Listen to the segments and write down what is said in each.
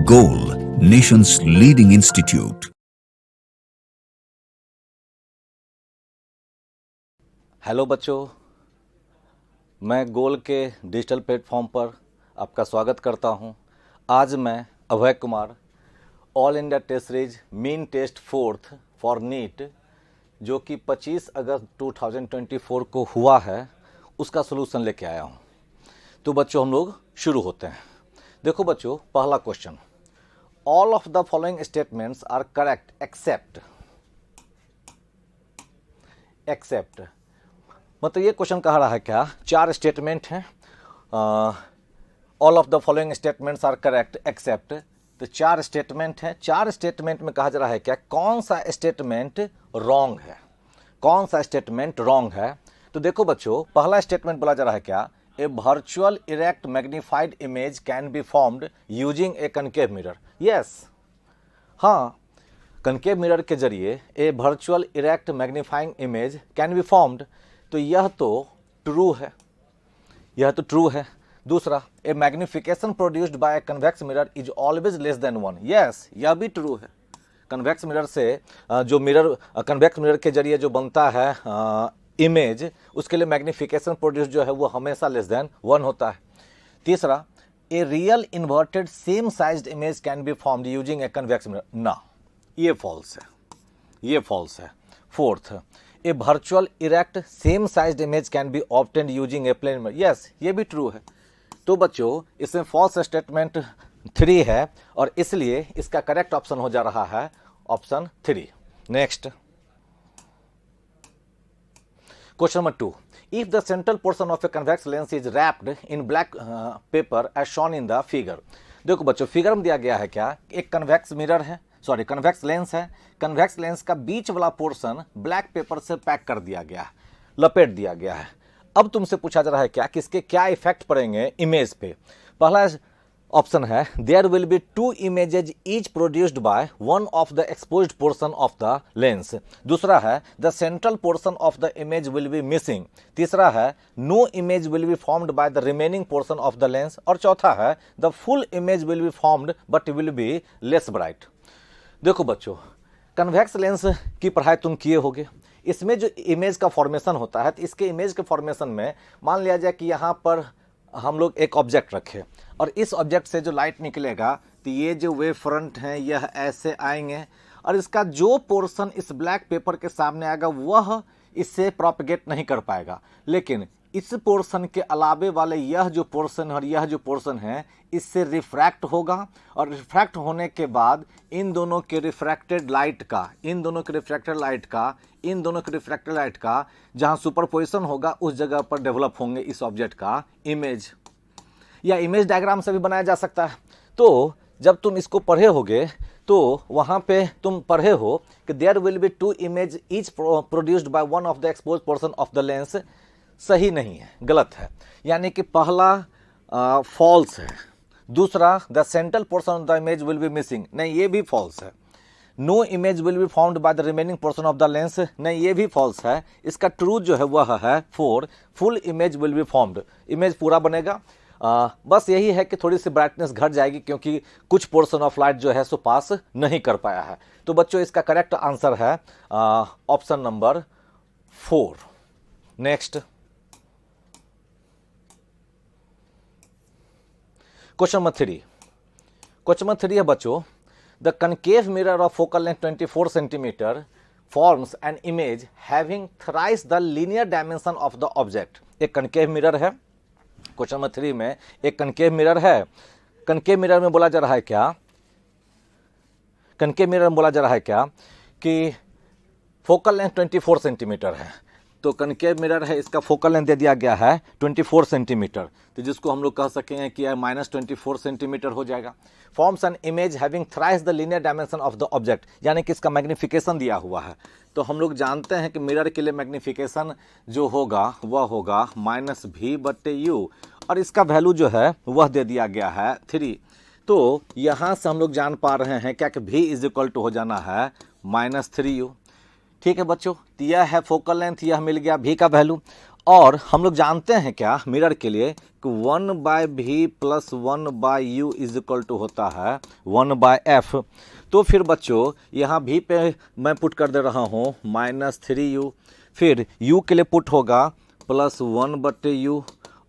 Goal, nation's leading institute. Hello बच्चों, मैं गोल के डिजिटल प्लेटफॉर्म पर आपका स्वागत करता हूं। आज मैं Abhay Kumar all India test series mean test 4th for NEET जो कि 25 अगस्त 2024 को हुआ है, उसका सलूशन लेके आया हूं। तो बच्चों, हम लोग शुरू होते हैं। देखो बच्चों, पहला question, all of the following statements are correct except मतलब ये क्वेश्चन कह रहा है क्या, 4 स्टेटमेंट हैं, all of the following statements are correct except. तो 4 स्टेटमेंट हैं, 4 स्टेटमेंट में कहा जा रहा है क्या, कौन सा स्टेटमेंट रॉन्ग है, कौन सा स्टेटमेंट रॉन्ग है। तो देखो बच्चों, पहला स्टेटमेंट बोला जा रहा है क्या, a virtual erect magnified image can be formed using a concave mirror. Yes, हाँ, कनकेव मिरर के जरिए a virtual erect magnifying image can be formed. तो यह तो ट्रू है, यह तो ट्रू है। दूसरा, a magnification produced by a convex mirror is always less than 1। Yes, यह भी ट्रू है। कन्वेक्स मिरर से जो मिरर, कन्वेक्स मिरर के जरिए जो बनता है इमेज, उसके लिए मैग्निफिकेशन प्रोड्यूस जो है वो हमेशा लेस देन 1 होता है। तीसरा, a real inverted same sized image can be formed using a convex mirror. ना, ये फॉल्स है, ये फॉल्स है। Fourth, a virtual erect same sized image can be obtained using a plane mirror. Yes, ये भी ट्रू है। तो बच्चों, इसमें फॉल्स स्टेटमेंट 3 है और इसलिए इसका करेक्ट ऑप्शन हो जा रहा है option 3। Next question number 2, if the central portion of a convex lens is wrapped in black paper as shown in the figure. देखो बच्चों, फिगर में दिया गया है क्या, एक कन्वेक्स मिरर है, सॉरी कन्वेक्स लेंस है, कन्वेक्स लेंस का बीच वाला पोर्शन ब्लैक पेपर से पैक कर दिया गया है, लपेट दिया गया है। अब तुमसे पूछा जा रहा है क्या, किसके क्या इफेक्ट पड़ेंगे इमेज पे। पहला ऑप्शन है, there will be 2 images each produced by one of the exposed portion of the lens. दूसरा है, the central portion of the image will be missing. तीसरा है, no image will be formed by the remaining portion of the lens. और चौथा है, the full image will be formed but will be less bright. देखो बच्चों, convex lens की पढ़ाई तुम किए होगे। इसमें जो इमेज का फॉर्मेशन होता है, तो इसके इमेज के फॉर्मेशन में मान लिया जाए कि यहाँ पर हम लोग एक ऑब्जेक्ट रखें और इस ऑब्जेक्ट से जो लाइट निकलेगा, तो ये जो वेव फ्रंट हैं यह ऐसे आएंगे और इसका जो पोर्शन इस ब्लैक पेपर के सामने आएगा वह इससे प्रोपगेट नहीं कर पाएगा। लेकिन इस पोर्शन के अलावे वाले यह जो पोर्शन और यह जो पोर्शन है, इससे रिफ्रैक्ट होगा और रिफ्रैक्ट होने के बाद इन दोनों के रिफ्रैक्टेड लाइट का जहां सुपरपोजिशन उस जगह पर डेवलप होंगे इस ऑब्जेक्ट का इमेज, या इमेज डायग्राम से भी बनाया जा सकता है। तो जब तुम इसको पढ़े होगे तो वहां पे तुम पढ़े हो कि there will be 2 image each produced by one of the expose portion of the lens. सही नहीं है, गलत है। यानी कि पहला फॉल्स है। दूसरा, the central portion of the image will be missing, नहीं ये भी फॉल्स है। No image will be formed by the remaining portion of the lens, नहीं ये भी फॉल्स है। इसका ट्रू जो है वह है 4, full image will be formed, image पूरा बनेगा। बस यही है कि थोड़ी सी ब्राइटनेस घट जाएगी क्योंकि कुछ पोर्शन ऑफ लाइट जो है सो पास नहीं कर पाया है। तो बच्चों, इसका करेक्ट आंसर है option number 4। Next question number 3। Question number 3 है बच्चों, the concave mirror of focal length 24 centimetre forms an image having thrice the linear dimension of the object. एक कनकेव मिरर है, क्वेश्चन नंबर 3 में एक concave mirror है। Concave mirror में बोला जा रहा है क्या, कनकेव मिरर में बोला जा रहा है क्या कि फोकल लेंथ 24 सेंटीमीटर है। तो कनकेव मिरर है, इसका फोकल लेंथ दे दिया गया है 24 सेंटीमीटर, तो जिसको हम लोग कह सकेंगे कि -24 सेंटीमीटर हो जाएगा। Forms an image having thrice the linear dimension of the object, यानी कि इसका मैग्निफिकेशन दिया हुआ है। तो हम लोग जानते हैं कि मिरर के लिए मैग्निफिकेशन जो होगा वह होगा -v/u और इसका वैल्यू जो है वह दे दिया गया है 3। तो यहाँ से हम लोग जान पा रहे हैं क्या कि v = हो जाना है -3u। ठीक है बच्चों, तो यह है फोकल लेंथ, यह मिल गया v का वैल्यू। और हम लोग जानते हैं क्या मिरर के लिए कि 1/v plus 1/u is equal to होता है 1/f। तो फिर बच्चों यहाँ v पे मैं पुट कर दे रहा हूँ -3u, फिर u के लिए पुट होगा +1/u,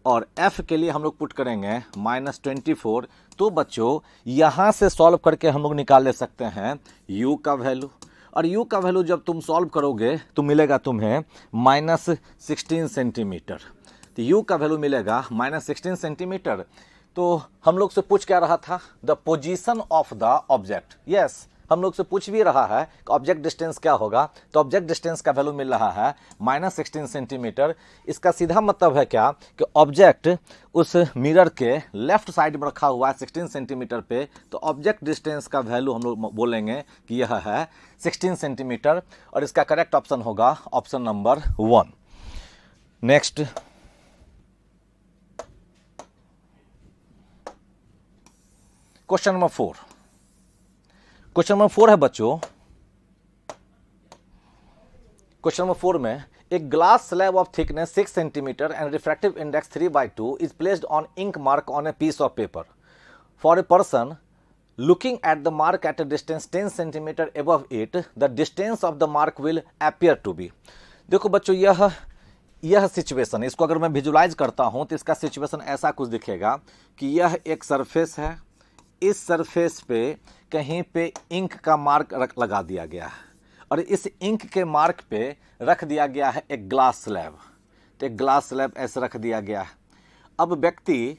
और f के लिए हम लोग पुट करेंगे -24। तो बच्चों यहाँ से सॉल्व करके हम लोग निकाल ले सकते हैं u का वैल्यू, और u का वैल्यू जब तुम सॉल्व करोगे तो मिलेगा तुम्हें -16 सेंटीमीटर। तो u का वैल्यू मिलेगा -16 सेंटीमीटर। तो हम लोग से पूछ क्या रहा था, the position of the object. Yes, हम लोग से पूछ भी रहा है कि ऑब्जेक्ट डिस्टेंस क्या होगा, तो ऑब्जेक्ट डिस्टेंस का वैल्यू मिल रहा है -16 सेंटीमीटर। इसका सीधा मतलब है क्या कि ऑब्जेक्ट उस मिरर के लेफ्ट साइड में रखा हुआ है 16 सेंटीमीटर पे, तो ऑब्जेक्ट डिस्टेंस का वैल्यू हम लोग बोलेंगे कि यह है 16 सेंटीमीटर, और इसका करेक्ट ऑप्शन होगा option number 1। Next, question number 4। Question number 4 है बच्चों, क्वेश्चन नंबर 4 में एक glass slab of thickness 6 centimetre and refractive index 3/2 is placed on ink mark on a piece of paper for a person looking at the mark at a distance 10 centimeter above it, the distance of the mark will appear to be। देखो बच्चों, यह situation, इसको अगर मैं visualise करता हूं तो इसका सिचुएशन ऐसा कुछ दिखेगा कि यह एक सरफेस है, इस सरफेस पे कहीं पे इंक का मार्क लगा दिया गया है, और इस इंक के मार्क पे रख दिया गया है एक ग्लास स्लैब। तो एक ग्लास स्लैब ऐसे रख दिया गया है। अब व्यक्ति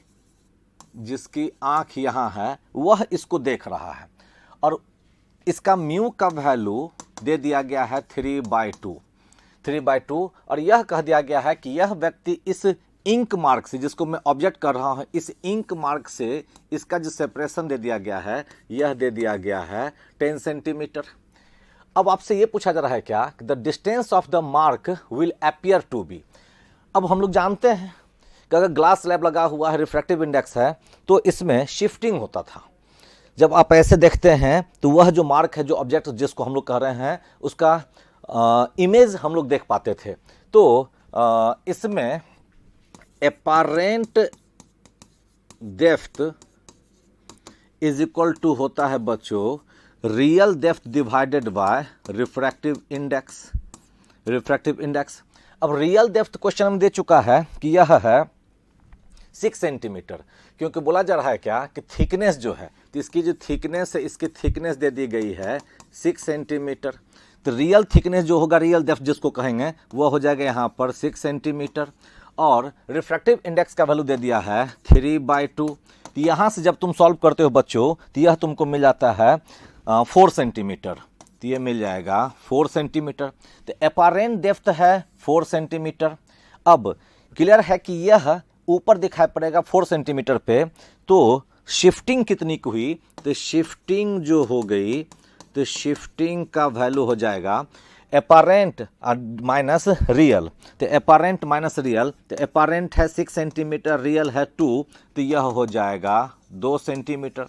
जिसकी आंख यहाँ है वह इसको देख रहा है, और इसका म्यू का वैल्यू दे दिया गया है 3/2, और यह कह दिया गया है कि यह व्यक्ति इस इंक मार्क से, जिसको मैं ऑब्जेक्ट कर रहा हूं, इस इंक मार्क से इसका जो सेपरेशन दे दिया गया है यह दे दिया गया है 10 सेंटीमीटर। अब आपसे यह पूछा जा रहा है क्या, the distance of the mark will appear to be. अब हम लोग जानते हैं कि अगर ग्लास स्लैब लगा हुआ है, रिफ्रैक्टिव इंडेक्स है, तो इसमें शिफ्टिंग होता था। जब आप ऐसे देखते हैं तो वह जो मार्क है, जो ऑब्जेक्ट जिसको हम लोग कह रहे हैं, उसका इमेज हम लोग देख पाते थे। तो इसमें एपारेंट डेप्थ इज इक्वल टू होता है बच्चों real depth divided by refractive index. अब रियल डेप्थ क्वेश्चन में दे चुका है कि यह है 6 सेंटीमीटर, क्योंकि बोला जा रहा है क्या कि थिकनेस जो है, तो इसकी जो थिकनेस है, इसकी थिकनेस दे दी गई है 6 सेंटीमीटर। तो रियल थिकनेस जो होगा, रियल डेप्थ जिसको कहेंगे, वो हो जाएगा यहाँ पर 6 सेंटीमीटर, और रिफ्रैक्टिव इंडेक्स का वैल्यू दे दिया है 3/2। तो यहाँ से जब तुम सॉल्व करते हो बच्चों, तो यह तुमको मिल जाता है 4 सेंटीमीटर। तो ये मिल जाएगा 4 सेंटीमीटर। तो एपारेंट डेप्थ है 4 सेंटीमीटर। अब क्लियर है कि यह ऊपर दिखाई पड़ेगा 4 सेंटीमीटर पे, तो शिफ्टिंग कितनी की हुई, तो शिफ्टिंग जो हो गई, तो शिफ्टिंग का वैल्यू हो जाएगा एपारेंट माइनस रियल। तो एपारेंट माइनस रियल, तो एपारेंट है 6 सेंटीमीटर, रियल है 2, तो यह हो जाएगा 2 सेंटीमीटर।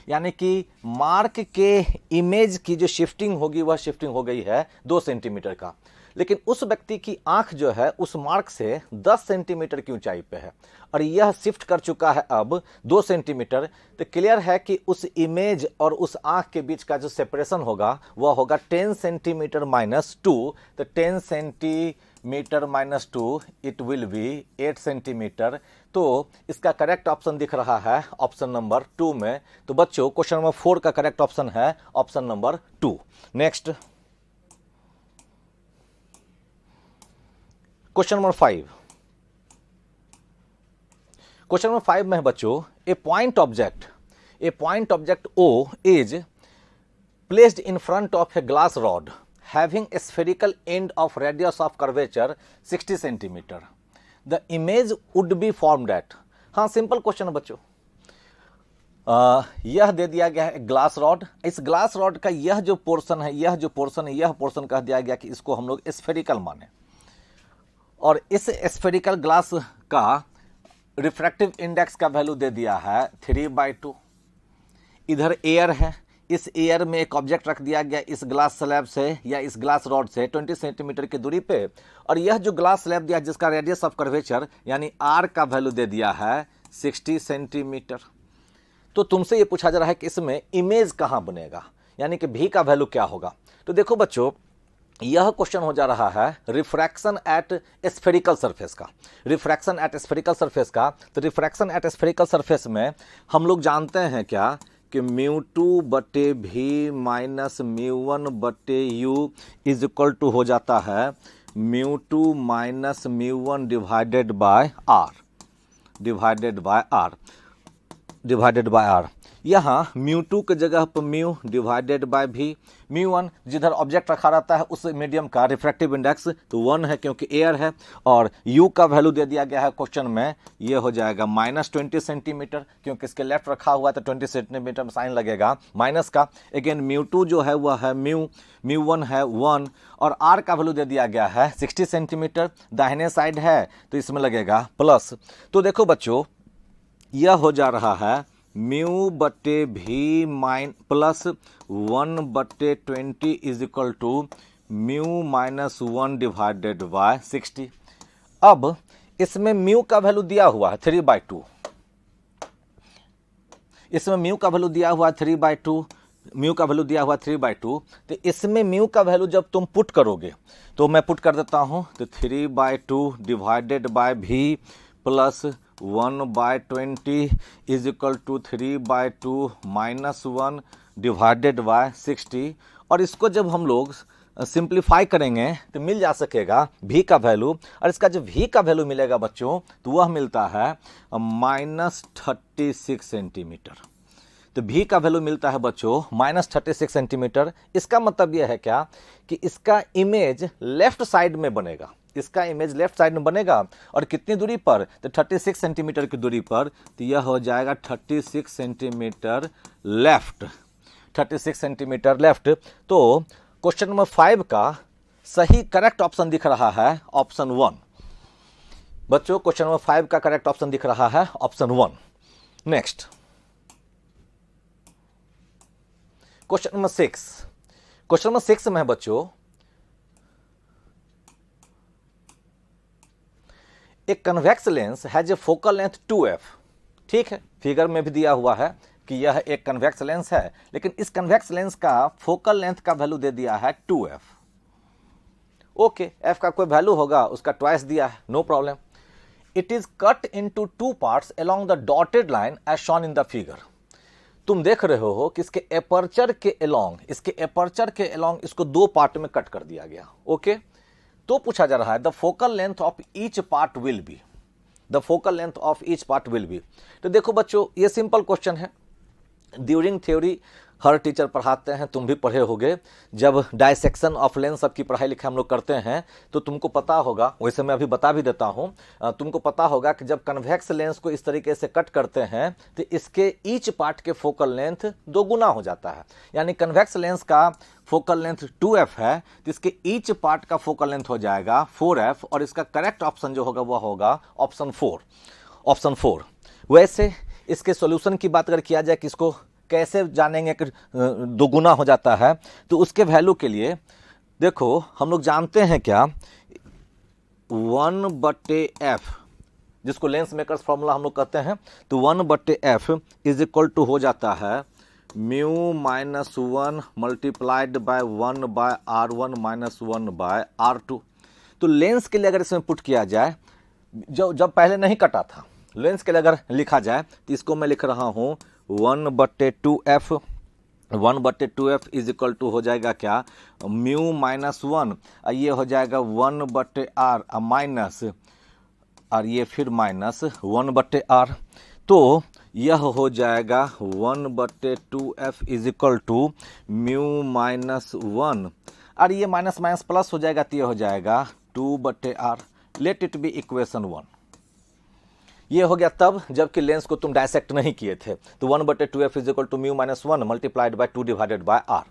यानी कि मार्क के इमेज की जो शिफ्टिंग होगी वह शिफ्टिंग हो गई है 2 सेंटीमीटर का, लेकिन उस व्यक्ति की आंख जो है उस मार्क से 10 सेंटीमीटर की ऊंचाई पे है, और यह शिफ्ट कर चुका है अब 2 सेंटीमीटर। तो क्लियर है कि उस इमेज और उस आंख के बीच का जो सेपरेशन होगा वह होगा 10 सेंटीमीटर -2। तो 10 centimetre -2 it will B 8 centimetre. तो इसका करेक्ट ऑप्शन दिख रहा है ऑप्शन नंबर 2 में। तो बच्चों, क्वेश्चन नंबर 4 का करेक्ट ऑप्शन है option number 2। Next, question number 5। Question number 5 में है बच्चों, a point object O is placed in front of a glass rod having a spherical end of radius of curvature 60 centimetre. The image would be formed at. हाँ, simple question है बच्चों। यह दे दिया गया है ग्लास रॉड। इस glass rod का यह जो पोर्शन है, यह पोर्शन कह दिया गया कि इसको हम लोग स्फेरिकल माने, और इस स्फेरिकल ग्लास का रिफ्रैक्टिव इंडेक्स का वैल्यू दे दिया है 3/2। इधर एयर है, इस एयर में एक ऑब्जेक्ट रख दिया गया इस ग्लास स्लैब से या इस ग्लास रॉड से 20 सेंटीमीटर की दूरी पे, और यह जो ग्लास स्लैब दिया जिसका रेडियस ऑफ कर्वेचर यानी आर का वैल्यू दे दिया है 60 सेंटीमीटर। तो तुमसे ये पूछा जा रहा है कि इसमें इमेज कहाँ बनेगा, यानी कि भी का वैल्यू क्या होगा। तो देखो बच्चों, यह क्वेश्चन हो जा रहा है रिफ्रैक्शन एट स्फेरिकल सरफेस का, रिफ्रैक्शन एट स्फेरिकल सरफेस का। तो रिफ्रैक्शन एट स्फेरिकल सरफेस में हम लोग जानते हैं क्या कि μ2 बटे भी माइनस μ1 बटे यू इज इक्वल टू हो जाता है μ2 minus μ1 divided by R, divided by R. यहाँ μ2 के जगह पर म्यू डिवाइडेड बाय भी, μ1 जिधर ऑब्जेक्ट रखा रहता है उस मीडियम का रिफ्रैक्टिव इंडेक्स तो 1 है क्योंकि एयर है, और u का वैल्यू दे दिया गया है क्वेश्चन में, ये हो जाएगा माइनस 20 सेंटीमीटर क्योंकि इसके लेफ्ट रखा हुआ है तो 20 सेंटीमीटर में साइन लगेगा माइनस का। अगेन μ2 जो है वह है μ1 है 1, और r का वैल्यू दे दिया गया है 60 सेंटीमीटर, दाहिने साइड है तो इसमें लगेगा प्लस। तो देखो बच्चों, यह हो जा रहा है म्यू बटे भी माइन प्लस 1 बटे 20 is equal to mu minus 1 divided by 60। अब इसमें म्यू का वैल्यू दिया हुआ है 3/2, इसमें म्यू का वैल्यू दिया हुआ है 3/2, म्यू का वैल्यू दिया हुआ 3/2। तो इसमें म्यू का वैल्यू जब तुम पुट करोगे तो मैं पुट कर देता हूं, तो 3/2 डिवाइडेड बाय भी plus 1/20 is equal to 3/2 minus 1 divided by 60। और इसको जब हम लोग सिंप्लीफाई करेंगे तो मिल जा सकेगा भी का वैल्यू, और इसका जो भी का वैल्यू मिलेगा बच्चों तो वह मिलता है माइनस 36 सेंटीमीटर। तो भी का वैल्यू मिलता है बच्चों माइनस 36 सेंटीमीटर। इसका मतलब यह है क्या कि इसका इमेज लेफ्ट साइड में बनेगा, इसका इमेज लेफ्ट साइड में बनेगा, और कितनी दूरी पर, तो 36 सेंटीमीटर की दूरी पर। तो यह हो जाएगा 36 सेंटीमीटर लेफ्ट, 36 सेंटीमीटर लेफ्ट। तो क्वेश्चन नंबर 5 का सही करेक्ट ऑप्शन दिख रहा है ऑप्शन 1। बच्चों क्वेश्चन नंबर 5 का करेक्ट ऑप्शन दिख रहा है option 1। Next question number 6, question number 6 में है बच्चों, एक convex lens has a focal length 2f। ठीक है, फिगर में भी दिया हुआ है कि यह एक कन्वेक्स लेंस है, लेकिन इस कन्वेक्स लेंस का फोकल लेंथ का वैल्यू दे दिया है 2f। ओके, f का कोई वैल्यू होगा उसका ट्वाइस दिया है, no problem. It is cut into 2 parts along the dotted line as shown in the figure. तुम देख रहे हो कि इसके एपर्चर के अलोंग, इसके एपर्चर के अलोंग इसको 2 पार्ट में कट कर दिया गया। ओके, तो पूछा जा रहा है the focal length of each part will be, the focal length of each part will be. तो देखो बच्चों, ये सिंपल क्वेश्चन है। ड्यूरिंग थ्योरी हर टीचर पढ़ाते हैं, तुम भी पढ़े होगे, जब डायसेक्शन ऑफ लेंस सबकी पढ़ाई लिखाई हम लोग करते हैं तो तुमको पता होगा, वैसे मैं अभी बता भी देता हूं, तुमको पता होगा कि जब कन्वेक्स लेंस को इस तरीके से कट करते हैं तो इसके ईच पार्ट के फोकल लेंथ 2 गुना हो जाता है। यानी कन्वेक्स लेंस का फोकल लेंथ 2f है तो इसके ईच पार्ट का फोकल लेंथ हो जाएगा 4f, और इसका करेक्ट ऑप्शन जो होगा वह होगा ऑप्शन 4, ऑप्शन 4। वैसे इसके सॉल्यूशन की बात अगर किया जाए कि इसको कैसे जानेंगे कि 2 गुना हो जाता है, तो उसके वैल्यू के लिए देखो हम लोग जानते हैं क्या, 1/f जिसको लेंस मेकर्स फॉर्मूला हम लोग कहते हैं, तो 1/f इज इक्वल टू हो जाता है mu minus 1 multiplied bye 1/r1 minus 1/r2। तो लेंस के लिए अगर इसमें पुट किया जाए, जब पहले नहीं कटा था, लेंस के लिए अगर लिखा जाए तो इसको मैं लिख रहा हूं 1/2f, 1/2f is equal to हो जाएगा क्या, म्यू माइनस 1, ये हो जाएगा 1/r माइनस, और ये फिर माइनस 1/r। तो यह हो जाएगा 1/2f is equal to mu minus 1, और ये माइनस माइनस प्लस हो जाएगा तो ये हो जाएगा 2/r। Late it be equation 1। ये हो गया तब जबकि लेंस को तुम डायसेक्ट नहीं किए थे, तो 1/2f is equal to mu minus 1 multiplied by 2 divided by r।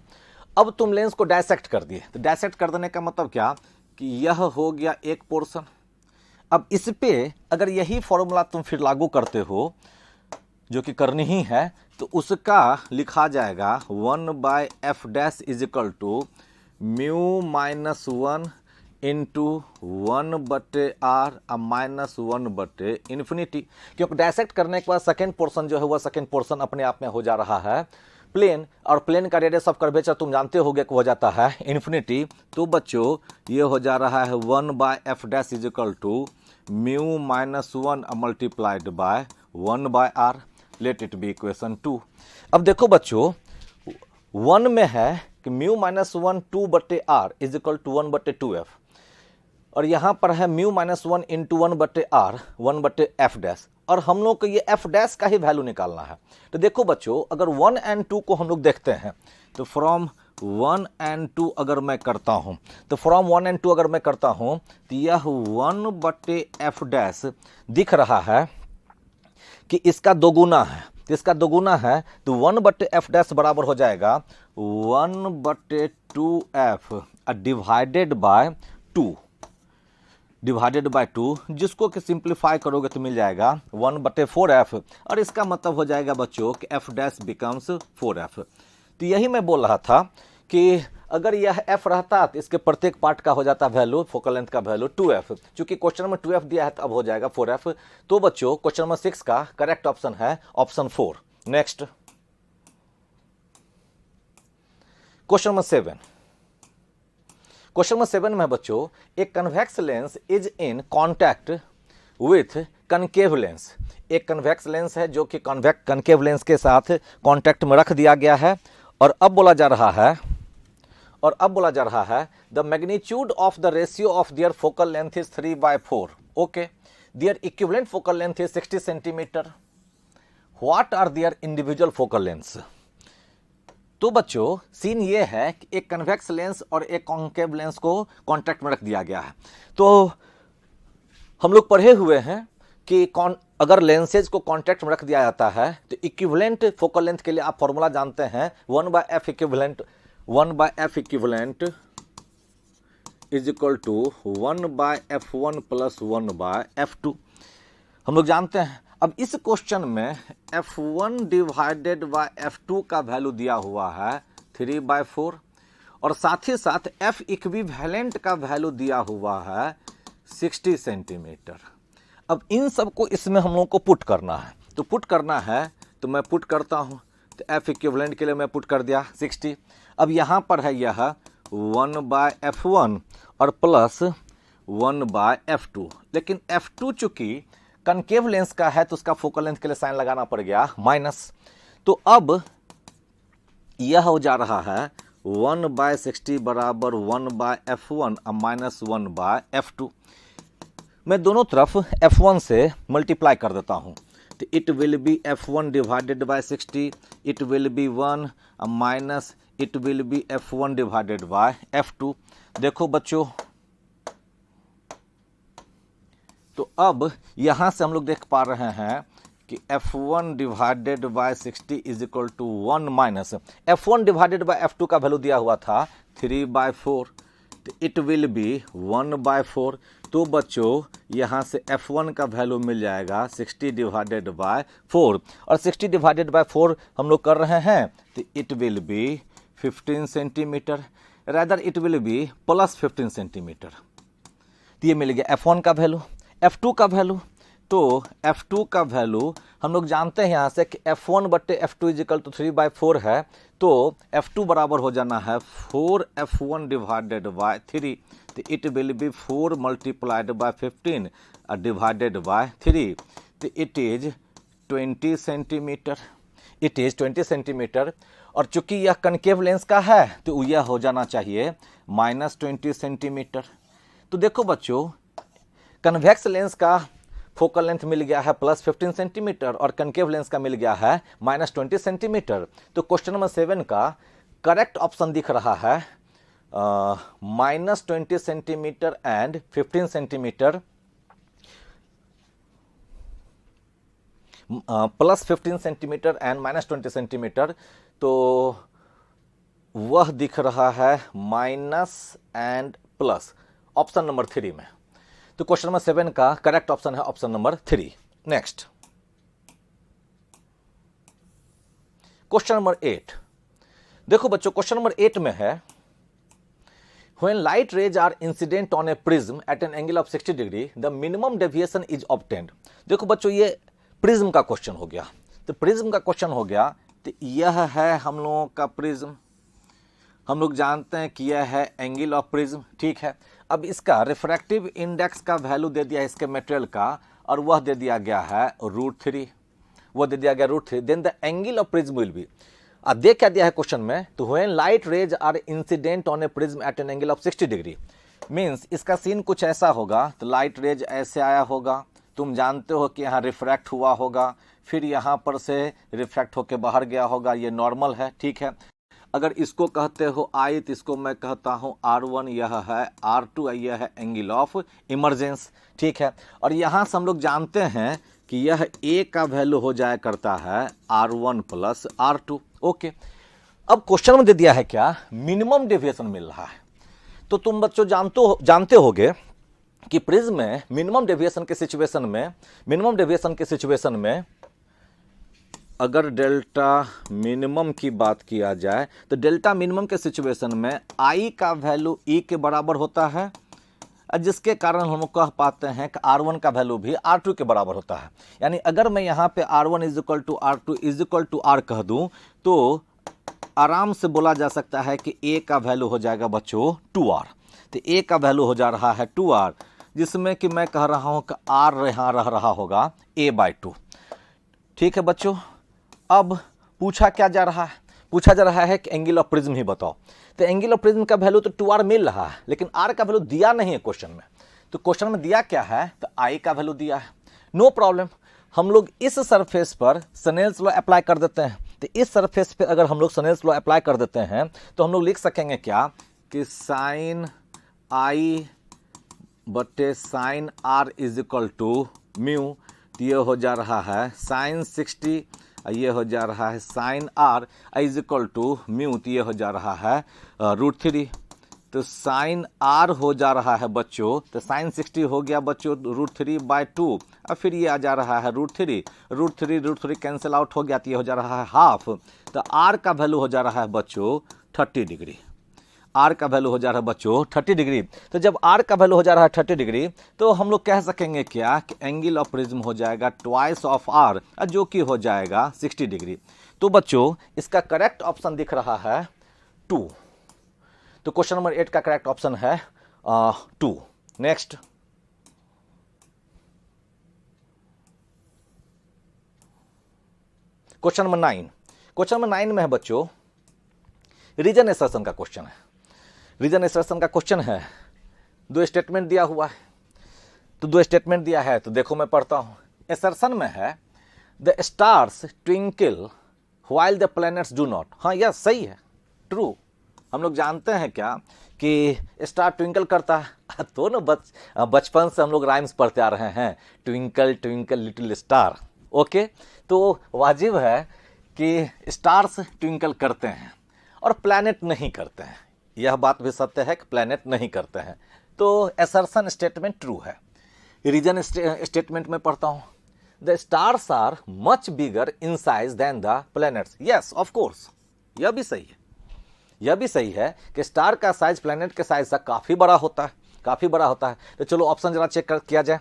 अब तुम लेंस को डायसेक्ट कर दिए, तो डायसेक्ट कर देने का मतलब क्या कि यह हो गया एक पोर्शन। अब इस पे अगर यही फॉर्मूला तुम फिर लागू करते हो जो कि करनी ही है, तो उसका लिखा जाएगा 1/f' is equal to mu minus 1 into 1/r minus 1/∞, क्योंकि डायसेक्ट करने के बाद सेकेंड पोर्शन जो है वह सेकेंड पोर्शन अपने आप में हो जा रहा है प्लेन, और प्लेन का रेडियस ऑफ कर्वेचर तुम जानते होगे कि हो जाता है इन्फिनिटी। तो बच्चों ये हो जा रहा है 1/f' is equal to mu minus 1 multiplied by 1/r। Let it be equation 2। अब देखो बच्चों 1 में है कि mu minus 1 2/r is equal to 1/2f, और यहां पर है mu minus 1 into 1/r 1/f', और हम लोग को ये f' का ही वैल्यू निकालना है। तो देखो बच्चों अगर 1 और 2 को हम लोग देखते हैं तो फ्रॉम 1 और 2 अगर मैं करता हूं तो यह 1/f' दिख रहा है कि इसका दोगुना है, तो इसका दोगुना है तो 1/f' बराबर हो जाएगा 1/2f डिवाइडेड बाय 2, जिसको कि सिंप्लीफाई करोगे तो मिल जाएगा 1/4f, और इसका मतलब हो जाएगा बच्चों कि f' बिकम्स 4f। तो यही मैं बोल रहा था कि अगर यह f रहता तो इसके प्रत्येक पार्ट का हो जाता वैल्यू, फोकल लेंथ का वैल्यू 2f, चूंकि क्वेश्चन में 2f दिया है तो अब हो जाएगा 4f। तो बच्चों क्वेश्चन नंबर 6 का करेक्ट ऑप्शन है option 4। Next question number 7। Question number 7 में बच्चों एक convex lens is in contact with concave lens. एक कन्वेक्स लेंस है जो कि कनकेव लेंस के साथ कॉन्टैक्ट में रख दिया गया है, और अब बोला जा रहा है the magnitude of the ratio of their focal length is 3/4। Okay, their equivalent focal length is 60 centimetre. What are their individual focal lengths. तो बच्चों सीन ये है कि एक कन्वेक्स लेंस और एक कॉन्केव लेंस को कॉन्टैक्ट में रख दिया गया है। तो हम लोग पढ़े हुए हैं कि अगर लेंसेज को कॉन्टैक्ट में रख दिया जाता है तो इक्विवेलेंट फोकल लेंथ के लिए आप फॉर्मूला जानते हैं 1/f equivalent is equal to 1/f1 plus 1/f2 हम लोग जानते हैं। अब इस क्वेश्चन में f1 डिवाइडेड बाय f2 का वैल्यू दिया हुआ है 3/4, और साथ ही साथ f इक्विवेलेंट का वैल्यू दिया हुआ है 60 सेंटीमीटर। अब इन सबको इसमें हम लोग को पुट करना है, तो पुट करना है तो मैं पुट करता हूं, तो f इक्विवेलेंट के लिए मैं पुट कर दिया 60। अब यहां पर है यह 1/f1 और प्लस 1/f2, लेकिन f2 चूंकि कनकेव लेंस का है तो उसका फोकल लेंथ के लिए साइन लगाना पड़ गया माइनस। तो अब यह हो जा रहा है 1/60 बराबर 1/f1 और माइनस 1/f2। मैं दोनों तरफ f1 से मल्टीप्लाई कर देता हूं, तो it will B f1 divided by 60, it will B 1 minus it will B f1 divided by f2। देखो बच्चों तो अब यहां से हम लोग देख पा रहे हैं कि f1 divided by 60 is equal to 1 minus f1 divided by f2 का वैल्यू दिया हुआ था 3/4, तो इट विल बी 1/4। तो बच्चों यहां से f1 का वैल्यू मिल जाएगा 60 डिवाइडेड बाय 4, और 60 डिवाइडेड बाय 4 हम लोग कर रहे हैं तो it will B 15 centimetre, rather it will B plus 15 centimetre. तो ये मिल गया f1 का वैल्यू। f2 का वैल्यू, तो f2 का वैल्यू हम लोग जानते हैं यहां से कि f1/f2 इज इक्वल टू 3/4 है, तो f2 बराबर हो जाना है 4f1 डिवाइडेड बाय 3, तो it will B 4 multiplied by 15 divided by 3, तो it is 20 centimetre. It is 20 centimetre, और चूंकि यह कनकेव लेंस का है तो यह हो जाना चाहिए -20 सेंटीमीटर। तो देखो बच्चों कन्वेक्स लेंस का फोकल लेंथ मिल गया है प्लस 15 सेंटीमीटर और कनकेव लेंस का मिल गया है -20 सेंटीमीटर। तो क्वेश्चन नंबर 7 का करेक्ट ऑप्शन दिख रहा है -20 centimetre and 15 centimetre, plus 15 centimetre and -20 centimetre. तो वह दिख रहा है minus and plus option number 3 में। तो क्वेश्चन नंबर 7 का करेक्ट ऑप्शन है option number 3। Next question number 8, देखो बच्चों क्वेश्चन नंबर 8 में है when light rays are incident on a prism at an angle of 60 degree the minimum deviation is obtained। देखो बच्चों ये प्रिज्म का क्वेश्चन हो गया, तो प्रिज्म का क्वेश्चन हो गया, तो यह है हम लोगों का प्रिज्म, हम लोग जानते हैं कि यह है एंगल ऑफ प्रिज्म, ठीक है। अब इसका रिफ्रैक्टिव इंडेक्स का वैल्यू दे दिया है इसके मटेरियल का, और वह दे दिया गया है √3, वो दे दिया गया √3, then the angle of prism will be, अब देख क्या दिया है क्वेश्चन में, तो when light rays are incident on a prism at an angle of 60 degree, means इसका सीन कुछ ऐसा होगा, तो लाइट रेज ऐसे आया होगा, तुम जानते हो कि यहाँ रिफ्रैक्ट हुआ होगा, फिर यहाँ पर से रिफ्रैक्ट होकर बाहर गया होगा, ये नॉर्मल है, ठीक है। अगर इसको कहते हो आयत, इसको मैं कहता हूँ R1, यह है R2, यह है एंगल ऑफ इमरजेंस, ठीक है। और यहाँ से हम लोग जानते हैं कि यह A का वैल्यू हो जाया करता है R1 प्लस R2, ओके। अब क्वेश्चन में दे दिया है क्या, मिनिमम डेविएशन मिल रहा है, तो तुम बच्चों जानते होगे कि प्रिज्म में मिनिमम डेविएशन के सिचुएशन में अगर डेल्टा मिनिमम की बात किया जाए, तो डेल्टा मिनिमम के सिचुएशन में I का वैल्यू E के बराबर होता है, जिसके कारण हम लोग कह पाते हैं कि R1 का वैल्यू भी R2 के बराबर होता है। यानी अगर मैं यहाँ पे R1 = R2 = R कह दूँ, तो आराम से बोला जा सकता है कि A का वैल्यू हो जाएगा बच्चों 2R, तो A का वैल्यू हो जा रहा है 2R, जिसमें कि मैं कह रहा हूँ कि R यहाँ रह रहा होगा A/2, ठीक है बच्चों। अब पूछा क्या जा रहा है, पूछा जा रहा है कि एंगल ऑफ प्रिज्म ही बताओ, तो एंगल ऑफ प्रिज्म का वैल्यू तो 2R मिल रहा है, लेकिन R का वैल्यू दिया नहीं है क्वेश्चन में। तो क्वेश्चन में दिया क्या है, तो I का वैल्यू दिया है, नो प्रॉब्लम, हम लोग इस सरफेस पर स्नेल्स लॉ अप्लाई कर देते हैं। तो इस सरफेस पे अगर हम लोग स्नेल्स लॉ अप्लाई कर देते हैं, तो हम लोग लिख सकेंगे क्या कि साइन I बटे साइन R = म्यू, तो ये हो जा रहा है साइन 60, ये हो जा रहा है साइन R = म्यू, तो ये हो जा रहा है √3, तो साइन R हो जा रहा है बच्चों, तो साइन 60 हो गया बच्चों √3/2, अब फिर ये आ जा रहा है √3 कैंसिल आउट हो गया, तो ये हो जा रहा है हाफ, तो R का वैल्यू हो जा रहा है बच्चों 30 डिग्री, R का वैल्यू हो जा रहा है बच्चों 30 डिग्री। तो जब R का वैल्यू हो जा रहा है 30 डिग्री, तो हम लोग कह सकेंगे क्या कि एंगल ऑफ प्रिज्म हो जाएगा ट्वाइस ऑफ R, जो कि हो जाएगा 60 डिग्री। तो बच्चों इसका करेक्ट ऑप्शन दिख रहा है 2, तो क्वेश्चन नंबर 8 का करेक्ट ऑप्शन है 2। Next, question number 9, question number 9 में है बच्चों रीजन एसर्शन का क्वेश्चन है। रीजन एसर्शन का क्वेश्चन है, 2 स्टेटमेंट दिया हुआ है, तो 2 स्टेटमेंट दिया है, तो देखो मैं पढ़ता हूं। एसर्शन में है the stars twinkle while the planets do not. हाँ यस सही है, ट्रू। हम लोग जानते हैं क्या कि स्टार ट्विंकल करता है, तो ना बचपन से हम लोग राइम्स पढ़ते आ रहे हैं, twinkle twinkle little star, okay. तो वाजिब है कि स्टार्स ट्विंकल करते हैं और प्लैनेट नहीं करते हैं, यह बात भी सत्य है कि प्लैनेट नहीं करते हैं, तो एसर्शन स्टेटमेंट ट्रू है। रीजन स्टेटमेंट में पढ़ता हूं, the stars are much bigger in size than the planets. Yes of course, यह भी सही है, यह भी सही है कि स्टार का साइज प्लैनेट के साइज से काफी बड़ा होता है, काफी बड़ा होता है। तो चलो ऑप्शन जरा चेक किया जाए,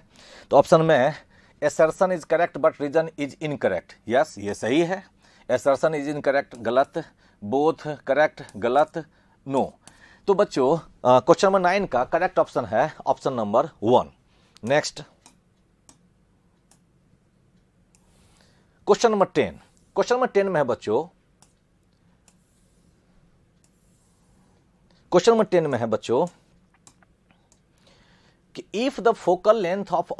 तो ऑप्शन में assertion is correct but reason is incorrect. Yes ये सही है, एसर्शन इज इनकरेक्ट गलत, बोथ करेक्ट गलत, नो। तो बच्चों क्वेश्चन नंबर 9 का करेक्ट ऑप्शन है option number 1। Next, question number 10, question number 10 में है बच्चों, क्वेश्चन नंबर 10 में है बच्चों कि if the focal length of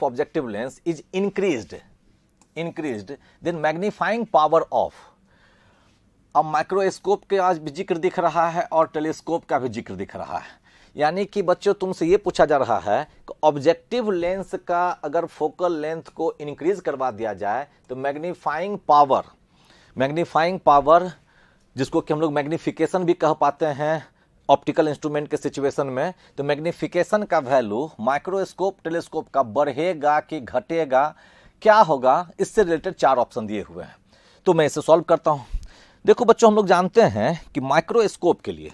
objective lens is increased then magnifying power of. अब माइक्रोस्कोप के आज भी जिक्र दिख रहा है और टेलीस्कोप का भी जिक्र दिख रहा है, यानी कि बच्चों तुमसे यह पूछा जा रहा है कि ऑब्जेक्टिव लेंस का अगर फोकल लेंथ को इंक्रीज करवा दिया जाए तो मैग्नीफाइंग पावर जिसको कि हम लोग मैग्निफिकेशन भी कह पाते हैं ऑप्टिकल इंस्ट्रूमेंट के सिचुएशन में, तो मैग्निफिकेशन का वैल्यू माइक्रोस्कोप टेलीस्कोप का बढ़ेगा कि घटेगा, क्या होगा, इससे रिलेटेड 4 ऑप्शन दिए हुए हैं। तो मैं इसे सॉल्व करता हूं। देखो बच्चों, हम लोग जानते हैं कि माइक्रोस्कोप के लिए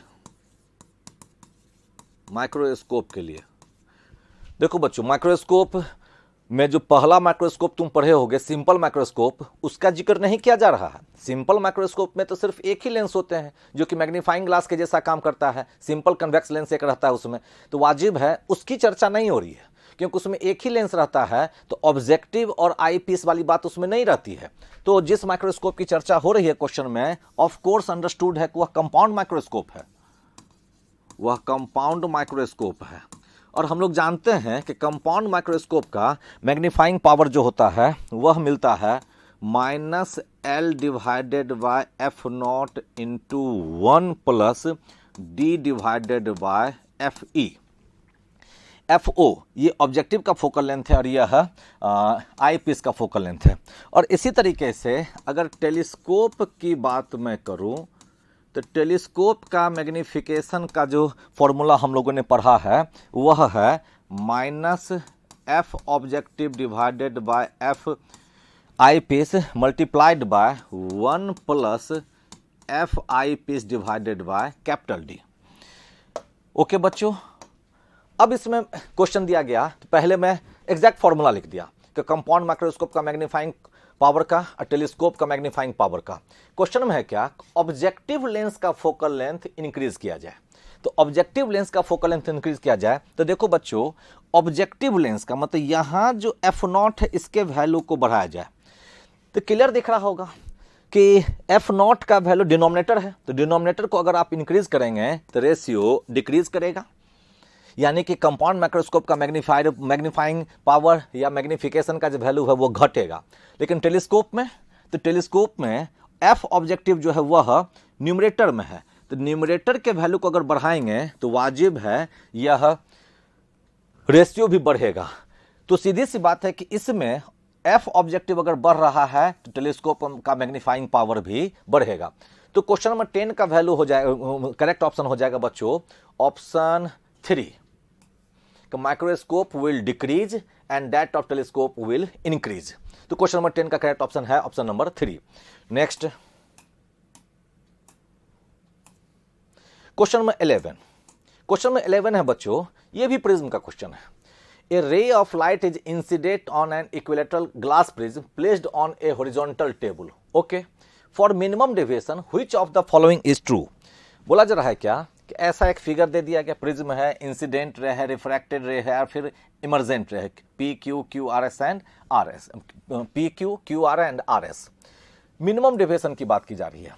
देखो बच्चों, माइक्रोस्कोप में जो पहला माइक्रोस्कोप तुम पढ़े होगे, सिंपल माइक्रोस्कोप, उसका जिक्र नहीं किया जा रहा है। सिंपल माइक्रोस्कोप में तो सिर्फ एक ही लेंस होते हैं जो कि मैग्नीफाइंग ग्लास के जैसा काम करता है। सिंपल कन्वेक्स लेंस एक रहता है उसमें, तो वाजिब है उसकी चर्चा नहीं हो रही है, क्योंकि उसमें एक ही लेंस रहता है, तो ऑब्जेक्टिव और आई पीस वाली बात उसमें नहीं रहती है। तो जिस माइक्रोस्कोप की चर्चा हो रही है क्वेश्चन में, ऑफ कोर्स अंडरस्टूड है कि वह कंपाउंड माइक्रोस्कोप है। और हम लोग जानते हैं कि कंपाउंड माइक्रोस्कोप का मैग्नीफाइंग पावर जो होता है वह मिलता है -L/(f0) इंटू 1 + D/(FE). FO ये ऑब्जेक्टिव का फोकल लेंथ है और यह आई पीस का फोकल लेंथ है। और इसी तरीके से अगर टेलीस्कोप की बात मैं करूं, तो टेलीस्कोप का मैग्नीफिकेशन का जो फॉर्मूला हम लोगों ने पढ़ा है वह है -F objective divided by F eyepiece multiplied by 1 + F eyepiece divided by D। Okay बच्चों, अब इसमें क्वेश्चन दिया गया तो पहले मैं एग्जैक्ट फॉर्मूला लिख दिया कि कंपाउंड माइक्रोस्कोप का मैग्नीफाइंग पावर का और टेलीस्कोप का मैग्नीफाइंग पावर का। क्वेश्चन में है क्या, ऑब्जेक्टिव लेंस का फोकल लेंथ इंक्रीज किया जाए। तो ऑब्जेक्टिव लेंस का फोकल लेंथ इंक्रीज किया जाए तो देखो बच्चों, ऑब्जेक्टिव लेंस का मतलब यहां जो f0 है इसके वैल्यू को बढ़ाया जाए। तो क्लियर दिख रहा होगा कि f0 का वैल्यू डिनोमिनेटर है, तो डिनोमिनेटर को अगर आप इंक्रीज करेंगे तो रेशियो डिक्रीज करेगा, यानी कि कंपाउंड माइक्रोस्कोप का मैग्नीफाइंग पावर या मैग्नीफिकेशन का जो वैल्यू है वो घटेगा। लेकिन टेलीस्कोप में एफ ऑब्जेक्टिव जो है वह न्यूमरेटर में है, तो न्यूमरेटर के वैल्यू को अगर बढ़ाएंगे तो वाजिब है यह रेशियो भी बढ़ेगा। तो सीधी सी बात है कि इसमें एफ ऑब्जेक्टिव अगर बढ़ रहा है तो टेलीस्कोप का मैग्नीफाइंग पावर भी बढ़ेगा। तो क्वेश्चन नंबर 10 का वैल्यू हो जाएगा, करेक्ट ऑप्शन हो जाएगा बच्चों option 3, microscope will decrease and that of telescope will increase. तो क्वेश्चन नंबर 10 का करेक्ट ऑप्शन है option number 3। Next question number 11 है बच्चों, यह भी प्रिज्म का क्वेश्चन है। A ray of light is incident on an equilateral glass prism placed on a horizontal table, okay, for minimum deviation which of the following is true. बोला जा रहा है क्या कि ऐसा एक फिगर दे दिया गया, प्रिज्म है, इंसिडेंट रे है, रिफ्रैक्टेड रे है और फिर इमर्जेंट रे है, PQ, QR and RS। Minimum deviation की बात की जा रही है।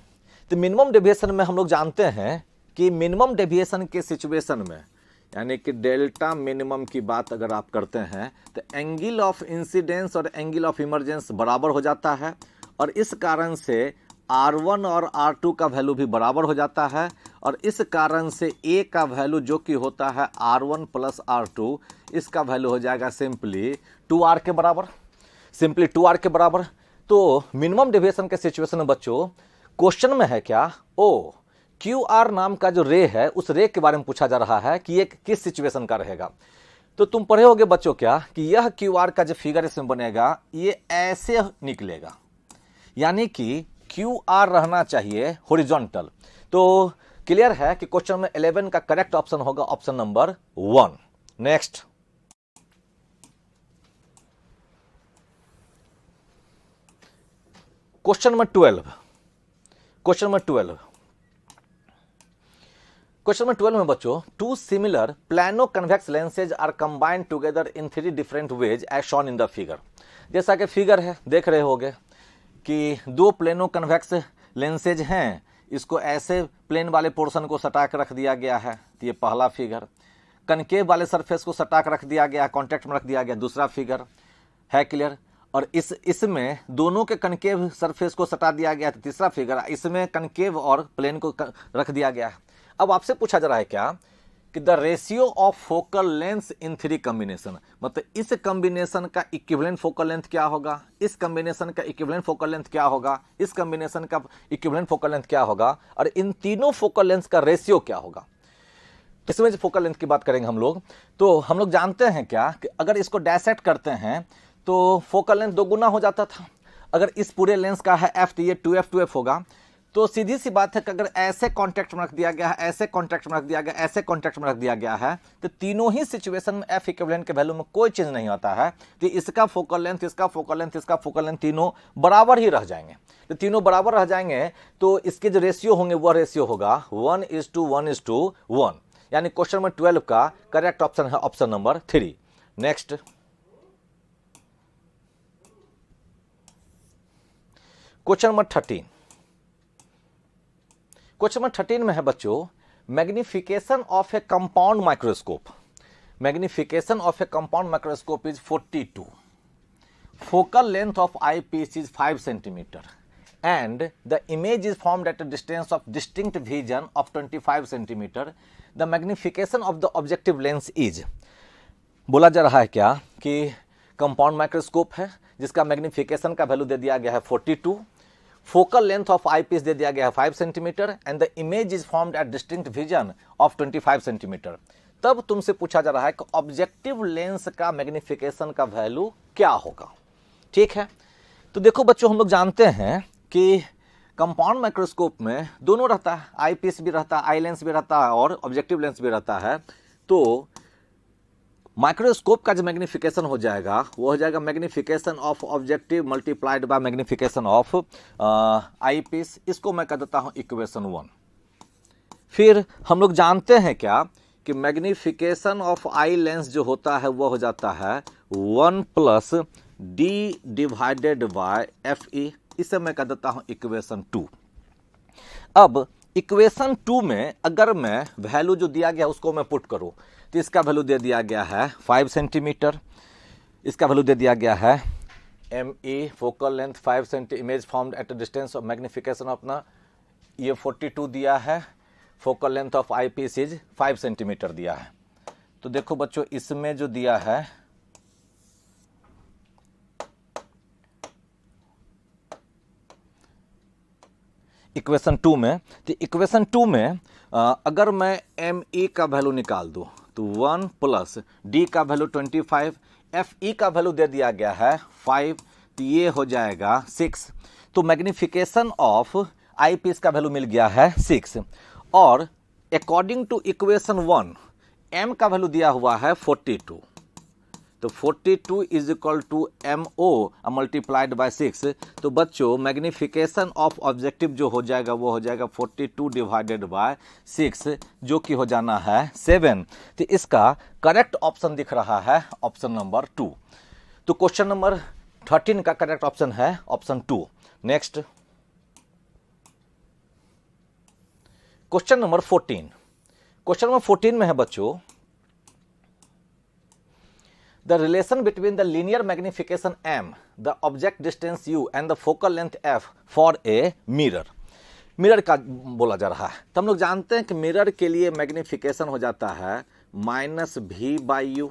तो मिनिमम डेविएशन में हम लोग जानते हैं कि मिनिमम डेविएशन के सिचुएशन में, यानी कि डेल्टा मिनिमम की बात अगर आप करते हैं तो एंगल ऑफ इंसिडेंस और एंगल ऑफ इमर्जेंस बराबर हो जाता है, और इस कारण से R1 और R2 का वैल्यू भी बराबर हो जाता है, और इस कारण से A का वैल्यू जो कि होता है R1 + R2, इसका वैल्यू हो जाएगा सिंपली 2R के बराबर। तो मिनिमम डेविएशन के सिचुएशन में बच्चों क्वेश्चन में है क्या, QR नाम का जो रे है उस रे के बारे में पूछा जा रहा है कि ये किस सिचुएशन का रहेगा। तो तुम पढ़े होगे बच्चों क्या कि यह QR का जो फिगर इसमें बनेगा ये ऐसे निकलेगा, यानी कि QR रहना चाहिए हॉरिजॉन्टल। तो क्लियर है कि क्वेश्चन में 11 का करेक्ट ऑप्शन होगा option number 1। Next question number 12 में बच्चों, two similar plano convex lenses are combined together in 3 different ways as shown in the figure. जैसा कि फिगर है देख रहे होगे कि 2 प्लेनो कन्वेक्स लेंसेज हैं, इसको ऐसे प्लेन वाले पोर्शन को सटा कर रख दिया गया है, तो ये पहला फिगर। कनकेव वाले सरफेस को सटा कर रख दिया गया, कॉन्टेक्ट में रख दिया गया, दूसरा फिगर है। क्लियर। और इसमें दोनों के कनकेव सरफेस को सटा दिया गया, तो तीसरा फिगर। इसमें कनकेव और प्लेन को रख दिया गया है। अब आपसे पूछा जा रहा है क्या कि the ratio of focal length in 3 combination, मतलब इस कॉम्बिनेशन का इक्विवेलेंट फोकल लेंथ क्या होगा, इस कॉम्बिनेशन का इक्विवेलेंट फोकल लेंथ क्या होगा, इस कॉम्बिनेशन का इक्विवेलेंट फोकल लेंथ क्या होगा, और इन तीनों फोकल लेंथ का रेशियो क्या होगा। इसमें जो फोकल लेंथ की बात करेंगे हम लोग, तो हम लोग जानते हैं क्या कि अगर इसको डायसेक्ट करते हैं तो फोकल लेंथ 2 गुना हो जाता था। अगर इस पूरे लेंस का है f तो ये 2f होगा। तो सीधी सी बात है कि अगर ऐसे कॉन्टेक्ट में रख दिया गया है, ऐसे कॉन्टेक्ट में रख दिया गया, ऐसे कॉन्टेक्ट में रख दिया गया है, तो तीनों ही सिचुएशन में f इक्विवेलेंट के वैल्यू में कोई चेंज नहीं होता है। तो इसका फोकल लेंथ, इसका फोकल लेंथ, इसका फोकल लेंथ तीनों बराबर ही रह जाएंगे। तो तीनों बराबर रह जाएंगे तो इसके जो रेशियो होंगे वह रेशियो होगा 1:1:1, यानी क्वेश्चन नंबर 12 का करेक्ट ऑप्शन है option number 3। Next question number 13। Question number 13 में है बच्चों, magnification of a compound microscope. Magnification of a compound microscope is 42। Focal length of I piece is 5 centimetre and the image is formed at a distance of distinct vision of 25 centimeter. The magnification of the objective lens is, बोला जा रहा है क्या कि compound microscope है जिसका magnification का value दे दिया गया है 42, focal length of I piece दे दिया गया है 5 centimetre and the image is formed at distinct vision of 25 centimetre. तब तुमसे पूछा जा रहा है कि ऑब्जेक्टिव लेंस का मैग्निफिकेशन का वैल्यू क्या होगा। ठीक है, तो देखो बच्चों, हम लोग जानते हैं कि कंपाउंड माइक्रोस्कोप में दोनों रहता है, आई पीस भी रहता है, आई लेंस भी रहता है और ऑब्जेक्टिव लेंस भी रहता है। तो माइक्रोस्कोप का जो मैग्निफिकेशन हो जाएगा वो हो जाएगा magnification of objective multiplied by magnification of I piece. इसको मैं कह देता हूं इक्वेशन 1। फिर हम लोग जानते हैं क्या कि मैग्निफिकेशन ऑफ आई लेंस जो होता है वो हो जाता है 1 plus D divided by F E. इसे मैं कह देता हूं इक्वेशन 2। अब इक्वेशन 2 में अगर मैं वैल्यू जो दिया गया उसको मैं पुट करूं तो इसका वैल्यू दे दिया गया है 5 सेंटीमीटर, इसका वैल्यू दे दिया गया है m e focal length 5 centi, image formed at a distance of magnification अपना ये 42 दिया है, focal length of I piece is 5 centimetre दिया है। तो देखो बच्चों, इसमें जो दिया है इक्वेशन 2 में, तो इक्वेशन 2 में अगर मैं एम ई का वैल्यू निकाल दूं तो 1 प्लस डी का वैल्यू 25, एफ ई का वैल्यू दे दिया गया है 5, तो ये हो जाएगा 6। तो मैग्निफिकेशन ऑफ आई पीस का वैल्यू मिल गया है 6 और अकॉर्डिंग टू इक्वेशन 1 एम का वैल्यू दिया हुआ है 42। तो 42 is equal to m o multiplied by 6। तो बच्चों मैग्निफिकेशन ऑफ ऑब्जेक्टिव जो हो जाएगा वो हो जाएगा 42 डिवाइडेड बाय 6 जो कि हो जाना है 7। तो इसका करेक्ट ऑप्शन दिख रहा है ऑप्शन नंबर 2। तो क्वेश्चन नंबर 13 का करेक्ट ऑप्शन है option 2। Next question number 14। Question number 14 में है बच्चों, the relation between the linear magnification m, the object distance u and the focal length f for a mirror। Mirror का बोला जा रहा है। तो हम लोग जानते हैं कि मिरर के लिए मैग्निफिकेशन हो जाता है -v/u,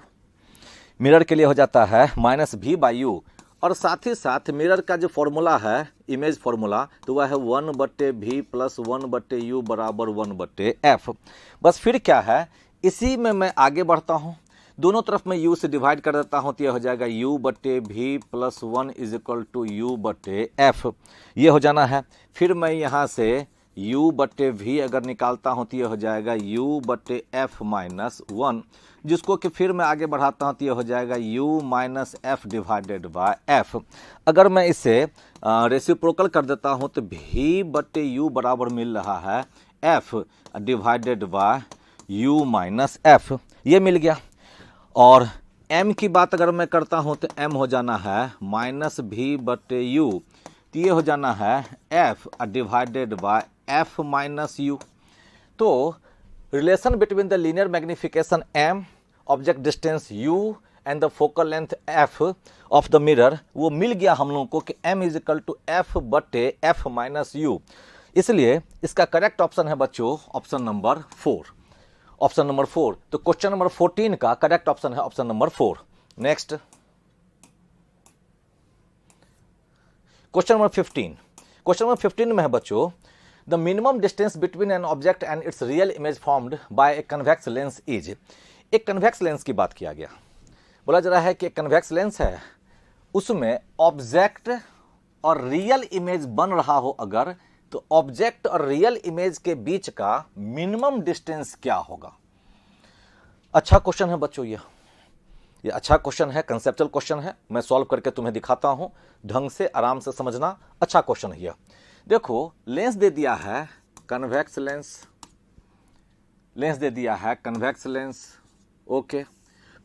मिरर के लिए हो जाता है -v/u और साथ ही साथ मिरर का जो फॉर्मूला है इमेज फॉर्मूला तो वह है 1/v प्लस 1/u बराबर 1/f। बस फिर क्या है, इसी में मैं आगे बढ़ता हूँ, दोनों तरफ मैं u से डिवाइड कर देता हूं तो यह हो जाएगा u/v plus 1 is equal to u/f, ये हो जाना है। फिर मैं यहां से u/v अगर निकालता हूं तो यह हो जाएगा u/f माइनस 1, जिसको कि फिर मैं आगे बढ़ाता हूं तो यह हो जाएगा u minus f divided by f। अगर मैं इसे रेसिप्रोकल कर देता हूं तो v/u बराबर मिल रहा है f divided bye u minus f, ये मिल गया। और m की बात अगर मैं करता हूं तो m हो जाना है -v/u, तो ये हो जाना है f divided by f minus u। तो relation between the linear magnification m, object distance u and the focal length f of the mirror वो मिल गया हम लोगों को कि m is equal to f/f minus u। इसलिए इसका करेक्ट ऑप्शन है बच्चों ऑप्शन नंबर 4, ऑप्शन नंबर 4। तो क्वेश्चन नंबर 14 का करेक्ट ऑप्शन है option number 4। Next question number 15। Question number 15 में है बच्चों, the minimum distance between an object and it's real image formed by a convex lens is. एक convex lens की बात किया गया, बोला जा रहा है कि एक कन्वेक्स लेंस है उसमें ऑब्जेक्ट और रियल इमेज बन रहा हो अगर, तो ऑब्जेक्ट और रियल इमेज के बीच का मिनिमम डिस्टेंस क्या होगा। अच्छा क्वेश्चन है बच्चों, ये अच्छा क्वेश्चन है, कंसेप्चुअल क्वेश्चन है। मैं सॉल्व करके तुम्हें दिखाता हूं, ढंग से आराम से समझना। अच्छा क्वेश्चन है यह। देखो लेंस दे दिया है कन्वेक्स लेंस, लेंस दे दिया है कन्वेक्स लेंस। ओके,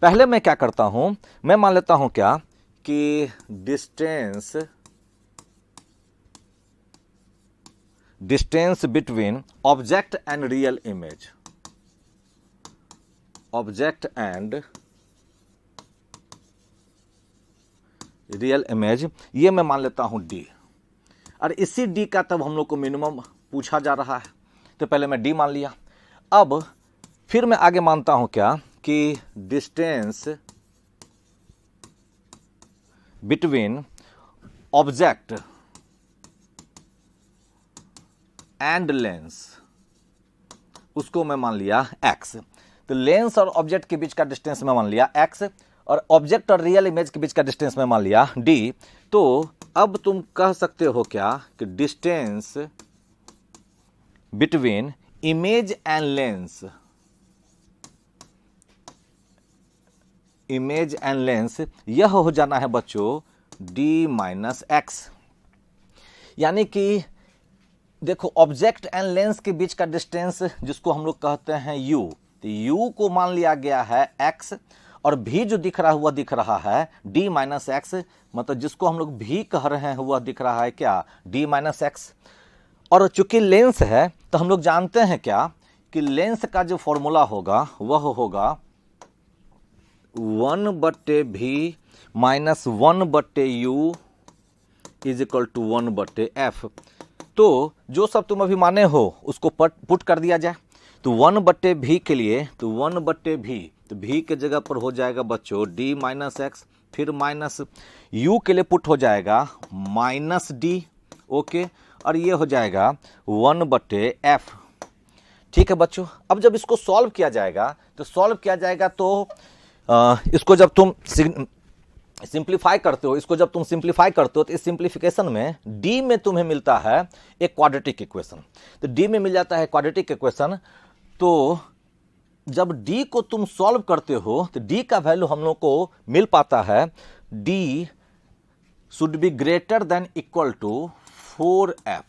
पहले मैं क्या करता हूं, मैं मान लेता हूं क्या कि distance between object and real image, object and real image, ये मैं मान लेता हूं डी। और इसी डी का तब हम लोग को मिनिमम पूछा जा रहा है, तो पहले मैं डी मान लिया। अब फिर मैं आगे मानता हूं क्या कि distance between object and lens, उसको मैं मान लिया एक्स। तो लेंस और ऑब्जेक्ट के बीच का डिस्टेंस मैं मान लिया एक्स, और ऑब्जेक्ट और रियल इमेज के बीच का डिस्टेंस मैं मान लिया डी। तो अब तुम कह सकते हो क्या कि distance between image and lens, image and lens, यह हो जाना है बच्चों डी माइनस एक्स। यानी कि देखो ऑब्जेक्ट एंड लेंस के बीच का डिस्टेंस जिसको हम लोग कहते हैं यू, तो यू को मान लिया गया है एक्स, और भी जो दिख रहा है डी माइनस एक्स, मतलब जिसको हम लोग भी कह रहे हैं वह दिख रहा है क्या डी माइनस एक्स। और चूंकि लेंस है तो हम लोग जानते हैं क्या कि लेंस का जो फॉर्मूला होगा वह होगा 1/v minus 1/u is equal to 1/f। तो जो सब तुम अभी माने हो उसको पुट कर दिया जाए। तो 1/v के लिए, तो 1/v, तो v के जगह पर हो जाएगा बच्चों d माइनस एक्स, फिर माइनस u के लिए पुट हो जाएगा माइनस डी। ओके, और ये हो जाएगा 1/f। ठीक है बच्चों, अब जब इसको सॉल्व किया जाएगा तो इसको जब तुम सिंप्लीफाई करते हो, तो इस सिंप्लीफिकेशन में डी में तुम्हें मिलता है एक क्वाड्रेटिक इक्वेशन। तो डी में मिल जाता है क्वाड्रेटिक इक्वेशन। तो जब डी को तुम सॉल्व करते हो तो डी का वैल्यू हम लोग को मिल पाता है d should be greater than equal to 4f,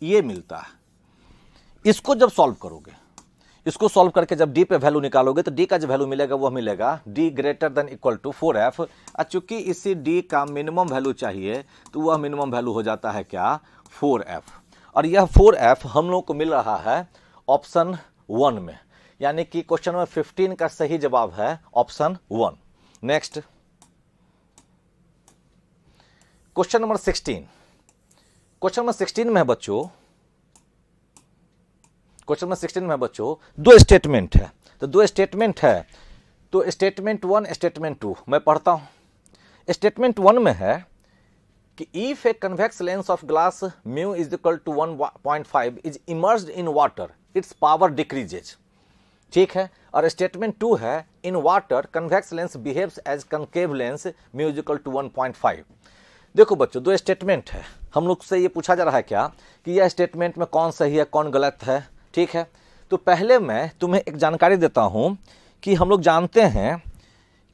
ये मिलता है। इसको जब सॉल्व करोगे, इसको सॉल्व करके जब डी पे वैल्यू निकालोगे तो डी का जो वैल्यू मिलेगा वह मिलेगा d greater than equal to 4f। चूंकि इसी डी का मिनिमम वैल्यू चाहिए तो वह मिनिमम वैल्यू हो जाता है क्या 4f, और यह 4f हम लोग को मिल रहा है ऑप्शन 1 में। यानी कि क्वेश्चन नंबर 15 का सही जवाब है option 1। Next question number 16। Question number 16 में है बच्चों दो स्टेटमेंट है। तो दो स्टेटमेंट है, तो स्टेटमेंट 1 स्टेटमेंट 2 मैं पढ़ता हूं। स्टेटमेंट 1 में है कि if a convex lens of glass mu is equal to 1.5 is immersed in water its power decreases. ठीक है, और स्टेटमेंट 2 है in water convex lens behaves as concave lens mu is equal to 1.5। देखो बच्चों दो स्टेटमेंट है, हम लोग से ये पूछा जा रहा है क्या कि यह स्टेटमेंट में कौन सही है कौन गलत है। ठीक है, तो पहले मैं तुम्हें एक जानकारी देता हूं कि हम लोग जानते हैं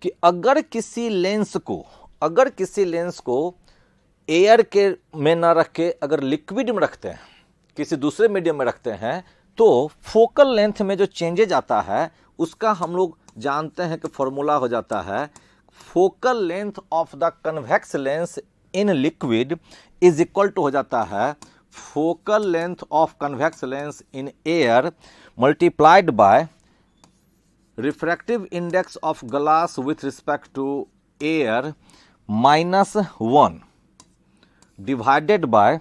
कि अगर किसी लेंस को एयर के में ना रख के अगर लिक्विड में रखते हैं, किसी दूसरे मीडियम में रखते हैं, तो फोकल लेंथ में जो चेंजेज आता है उसका हम लोग जानते हैं कि फॉर्मूला हो जाता है focal length of the convex lens in liquid is equal to हो जाता है focal length of convex lens in air multiplied by refractive index of glass with respect to air -1 divided by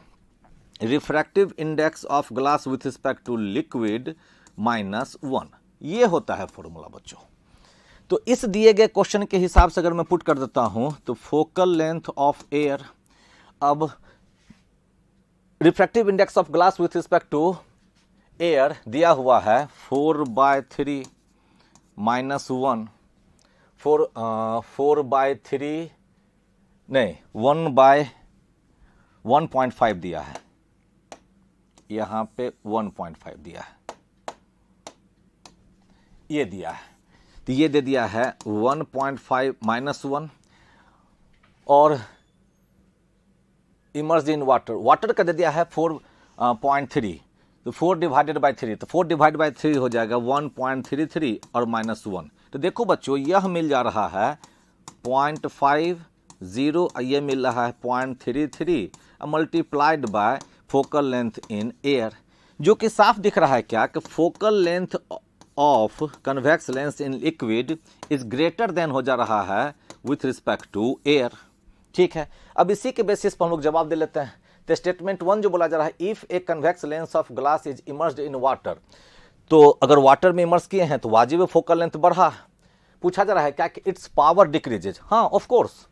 refractive index of glass with respect to liquid -1। ये होता है formula बच्चों। तो इस दिए गए क्वेश्चन के हिसाब से अगर मैं पुट कर देता हूं तो फोकल लेंथ ऑफ एयर, अब refractive index of glass with respect to air दिया हुआ है 4/3 -1, 4/3 नहीं 1/1.5 दिया है, यहां पे 1.5 दिया है, ये दिया है, तो ये दे दिया है 1.5 -1 और इमर्ज इन वाटर, वाटर का दे दिया है 4.3, तो 4 डिवाइडेड बाई 3, तो 4 डिवाइड बाई 3 हो जाएगा 1.33 और -1। तो देखो बच्चों यह मिल जा रहा है 0.50, ये मिल रहा है 0.33 multiplied by focal length in air, जो कि साफ दिख रहा है क्या कि focal length of convex lens in liquid is greater than हो जा रहा है विथ रिस्पेक्ट टू एयर। ठीक है, अब इसी के बेसिस पर हम लोग जवाब दे लेते हैं। तो स्टेटमेंट 1 जो बोला जा रहा है, if a convex lens of glass is immersed in water, तो अगर वाटर में इमर्स किए हैं तो वाजिब फोकल लेंथ बढ़ा। पूछा जा रहा है क्या कि इट्स पावर डिक्रीजेज, हाँ ऑफ कोर्स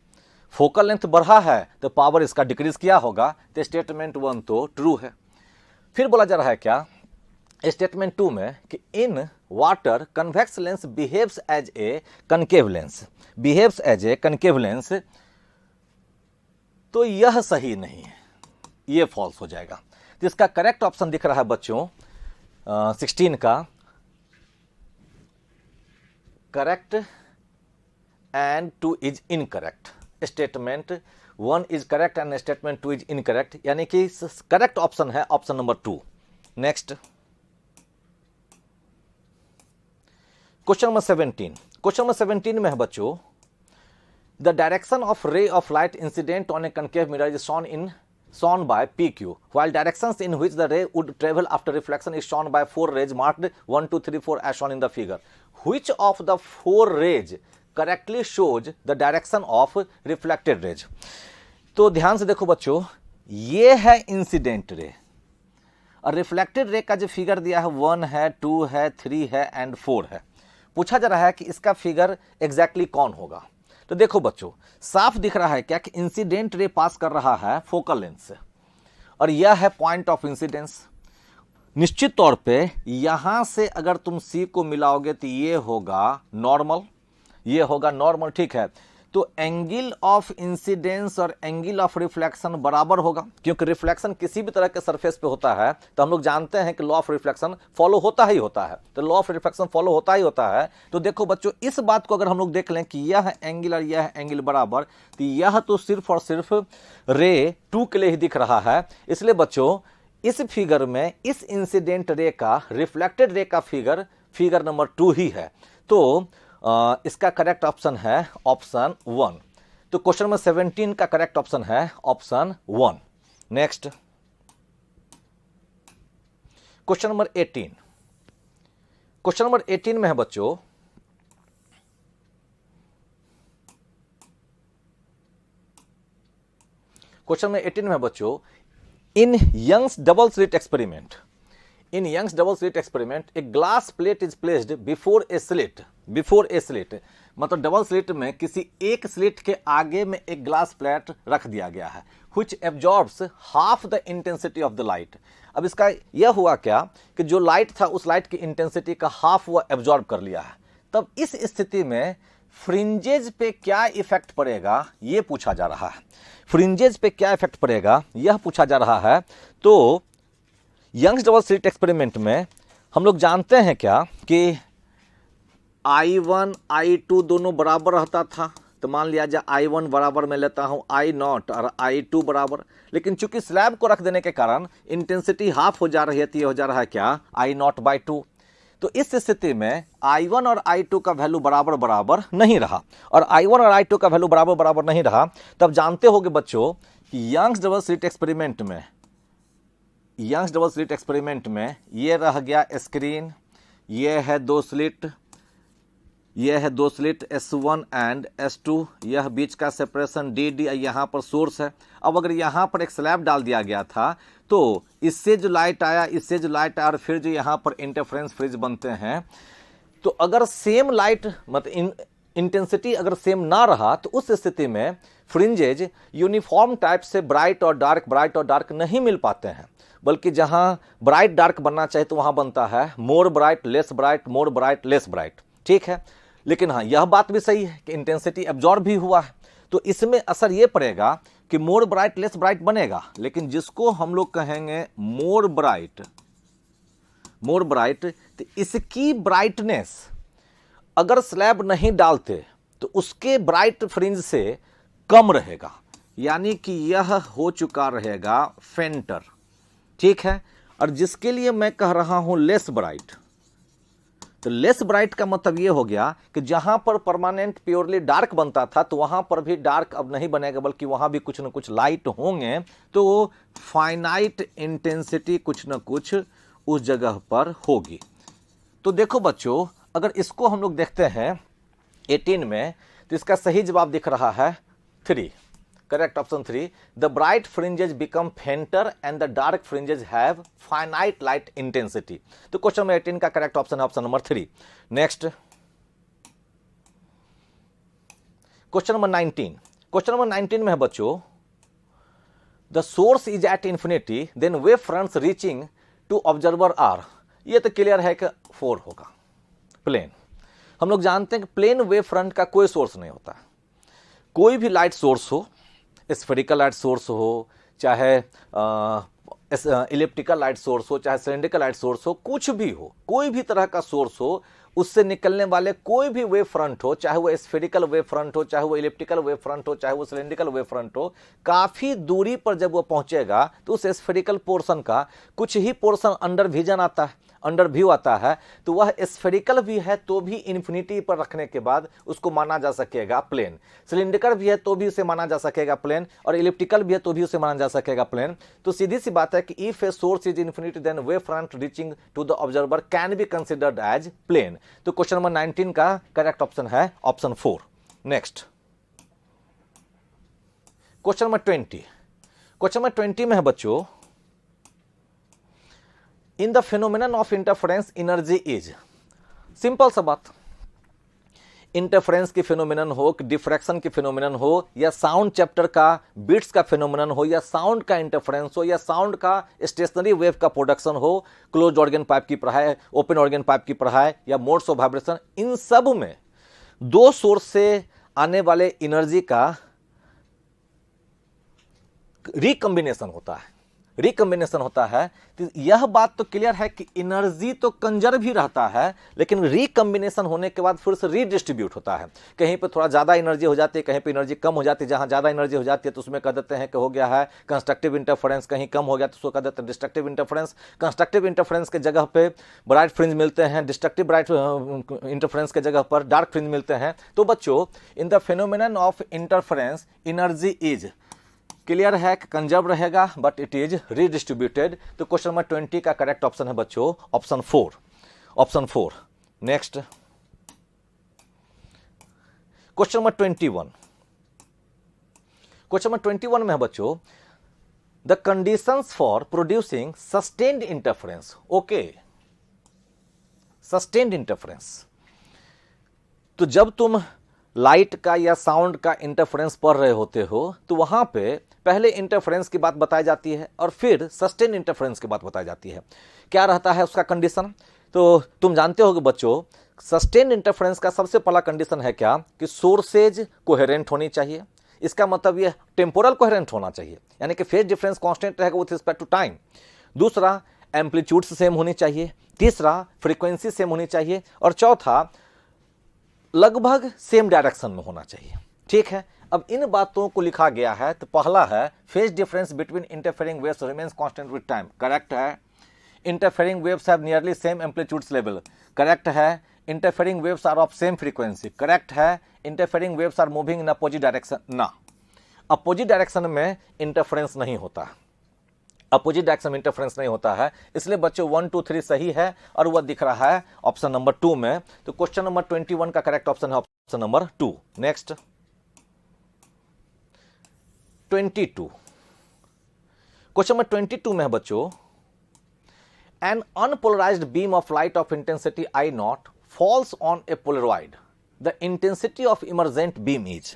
फोकल लेंथ बढ़ा है तो पावर इसका डिक्रीज किया होगा, तो स्टेटमेंट 1 तो ट्रू है। फिर बोला जा रहा है क्या स्टेटमेंट 2 में कि in water convex lens behaves as a concave lens, behaves as a concave lens, तो यह सही नहीं है, ये फॉल्स हो जाएगा। तो इसका करेक्ट ऑप्शन दिख रहा है बच्चों 16 का, correct and 2 is incorrect. Statement 1 is correct and statement 2 is incorrect, यानी कि करेक्ट ऑप्शन है option number 2। Next question number 17, question number 17 में है बच्चों, द डायरेक्शन ऑफ रे of light incident on A concave mirror is shown by PQ, while directions in which the ray would travel after reflection is shown by 4 rays marked 1, 2, 3, 4 as shown in the figure. Which of the 4 rays correctly shows the direction of reflected rays? तो ध्यान से देखो बच्चों, ये है incident ray और reflected ray का जो फिगर दिया है 1 है, 2 है, 3 है एंड 4 है। पूछा जा रहा है कि इसका फिगर एग्जैक्टली कौन होगा। तो देखो बच्चों साफ दिख रहा है क्या कि इंसिडेंट रे पास कर रहा है फोकल लेंथ से और यह है पॉइंट ऑफ इंसिडेंस। निश्चित तौर पे यहां से अगर तुम सी को मिलाओगे तो ये होगा नॉर्मल, ये होगा नॉर्मल, ठीक है। तो एंगल ऑफ इंसिडेंस और एंगल ऑफ रिफ्लेक्शन बराबर होगा, क्योंकि रिफ्लेक्शन किसी भी तरह के सरफेस पे होता है तो हम लोग जानते हैं कि लॉ ऑफ रिफ्लेक्शन फॉलो होता ही होता है, तो लॉ ऑफ रिफ्लेक्शन फॉलो होता ही होता है। तो देखो बच्चों इस बात को अगर हम लोग देख लें कि यह एंगल और यह एंगल बराबर, तो यह तो सिर्फ और सिर्फ रे 2 के लिए ही दिख रहा है। इसलिए बच्चों इस फिगर में इस इंसिडेंट रे का रिफ्लेक्टेड रे का फिगर नंबर 2 ही है। तो इसका करेक्ट ऑप्शन है ऑप्शन 1। तो क्वेश्चन नंबर 17 का करेक्ट ऑप्शन है option 1। Next question number 18, question number 18 में है बच्चों, क्वेश्चन नंबर 18 में है बच्चों, in Young's double slit experiment, in Young's double slit experiment a glass plate is placed before a slit, मतलब डबल स्लिट में किसी एक स्लिट के आगे में एक ग्लास प्लेट रख दिया गया है which absorbs half the intensity of the light। अब इसका यह हुआ क्या कि जो लाइट था उस लाइट की इंटेंसिटी का हाफ वो एब्जॉर्ब कर लिया है। तब इस स्थिति में फ्रिंजेज पे क्या इफेक्ट पड़ेगा ये पूछा जा रहा है, फ्रिंजेज पे क्या इफेक्ट पड़ेगा यह पूछा जा रहा है। तो यंग्स डबल स्लिट एक्सपेरिमेंट में हम लोग जानते हैं क्या कि I1 I2 दोनों बराबर रहता था, तो मान लिया जाए I1 बराबर मैं लेता हूं I0 और I2 बराबर, लेकिन चूंकि स्लैब को रख देने के कारण इंटेंसिटी हाफ हो जा रही है, तो ये हो जा रहा है क्या I0/2। तो इस स्थिति में I1 और I2 का वैल्यू बराबर बराबर नहीं रहा, और I1 और I2 का वैल्यू बराबर बराबर नहीं रहा, तब जानते होंगे बच्चों कि यंग्स डबल स्लिट एक्सपेरिमेंट में ये रह गया स्क्रीन, ये है 2 स्लिट, यह है 2 स्लिट S1 एंड S2, यह बीच का सेपरेशन DD, यहाँ पर सोर्स है। अब अगर यहाँ पर एक स्लैब डाल दिया गया था तो इससे जो लाइट आया, इससे जो लाइट आया और फिर जो यहाँ पर इंटरफ्रेंस फ्रिज बनते हैं, तो अगर सेम लाइट मतलब इंटेंसिटी अगर सेम ना रहा तो उस स्थिति में फ्रिंजेज यूनिफॉर्म टाइप से ब्राइट और डार्क नहीं मिल पाते हैं, बल्कि जहां ब्राइट डार्क बनना चाहिए तो वहां बनता है मोर ब्राइट लेस ब्राइट, मोर ब्राइट लेस ब्राइट, ठीक है। लेकिन हाँ यह बात भी सही है कि इंटेंसिटी एब्जॉर्ब भी हुआ है, तो इसमें असर ये पड़ेगा कि मोर ब्राइट लेस ब्राइट बनेगा, लेकिन जिसको हम लोग कहेंगे मोर ब्राइट, तो इसकी ब्राइटनेस अगर स्लैब नहीं डालते तो उसके ब्राइट फ्रिंज से कम रहेगा, यानी कि यह हो चुका रहेगा फेंटर, ठीक है। और जिसके लिए मैं कह रहा हूं लेस ब्राइट, तो लेस ब्राइट का मतलब यह हो गया कि जहां पर परमानेंट प्योरली डार्क बनता था तो वहां पर भी डार्क अब नहीं बनेगा, बल्कि वहां भी कुछ ना कुछ लाइट होंगे, तो फाइनाइट इंटेंसिटी कुछ ना कुछ उस जगह पर होगी। तो देखो बच्चों, अगर इसको हम लोग देखते हैं 18 में, तो इसका सही जवाब दिख रहा है 3, correct option 3। The bright fringes become fainter and the dark fringes have finite light intensity. तो क्वेश्चन नंबर 18 का करेक्ट ऑप्शन है option number 3। Next question number 19। Question number 19 में है बच्चों, the source is at infinity then wave fronts reaching to observer are. ये तो clear है कि 4 होगा। प्लेन, हम लोग जानते हैं कि प्लेन वेव फ्रंट का कोई सोर्स नहीं होता। कोई भी लाइट सोर्स हो, स्फेरिकल लाइट सोर्स हो, चाहे इलिप्टिकल लाइट सोर्स हो, चाहे सिलेंड्रिकल लाइट सोर्स हो, कुछ भी हो, कोई भी तरह का सोर्स हो, उससे निकलने वाले कोई भी वेव फ्रंट हो, चाहे वो स्फेरिकल वेव फ्रंट हो, चाहे वो इलिप्टिकल वेव फ्रंट हो, चाहे वो सिलेंड्रिकल वेव फ्रंट हो, काफी दूरी पर जब वो पहुंचेगा तो उस स्फेरिकल पोर्शन का कुछ ही पोर्शन अंडर विजन आता है, अंडर व्यू आता है, तो वह स्फेरिकल भी है तो भी इन्फिनिटी पर रखने के बाद उसको माना जा सकेगा प्लेन, सिलिंड्रिकल भी है तो भी उसे माना जा सकेगा प्लेन, और इलिप्टिकल भी है तो भी उसे माना जा सकेगा प्लेन। तो सीधी सी बात है कि if a source is infinity then wave front reaching to the observer can be considered as plane. तो क्वेश्चन नंबर 19 का करेक्ट ऑप्शन है option 4। Next question number 20। Question number 20 में है बच्चों, in the phenomenon of interference energy is. Simple सा बात, interference की phenomenon हो, डिफ्रैक्शन की फिनोमिनन हो, या साउंड चैप्टर का बीट्स का फिनोमिनन हो, या साउंड का इंटरफेरेंस हो, या साउंड का स्टेशनरी वेव का प्रोडक्शन हो, क्लोज ऑर्गन पाइप की पढ़ाई, ओपन ऑर्गन पाइप की पढ़ाई, या मोड्स ऑफ वाइब्रेशन, इन सब में दो सोर्स से आने वाले एनर्जी का रिकॉम्बिनेशन होता है, रिकॉम्बिनेशन होता है। तो यह बात तो क्लियर है कि एनर्जी तो कंजर्व ही रहता है, लेकिन रिकॉम्बिनेशन होने के बाद फिर से रीडिस्ट्रीब्यूट होता है। कहीं पे थोड़ा ज़्यादा एनर्जी हो जाती है, कहीं पे एनर्जी कम हो जाती है। जहाँ ज़्यादा एनर्जी हो जाती है तो उसमें कह देते हैं कि हो गया है कंस्ट्रक्टिव इंटरफेरेंस, कहीं कम हो गया तो उसको कह देते हैं डिस्ट्रक्टिव इंटरफेरेंस। कंस्ट्रक्टिव इंटरफेरेंस के जगह पे ब्राइट फ्रिंज मिलते हैं, डिस्ट्रक्टिव ब्राइट इंटरफेरेंस के जगह पर डार्क फ्रिंज मिलते हैं। तो बच्चों, in the phenomenon of interference energy is, clear है कि कंजर्व रहेगा बट इट इज रीडिस्ट्रीब्यूटेड। तो क्वेश्चन नंबर 20 का करेक्ट ऑप्शन है बच्चों option 4, option 4। Next question number 21। Question number 21 में है बच्चों, the conditions for producing sustained interference. Okay, sustained interference, तो जब तुम लाइट का या साउंड का इंटरफेरेंस पढ़ रहे होते हो तो वहां पे पहले इंटरफेरेंस की बात बताई जाती है और फिर सस्टेन इंटरफेरेंस की बात बताई जाती है। क्या रहता है उसका कंडीशन? तो तुम जानते होगे बच्चों, सस्टेन इंटरफेरेंस का सबसे पहला कंडीशन है क्या कि सोर्सेज कोहेरेंट होनी चाहिए। इसका मतलब ये टेम्पोरल कोहेरेंट होना चाहिए, यानी कि फेज डिफरेंस कांस्टेंट रहेगा विथ रिस्पेक्ट टू टाइम। दूसरा, एम्पलीट्यूड्स सेम होनी चाहिए। तीसरा, फ्रीक्वेंसी सेम होनी चाहिए। और चौथा, लगभग सेम डायरेक्शन में होना चाहिए। ठीक है, अब इन बातों को लिखा गया है। तो पहला है phase difference between interfering waves remains constant with time, correct है। Interfering waves have nearly same amplitudes level, correct है। Interfering waves are of same frequency, correct है। Interfering waves are moving in opposite direction, ना, opposite direction में interference नहीं होता, opposite direction में interference नहीं होता है। इसलिए बच्चों 1 2 3 सही है और वह दिख रहा है ऑप्शन नंबर 2 में। तो क्वेश्चन नंबर 21 का करेक्ट ऑप्शन है option number 2। Next 22। Question number 22 में है बच्चों, an unpolarised beam of light of intensity I nought falls on a polaroid, the intensity of emergent beam is.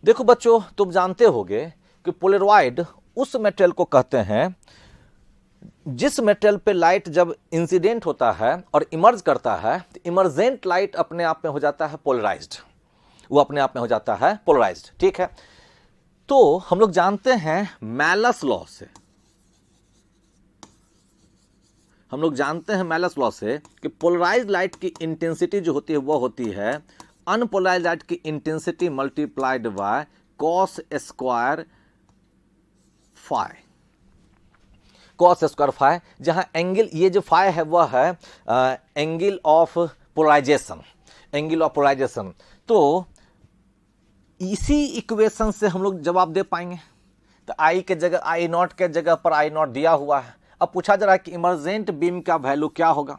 देखो बच्चों, तुम जानते होगे कि पोलरॉइड उस मेटेरियल को कहते हैं जिस मेटेरियल पे लाइट जब इंसिडेंट होता है और इमर्ज करता है तो इमर्जेंट लाइट अपने आप में हो जाता है पोलराइज्ड। वो अपने आप में हो जाता है पोलराइज्ड। ठीक है, तो हम लोग जानते हैं मैलस लॉ से, हम लोग जानते हैं मैलस लॉ से कि पोलराइज्ड लाइट की इंटेंसिटी जो होती है वो होती है अनपोलराइज्ड लाइट की intensity multiplied by cos square phi, cos square phi, जहां एंगल, ये जो फाई है वह है angle of polarisation, angle of polarisation. तो इसी इक्वेशन से हम लोग जवाब दे पाएंगे। तो आई के जगह, आई नॉट के जगह पर आई नॉट दिया हुआ है। अब पूछा जा रहा है कि इमरजेंट बीम का वैल्यू क्या होगा।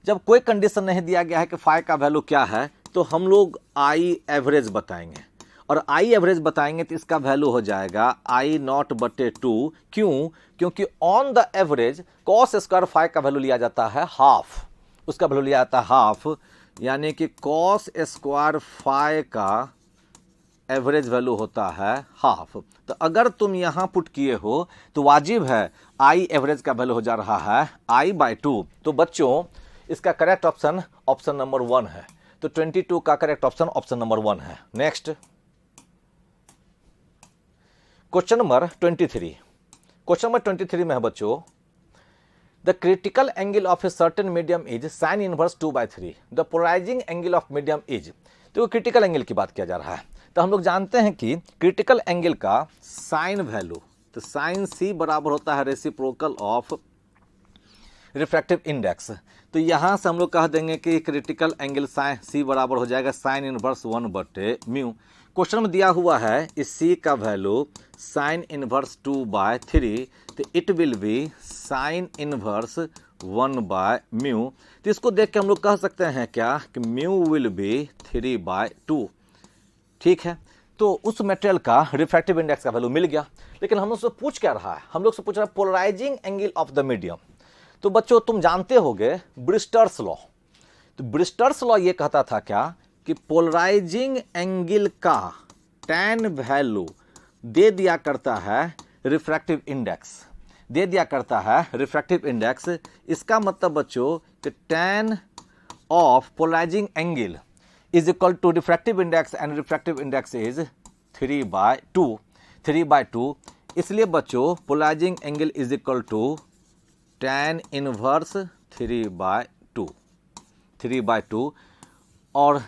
जब कोई कंडीशन नहीं दिया गया है कि फाई का वैल्यू क्या है, तो हम लोग आई एवरेज बताएंगे, और आई एवरेज बताएंगे तो इसका वैल्यू हो जाएगा आई नॉट बटे 2। क्यों? क्योंकि on the average cos square phi का वैल्यू लिया जाता है हाफ, उसका वैल्यू लिया जाता है हाफ, यानी कि कॉस स्क्वायर फाई का एवरेज वैल्यू होता है हाफ। तो अगर तुम यहां पुट किए हो तो वाजिब है आई एवरेज का वैल्यू हो जा रहा है आई बाय 2। तो बच्चों इसका करेक्ट ऑप्शन ऑप्शन नंबर 1 है। तो 22 का करेक्ट ऑप्शन ऑप्शन नंबर 1 है। Next question number 23। Question number 23 में है बच्चों, the critical angle of a certain medium is sine inverse 2/3, the polarising angle of medium is. तो क्रिटिकल एंगल की बात किया जा रहा है। तो हम लोग जानते हैं कि क्रिटिकल एंगल का साइन वैल्यू, तो साइन सी बराबर होता है रेसिप्रोकल ऑफ रिफ्रैक्टिव इंडेक्स। तो यहां से हम लोग कह देंगे कि क्रिटिकल एंगल साइन सी बराबर हो जाएगा साइन इनवर्स 1/μ। क्वेश्चन में दिया हुआ है इस सी का वैल्यू साइन इनवर्स 2/3, तो it will be sine inverse 1/μ। तो इसको देख के हम लोग कह सकते हैं क्या कि म्यू विल बी 3/2। ठीक है, तो उस मटेरियल का रिफ्रैक्टिव इंडेक्स का वैल्यू मिल गया। लेकिन हम लोग से पूछ क्या रहा है, हम लोग से पूछ रहा है polarising angle of the medium. तो बच्चों तुम जानते होगे ब्रिस्टर्स लॉ। तो ब्रिस्टर्स लॉ ये कहता था क्या कि पोलराइजिंग एंगल का टैन वैल्यू दे दिया करता है रिफ्रैक्टिव इंडेक्स, दे दिया करता है रिफ्रैक्टिव इंडेक्स। इसका मतलब बच्चों कि tan of polarising angle is equal to refractive index and refractive index is 3/2, 3/2। इसलिए बच्चों polarising angle is equal to tan inverse 3/2, 3/2। और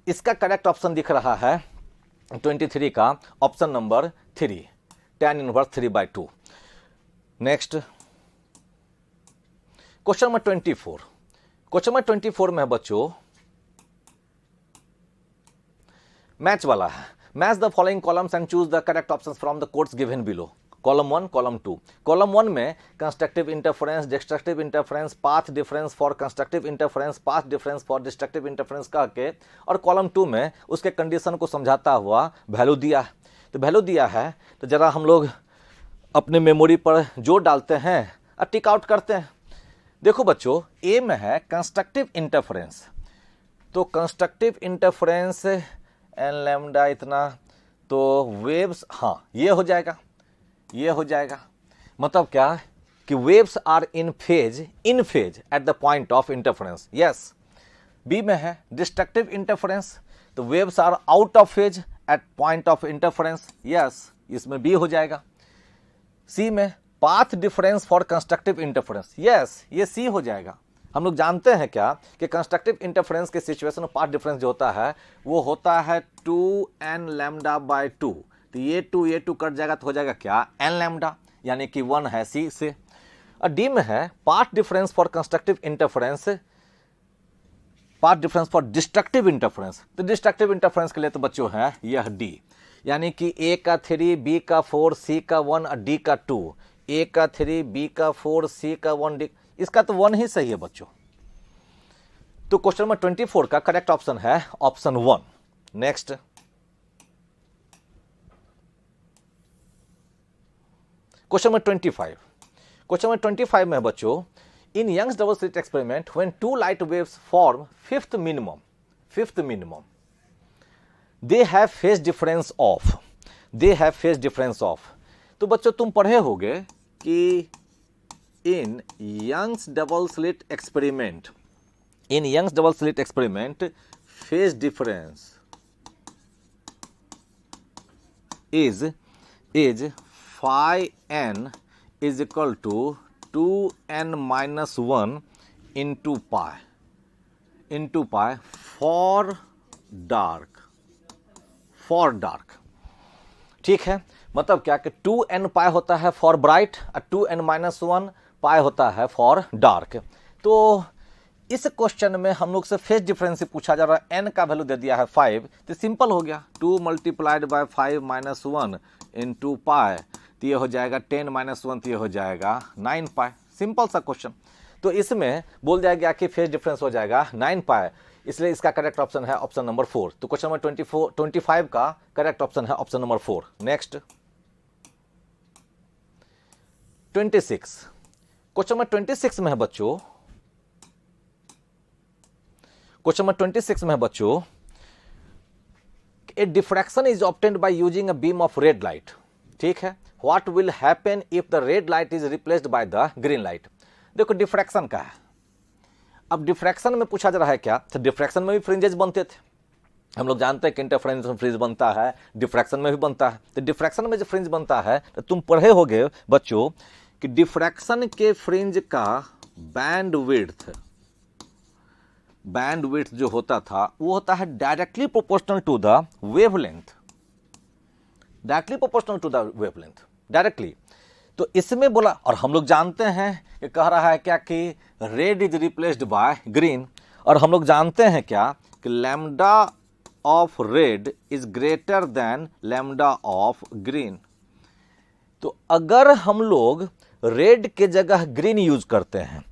इसका करेक्ट ऑप्शन दिख रहा है 23 का option number 3, tan inverse 3/2। Next question number 24। Question number 24 में है बच्चों मैच वाला है। Match the following columns and choose the correct options from the codes given below. Column 1, column 2। Column 1 में constructive interference, destructive interference, path difference for constructive interference, path difference for destructive interference कह के, और column 2 में उसके condition को समझाता हुआ value दिया है। तो वैल्यू दिया है तो जरा हम लोग अपने मेमोरी पर जोर डालते हैं और टिक आउट करते हैं। देखो बच्चों, ए में है कंस्ट्रक्टिव इंटरफेरेंस। तो कंस्ट्रक्टिव इंटरफेरेंस एन लैम्डा इतना, तो वेव्स, हाँ ये हो जाएगा, ये हो जाएगा। मतलब क्या कि waves are in phase at the point of interference. Yes. B में है डिस्ट्रक्टिव इंटरफेरेंस, तो waves are out of phase at point of interference. Yes, इसमें बी हो जाएगा। सी में path difference for constructive interference. Yes, ये C हो जाएगा। हम लोग जानते हैं क्या कि कंस्ट्रक्टिव इंटरफेरेंस के सिचुएशन में पाथ डिफरेंस जो होता है वो होता है 2n λ/2। तो ये 2 कट जाएगा तो हो जाएगा क्या n लैम्डा, यानी कि 1 है सी से। और डी में है path difference for constructive interference, path difference for destructive interference. तो डिस्ट्रक्टिव इंटरफेरेंस के लिए तो बच्चों है यह डी, यानी कि ए का 3, बी का 4, सी का 1 और डी का 2। ए का 3, बी का 4, सी का 1, डी, इसका तो 1 ही सही है बच्चों। तो क्वेश्चन नंबर 24 का करेक्ट ऑप्शन है option 1। Next question number 25। Question number 25 में बच्चों, in Young's double slit experiment when 2 light waves form fifth minimum they have phase difference of. तो बच्चों तुम पढ़े होगे कि in Young's double slit experiment phase difference is phi n is equal to 2n minus 1 into pi for dark। ठीक है, मतलब क्या कि 2n पाई होता है फॉर ब्राइट और 2n माइनस 1 पाई होता है फॉर डार्क। तो इस क्वेश्चन में हम लोग से फेज डिफरेंस पूछा जा रहा है, n का वैल्यू दे दिया है 5, तो सिंपल हो गया 2 multiplied by 5 minus 1 into pi, तो ये हो जाएगा 10 माइनस 1, तो ये हो जाएगा 9 पाई। सिंपल सा क्वेश्चन। तो इसमें बोल जाएगा कि फेज डिफरेंस हो जाएगा 9 पाई, इसलिए इसका करेक्ट ऑप्शन है ऑप्शन नंबर 4। तो क्वेश्चन नंबर 25 का करेक्ट ऑप्शन है option number 4। Next 26, question number 26 में है बच्चों, क्वेश्चन नंबर 26 में है बच्चों, a diffraction is obtained by using a beam of red light. ठीक है, what will happen if the red light is replaced by the green light. देखो diffraction का है, अब डिफ्रैक्शन में पूछा जा रहा है क्या, तो डिफ्रैक्शन में भी फ्रिंजेस बनते थे, हम लोग जानते हैं कि इंटरफेरेंस में फ्रिंज बनता है, डिफ्रैक्शन में भी बनता है। तो डिफ्रैक्शन में जो फ्रिंज बनता है, तो तुम पढ़े होगे बच्चों कि डिफ्रैक्शन के फ्रिंज का बैंड विड्थ जो होता था वो होता है directly proportional to the wavelength, directly. तो इसमें बोला, और हम लोग जानते हैं कि कह रहा है क्या कि red is replaced by green, और हम लोग जानते हैं क्या कि lambda of red is greater than lambda of green. तो अगर हम लोग रेड के जगह ग्रीन यूज करते हैं,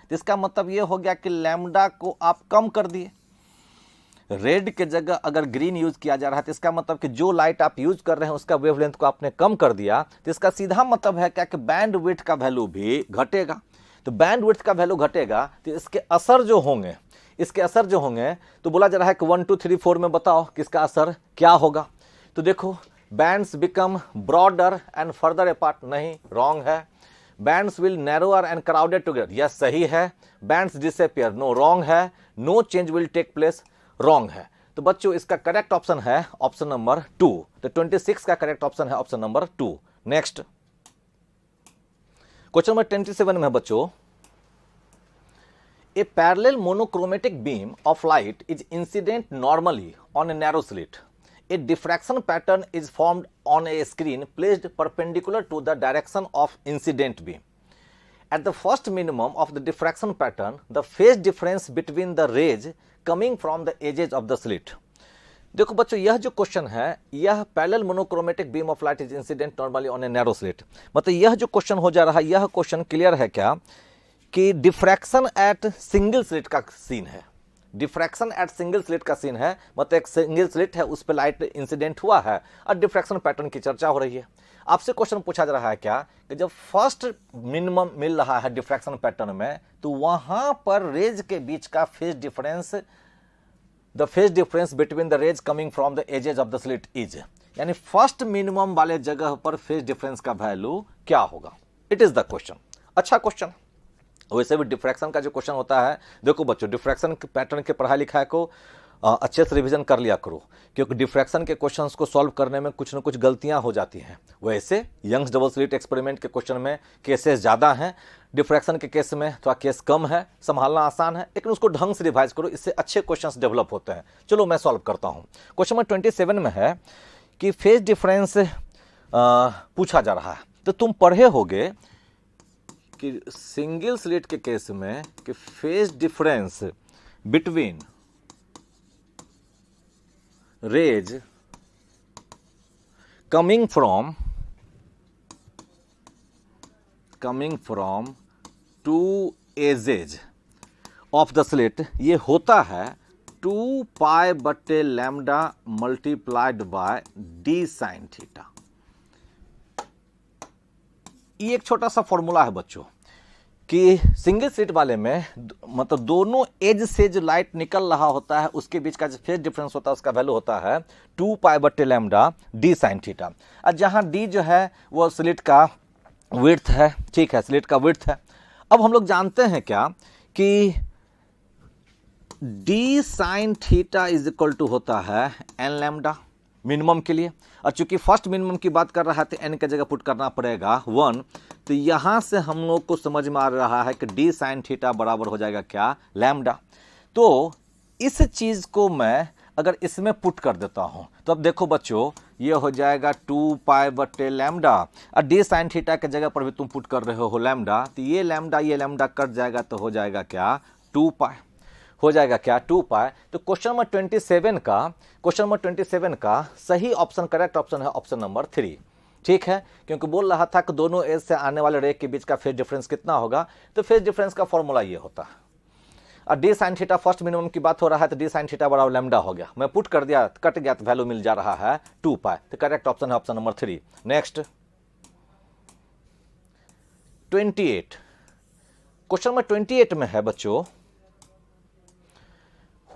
तो इसका मतलब ये हो गया कि लैम्डा को आप कम कर दिए। रेड के जगह अगर ग्रीन यूज किया जा रहा है, तो इसका मतलब कि जो लाइट आप यूज कर रहे हैं उसका वेवलेंथ को आपने कम कर दिया, तो इसका सीधा मतलब है क्या कि बैंड विड्थ का वैल्यू भी घटेगा। तो बैंड विड्थ का वैल्यू घटेगा, तो इसके असर जो होंगे, तो बोला जा रहा है कि 1 2 3 4 में बताओ कि इसका असर क्या होगा। तो देखो, bands become broader and further apart, नहीं, रॉन्ग है। Bands will narrower and crowded together, yes सही है। बैंड्स डिसअपियर, नो, रॉन्ग है। No change will take place, wrong है। तो बच्चों इसका करेक्ट ऑप्शन है ऑप्शन नंबर 2। तो 26 का करेक्ट ऑप्शन है option number 2। Next question number 27 में बच्चों, a parallel monochromatic beam of light is incident normally on a narrow slit. A diffraction pattern is formed on a screen placed perpendicular to the direction of incident beam. At the first minimum of the diffraction pattern, the phase difference between the rays coming from the edges of the slit. देखो बच्चों, यह जो question है, यह parallel monochromatic beam of light is incident normally on a narrow slit, मतलब यह जो question हो जा रहा है, यह क्वेश्चन क्लियर है क्या कि डिफ्रैक्शन एट सिंगल स्लिट का सीन है। डिफ्रैक्शन एट सिंगल स्लिट का सीन है, मतलब एक सिंगल स्लिट है, उस पर लाइट इंसिडेंट हुआ है और डिफ्रैक्शन पैटर्न की चर्चा हो रही है। आपसे क्वेश्चन पूछा जा रहा है क्या कि जब फर्स्ट मिनिमम मिल रहा है डिफ्रैक्शन पैटर्न में, तो वहां पर रेज के बीच का phase difference, the phase difference between the rays coming from the edges of the slit is, यानी फर्स्ट मिनिमम वाले जगह पर फेज डिफरेंस का वैल्यू क्या होगा। It is the question. अच्छा क्वेश्चन। वैसे भी डिफ्रैक्शन का जो क्वेश्चन होता है, देखो बच्चों, डिफ्रैक्शन के पैटर्न के पढ़ाई लिखाई को अच्छे से रिवीजन कर लिया करो, क्योंकि डिफ्रैक्शन के क्वेश्चंस को सॉल्व करने में कुछ न कुछ गलतियां हो जाती हैं। वैसे यंग्स डबल स्लिट एक्सपेरिमेंट के क्वेश्चन में केसेस ज़्यादा हैं, डिफ्रैक्शन के केस में थोड़ा केस कम है, संभालना आसान है, लेकिन उसको ढंग से रिवाइज करो, इससे अच्छे क्वेश्चंस डेवलप होते हैं। चलो मैं सॉल्व करता हूँ। क्वेश्चन नंबर 27 में है कि फेज डिफरेंस पूछा जा रहा है, तो तुम पढ़े होगे कि सिंगल स्लिट के केस में कि phase difference between rays coming from two edges of the slit, ये होता है 2 पाई बटे lambda multiplied by d sine theta. ये एक छोटा सा फॉर्मूला है बच्चों कि सिंगल स्लिट वाले में मतलब दोनों एज से जो लाइट निकल रहा होता है उसके बीच का जो फेज डिफरेंस होता है उसका वैल्यू होता है 2 पाई बटे लैम्डा डी साइन थीटा। और जहां डी जो है वो स्लिट का विड्थ है, ठीक है, स्लिट का विड्थ है। अब हम लोग जानते हैं क्या कि d sine theta is equal to होता है एन लैम्डा मिनिमम के लिए, और चूंकि फर्स्ट मिनिमम की बात कर रहा है तो एन की जगह पुट करना पड़ेगा 1, तो यहां से हम लोग को समझ में आ रहा है कि डी साइन थीटा बराबर हो जाएगा क्या, लैम्डा। तो इस चीज को मैं अगर इसमें पुट कर देता हूं तो अब देखो बच्चों, ये हो जाएगा 2 पाई बटे लैम्डा, और डी साइन थीटा के जगह पर भी तुम पुट कर रहे हो लैम्डा, तो ये लैम्डा कट जाएगा तो हो जाएगा क्या, 2 पाई, हो जाएगा क्या, 2 पाई। तो क्वेश्चन नंबर 27 का सही ऑप्शन, करेक्ट ऑप्शन है ऑप्शन नंबर 3। ठीक है, क्योंकि बोल रहा था कि दोनों एज से आने वाले रे के बीच का फेज डिफरेंस कितना होगा, तो फेज डिफरेंस का फॉर्मूला ये होता है। और D sine theta first minimum की बात हो रहा है तो डी साइन थीटा बराबर लैम्डा हो गया, मैं पुट कर दिया, कट गया तो वैल्यू मिल जा रहा है 2 पाई, तो करेक्ट ऑप्शन है option number 3। Next 28, question number 28 में है बच्चों,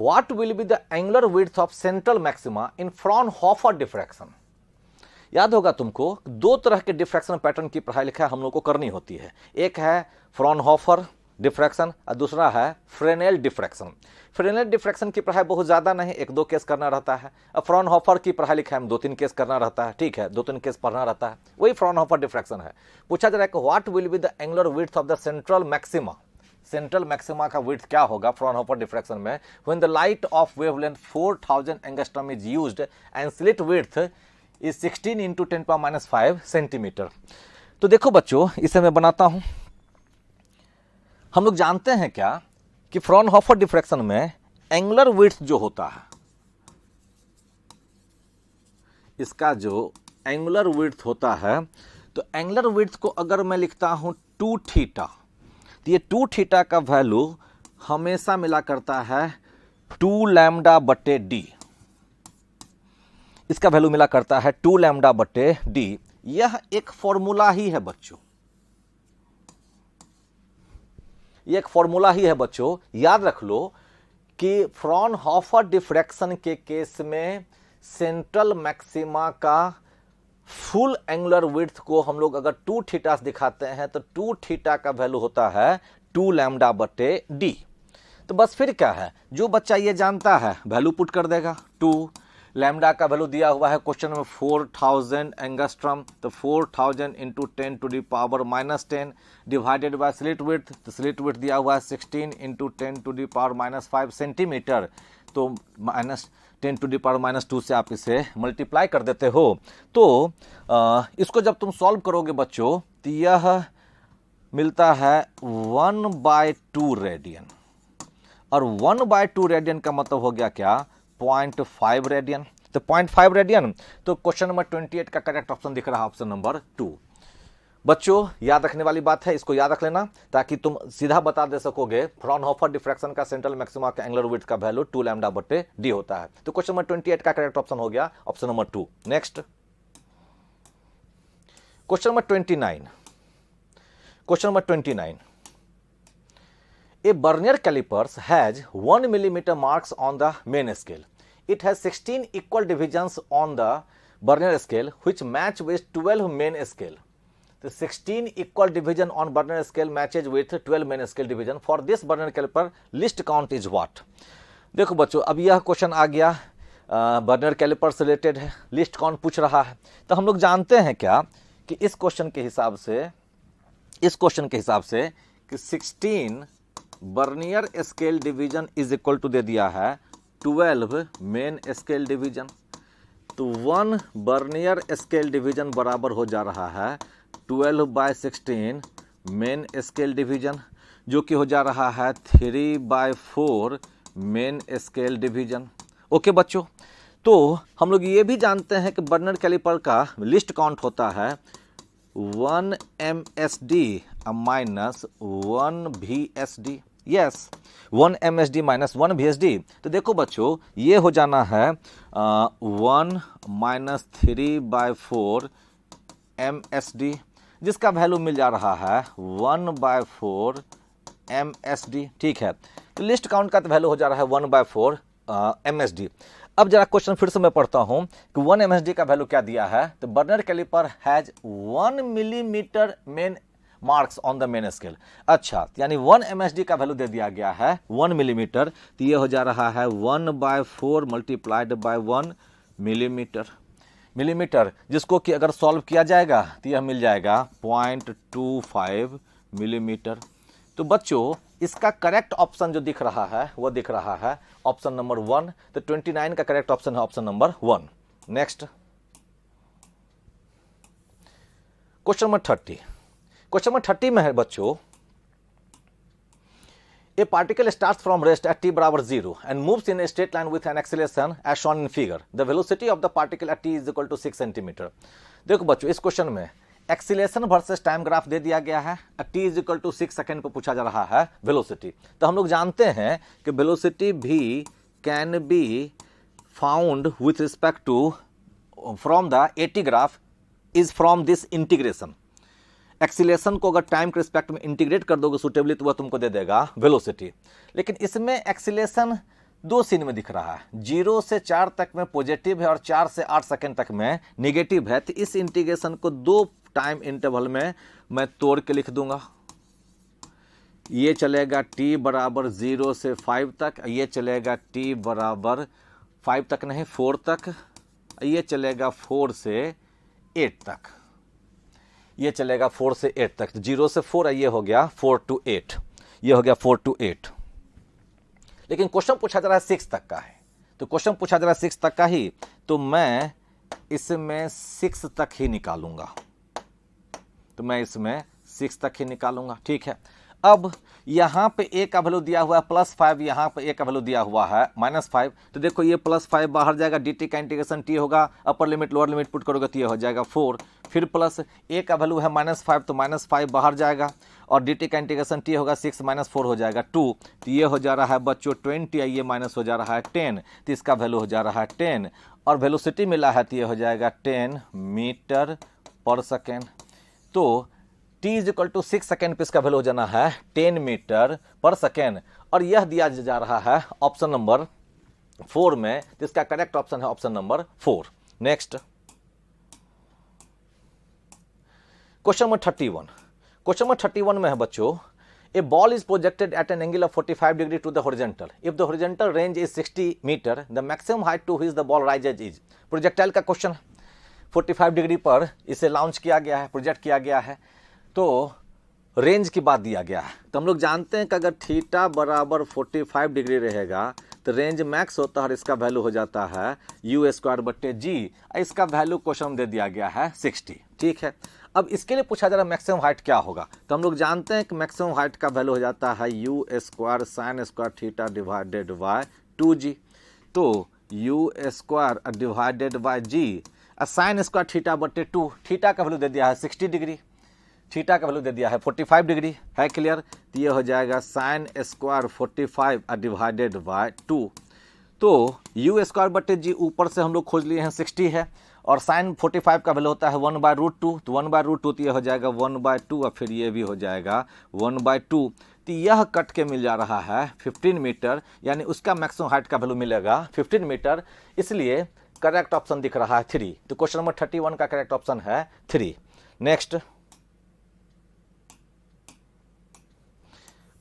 what will be the angular width of central maxima in Fraunhofer diffraction. याद होगा तुमको, दो तरह के डिफ्रैक्शन पैटर्न की पढ़ाई लिखाई हम लोग को करनी होती है, एक है फ्रॉनहोफर डिफ्रैक्शन और दूसरा है फ्रेनेल डिफ्रैक्शन। फ्रेनेल डिफ्रैक्शन की पढ़ाई बहुत ज्यादा नहीं, 1-2 केस करना रहता है, और फ्रॉनहोफर की पढ़ाई लिखाई में 2-3 केस करना रहता है। ठीक है, 2-3 केस पढ़ना रहता है, वही फ्रॉनहोफर डिफ्रैक्शन है। पूछा जा रहा है कि what will be the angular width of the central maxima, central maxima का विड्थ क्या होगा फ्रॉनहोफर डिफ्रैक्शन में, when the light of wavelength 4000 angstrom is used and slit width is 16 × 10⁻5 centimetre. तो देखो बच्चों, इसे मैं बनाता हूं। हम लोग जानते हैं क्या कि फ्रॉनहोफर डिफ्रैक्शन में एंगुलर विड्थ जो होता है, इसका जो एंगुलर विड्थ होता है, तो एंगुलर विड्थ को अगर मैं लिखता हूं 2 थीटा, तो ये 2 थीटा का वैल्यू हमेशा मिला करता है 2 लैम्डा बटे डी, इसका वैल्यू मिला करता है 2 लैम्डा बटे डी। यह एक फॉर्मूला ही है बच्चों, ये एक फॉर्मूला ही है बच्चों। याद रख लो कि फ्रॉनहोफर डिफ्रैक्शन के केस में सेंट्रल मैक्सिमा का फुल एंगुलर विड्थ को हम लोग अगर 2 थीटा दिखाते हैं तो 2 थीटा का वैल्यू होता है 2 लैम्डा बटे डी। तो बस फिर क्या है, जो बच्चा ये जानता है वैल्यू पुट कर देगा। 2 लैम्डा का वैल्यू दिया हुआ है क्वेश्चन में 4000 एंगस्ट्रॉम, तो 4000 × 10⁻10 डिवाइडेड बाय स्लिट विड्थ, तो स्लिट विड्थ दिया हुआ है 16 × 10⁻5 सेंटीमीटर, तो -10⁻2 से आप इसे मल्टीप्लाई कर देते हो। तो इसको जब तुम सॉल्व करोगे बच्चों तो यह मिलता है 1/2 रेडियन, और 1/2 रेडियन का मतलब हो गया क्या, 0.5 रेडियन। तो 0.5 रेडियन, तो क्वेश्चन नंबर 28 का करेक्ट ऑप्शन दिख रहा है ऑप्शन नंबर 2। बच्चों याद रखने वाली बात है, इसको याद रख लेना ताकि तुम सीधा बता दे सकोगे फ्रॉनहोफर डिफ्रैक्शन का सेंट्रल मैक्सिमा का एंगुलर विड्थ का वैल्यू 2 लैम्डा बटे डी होता है। तो क्वेश्चन नंबर 28 का करेक्ट ऑप्शन हो गया option number 2। Next question number 29, question number 29, A Vernier calipers has 1 millimeter marks on the main scale. It has 16 equal divisions on the Vernier scale which match with 12 main scale. The 16 equal division on Vernier scale matches with 12 main scale division. For this Vernier caliper, list count is what? देखो बच्चों, अब यह question आ गया vernier caliper से related है, list count पूछ रहा है। तो हम लोग जानते हैं क्या कि इस क्वेश्चन के हिसाब से कि 16 vernier scale division is equal to दे दिया है 12 मेन स्केल डिवीजन। तो 1 वर्नियर स्केल डिवीजन बराबर हो जा रहा है 12/16 मेन स्केल डिवीजन, जो कि हो जा रहा है 3/4 मेन स्केल डिवीजन। ओके बच्चों, तो हम लोग ये भी जानते हैं कि वर्नियर कैलिपर का लिस्ट काउंट होता है 1 MSD minus 1 VSD। Yes, 1 MSD minus 1 VSD। तो देखो बच्चों, ये हो जाना है 1 - 3/4 MSD, जिसका वैल्यू मिल जा रहा है 1/4 MSD। ठीक है, तो लिस्ट काउंट का तो वैल्यू हो जा रहा है 1/4 MSD। अब जरा क्वेश्चन फिर से मैं पढ़ता हूं कि 1 MSD का वैल्यू क्या दिया है। तो vernier calliper has 1 millimetre main marks on the main scale. अच्छा, यानी 1 MSD का वैल्यू दे दिया गया है 1 मिलीमीटर, तो ये हो जा रहा है 1/4 मल्टीप्लाइड बाय 1 मिलीमीटर, जिसको कि अगर सॉल्व किया जाएगा तो यह मिल जाएगा 0.25 मिलीमीटर। तो बच्चों इसका करेक्ट ऑप्शन जो दिख रहा है वो दिख रहा है ऑप्शन नंबर 1। तो 29 का करेक्ट ऑप्शन है option number 1। Next question number 30। Question number 30 में है बच्चों, A particle starts from rest at t बराबर 0 and moves in a straight line with an acceleration as shown in figure. The velocity of the particle at t is equal to 6 centimetre. देखो बच्चों इस क्वेश्चन में acceleration versus time graph दे दिया गया है। t is equal to 6 second पर पूछा जा रहा है वेलोसिटी। तो हम लोग जानते हैं कि वेलोसिटी भी can be found with respect to from the a t graph is from this integration. Acceleration को अगर टाइम के रिस्पेक्ट में इंटीग्रेट कर दोगे सुटेबली तो वह तुमको दे देगा वेलोसिटी। लेकिन इसमें एक्सीलेशन दो सीन में दिख रहा है, 0 से 4 तक में पॉजिटिव है और 4 से 8 सेकेंड तक में निगेटिव है। तो इस इंटीग्रेशन को दो टाइम इंटरवल में मैं तोड़ के लिख दूंगा। ये चलेगा t बराबर 0 से 5 तक, ये चलेगा t बराबर 5 तक नहीं 4 तक, ये चलेगा 4 से 8 तक, ये चलेगा 4 से 8 तक। 0 से 4 ये हो गया 4 to 8, ये हो गया 4 to 8। लेकिन क्वेश्चन पूछा जा रहा है 6 तक का है, तो क्वेश्चन पूछा जा रहा है 6 तक का ही, तो मैं इसमें 6 तक ही निकालूंगा, तो मैं इसमें 6 तक ही निकालूंगा। ठीक है, अब यहां पे a का वैल्यू दिया हुआ है +5, यहां पे a का वैल्यू दिया हुआ है -5। तो देखो ये +5 बाहर जाएगा, dt का इंटीग्रेशन t होगा, upper limit lower limit put करोगे तो ये हो जाएगा 4, फिर प्लस a का वैल्यू है -5 तो -5 बाहर जाएगा और dt का इंटीग्रेशन t होगा 6 - 4 हो जाएगा 2। तो ये हो जा रहा है बच्चों 20, ये माइनस हो जा रहा है 10, तो इसका वैल्यू हो जा रहा है 10 और वेलोसिटी मिला है तो ये हो जाएगा 10 मीटर पर सेकेंड। तो t is equal to 6 second पे इसका वैल्यू हो जाना है 10 मीटर पर सेकेंड और यह दिया जा रहा है ऑप्शन नंबर 4 में, तो इसका करेक्ट ऑप्शन है option number 4। Next question number 31। Question number 31 में है बच्चों, a ball is projected at an angle of 45 degree to the horizontal. If the horizontal range is 60 metre, the maximum height to which the ball rises is. Projectile का question 45 degree पर इसे launch किया गया है, project किया गया है, तो रेंज की बात दिया गया है। तो हम लोग जानते हैं कि अगर थीटा बराबर 45 डिग्री रहेगा तो रेंज मैक्स होता है और इसका वैल्यू हो जाता है u²/g। इसका वैल्यू क्वेश्चन में दे दिया गया है 60। ठीक है, अब इसके लिए पूछा जा रहा है मैक्सिमम हाइट क्या होगा, तो हम लोग जानते हैं कि मैक्सिमम हाइट का वैल्यू हो जाता है u² sin² theta divided by 2g। तो u² divided by g sin² theta, theta का वैल्यू दे दिया है 60 डिग्री, थीटा का वैल्यू दे दिया है 45 डिग्री, है क्लियर। तो ये हो जाएगा sin² 45 डिवाइडेड बाय 2। तो u²/g ऊपर से हम लोग खोज लिए हैं 60 है और sin 45 का वैल्यू होता है 1/√2, तो 1/√2 तो ये हो जाएगा 1/2 और फिर ये भी हो जाएगा 1/2। तो यह कट के मिल जा रहा है 15 मीटर, यानी उसका मैक्सिमम हाइट का वैल्यू मिलेगा 15 मीटर, इसलिए करेक्ट ऑप्शन दिख रहा है 3। तो क्वेश्चन नंबर 31 का करेक्ट ऑप्शन है 3। Next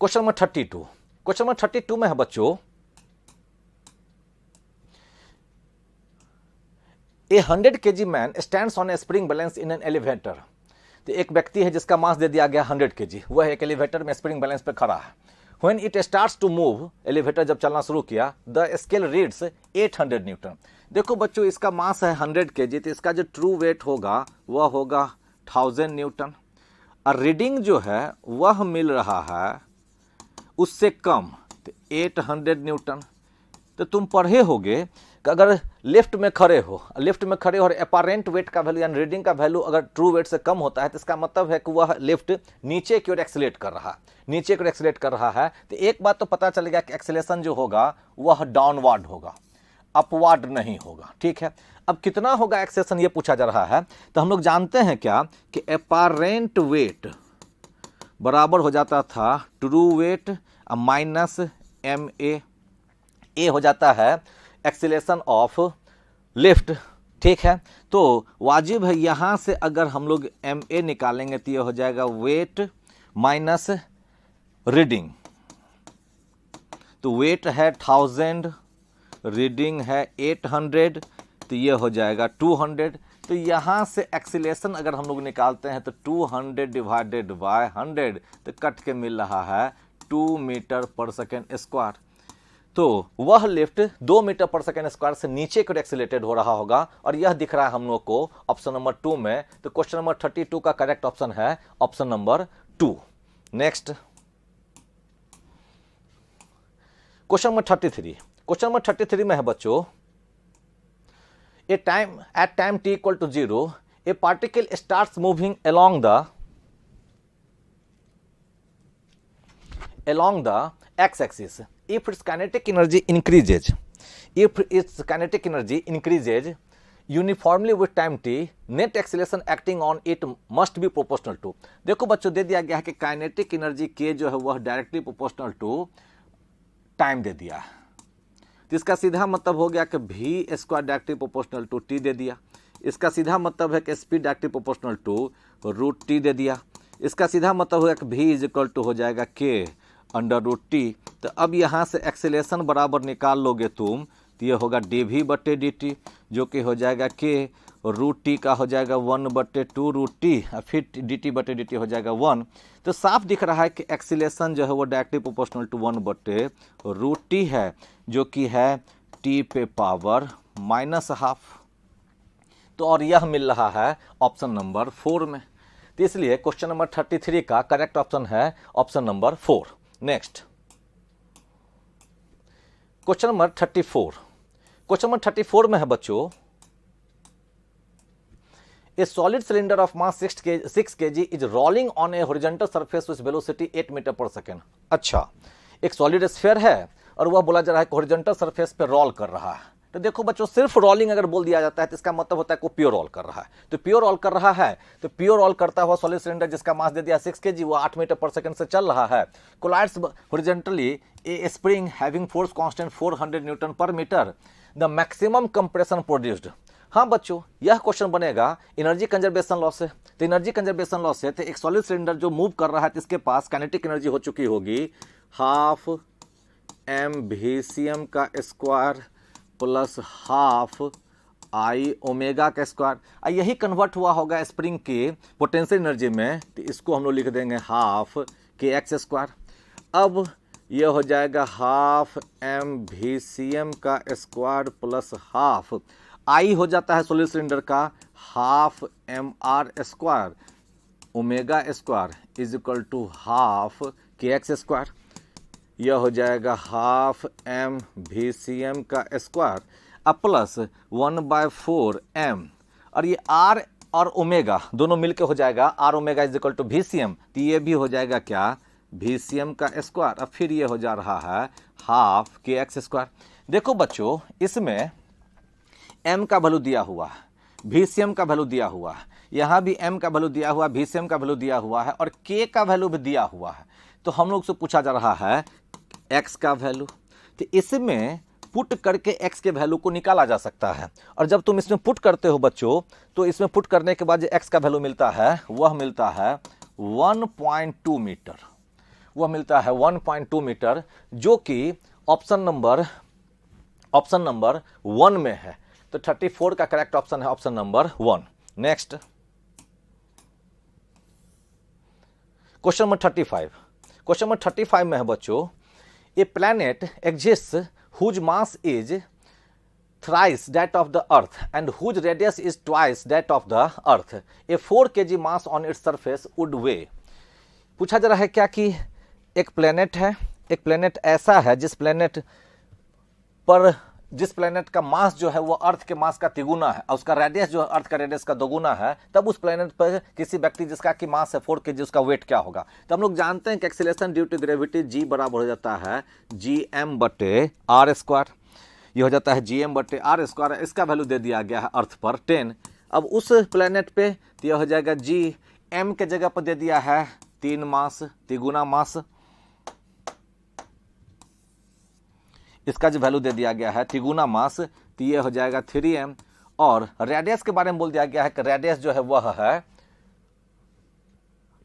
question number 32। Question number 32 में है बच्चों, ए 100 kg man stands on A spring balance in an elevator. तो एक व्यक्ति है जिसका मास दे दिया गया 100 kg, वह एक एलिवेटर में स्प्रिंग बैलेंस पे खड़ा है। When it starts to move, elevator जब चलना शुरू किया, द स्केल रीड्स 800 न्यूटन। देखो बच्चों इसका मास है 100 kg, तो इसका जो ट्रू वेट होगा वह होगा 1000 न्यूटन और रीडिंग जो है वह मिल रहा है उससे कम, तो 800 न्यूटन। तो तुम पढ़े होगे कि अगर लिफ्ट में खड़े हो और अपारेंट वेट का वैल्यू यानी रीडिंग का वैल्यू अगर ट्रू वेट से कम होता है तो इसका मतलब है कि वह लिफ्ट नीचे की ओर एक्सीलरेट कर रहा है, तो एक बात तो पता चल गया कि एक्सीलरेशन जो होगा वह डाउनवर्ड होगा, अपवर्ड नहीं होगा। ठीक है, अब कितना होगा एक्सीलरेशन ये पूछा जा रहा है, तो हम लोग जानते हैं क्या कि अपारेंट वेट बराबर हो जाता था ट्रू वेट माइनस ma, ए हो जाता है एक्सीलरेशन ऑफ लिफ्ट। ठीक है, तो वाजिब है यहां से अगर हम लोग ma निकालेंगे तो ये हो जाएगा वेट माइनस रीडिंग, तो वेट है 1000, रीडिंग है 800, तो ये हो जाएगा 200। तो यहां से एक्सीलेशन अगर हम लोग निकालते हैं तो 200 डिवाइडेड बाय 100, तो कट के मिल रहा है 2 मीटर पर सेकेंड स्क्वायर। तो वह लिफ्ट 2 मीटर पर सेकेंड स्क्वायर से नीचे को एक्सीलेटेड हो रहा होगा, और यह दिख रहा है हम लोग को ऑप्शन नंबर 2 में। तो क्वेश्चन नंबर 32 का करेक्ट ऑप्शन है option number 2। Next question number 33। Question number 33 में है बच्चों, at time t equal to 0, a particle starts moving along the x-axis. If its kinetic energy increases uniformly with time t, net acceleration acting on it must be proportional to। देखो बच्चों, दे दिया गया है कि kinetic energy के जो है वह डायरेक्टली प्रोपोर्शनल टू टाइम दे दिया है। तो इसका सीधा मतलब हो गया कि v square directly proportional to t दे दिया। इसका सीधा मतलब है कि speed directly proportional to root t दे दिया। इसका सीधा मतलब हो गया कि v इज इक्वल टू हो जाएगा k अंडर रूट टी। तो अब यहाँ से एक्सेलेरेशन बराबर निकाल लोगे तुम, तो ये होगा dv बटे dt, जो कि हो जाएगा k रूट टी का हो जाएगा 1/2 रूट टी, और फिर dt बटे dt हो जाएगा 1। तो साफ दिख रहा है कि एक्सीलेशन जो है वो डायरेक्टली प्रोपोर्शनल टू 1/√t है, जो कि है t पे पावर -½ तो और यह मिल रहा है ऑप्शन नंबर 4 में। तो इसलिए क्वेश्चन नंबर 33 का करेक्ट ऑप्शन है option number 4। Next question number 34। Question number 34 में है बच्चों, A solid cylinder of mass 6 kg is rolling on a horizontal surface with velocity 8 metre पर सेकेंड। अच्छा, एक सॉलिड स्फीयर है और वह बोला जा रहा है कि हॉरिजॉन्टल सरफेस पे रोल कर रहा है। तो देखो बच्चों, सिर्फ रोलिंग अगर बोल दिया जाता है तो इसका मतलब होता है कि प्योर रोल कर रहा है। तो प्योर रोल कर रहा है, तो प्योर रोल करता हुआ सॉलिड सिलेंडर जिसका मास दे दिया 6 kg, वो 8 मीटर पर सेकंड से चल रहा है। Collides horizontally a spring having force constant 400 newton per metre, the maximum compression produced. हाँ बच्चों, यह क्वेश्चन बनेगा एनर्जी कंजर्वेशन लॉ से। तो एनर्जी कंजर्वेशन लॉ से तो एक सॉलिड सिलेंडर जो मूव कर रहा है तो इसके पास काइनेटिक एनर्जी हो चुकी होगी 12 mvcm का स्क्वायर प्लस 12 I ओमेगा का स्क्वायर। यही कन्वर्ट हुआ होगा स्प्रिंग के पोटेंशियल एनर्जी में, तो इसको हम लोग लिख देंगे 12 kx स्क्वायर। अब यह हो जाएगा 12 mvcm का स्क्वायर प्लस 12 I हो जाता है सॉलिड सिलेंडर का 12 mr square omega square is equal to 12 kx square. यह हो जाएगा 12 mvcm का स्क्वायर अब प्लस 1/4 m, और ये r और ओमेगा दोनों मिलके हो जाएगा r omega is equal to vcm। तो ये भी हो जाएगा क्या vcm का स्क्वायर। अब फिर ये हो जा रहा है 12 kx स्क्वायर। देखो बच्चों, इसमें m का वैल्यू दिया हुआ है, vcm का वैल्यू दिया हुआ है, यहाँ भी m का वैल्यू दिया हुआ है, vcm का वैल्यू दिया हुआ है, और k का वैल्यू भी दिया हुआ है। तो हम लोग से पूछा जा रहा है x का वैल्यू। तो इसमें पुट करके x के वैल्यू को निकाला जा सकता है, और जब तुम इसमें पुट करते हो बच्चों, तो इसमें पुट करने के बाद जो x का वैल्यू मिलता है वह मिलता है 1.2 मीटर। वह मिलता है 1.2 मीटर, जो कि ऑप्शन नंबर 1 में है। तो 34 का करेक्ट ऑप्शन है option number 1। Next question number 35। Question number 35 में है बच्चों, a planet exists whose mass is thrice that of the earth and whose radius is twice that of the earth, a 4 kg mass on its surface would weigh। पूछा जा रहा है क्या कि एक प्लैनेट है, एक प्लैनेट ऐसा है जिस प्लैनेट का मास जो है वो अर्थ के मास का तिगुना है, और उसका रेडियस जो है अर्थ का रेडियस का दोगुना है। तब उस प्लैनेट पर किसी व्यक्ति जिसका कि मास है 4 kg, उसका वेट क्या होगा। तो हम लोग जानते हैं कि acceleration due to gravity g बराबर हो जाता है gm बटे r स्क्वायर। ये हो जाता है gm बटे r स्क्वायर। इसका वैल्यू दे दिया गया है अर्थ पर 10। अब उस प्लैनेट पे तो यह हो जाएगा g, m के जगह पर दे दिया है 3 मास, तिगुना मास। इसका जो वैल्यू दे दिया गया है तिगुना मास, तो ये हो जाएगा 3m। और रेडियस के बारे में बोल दिया गया है कि रेडियस जो है वह है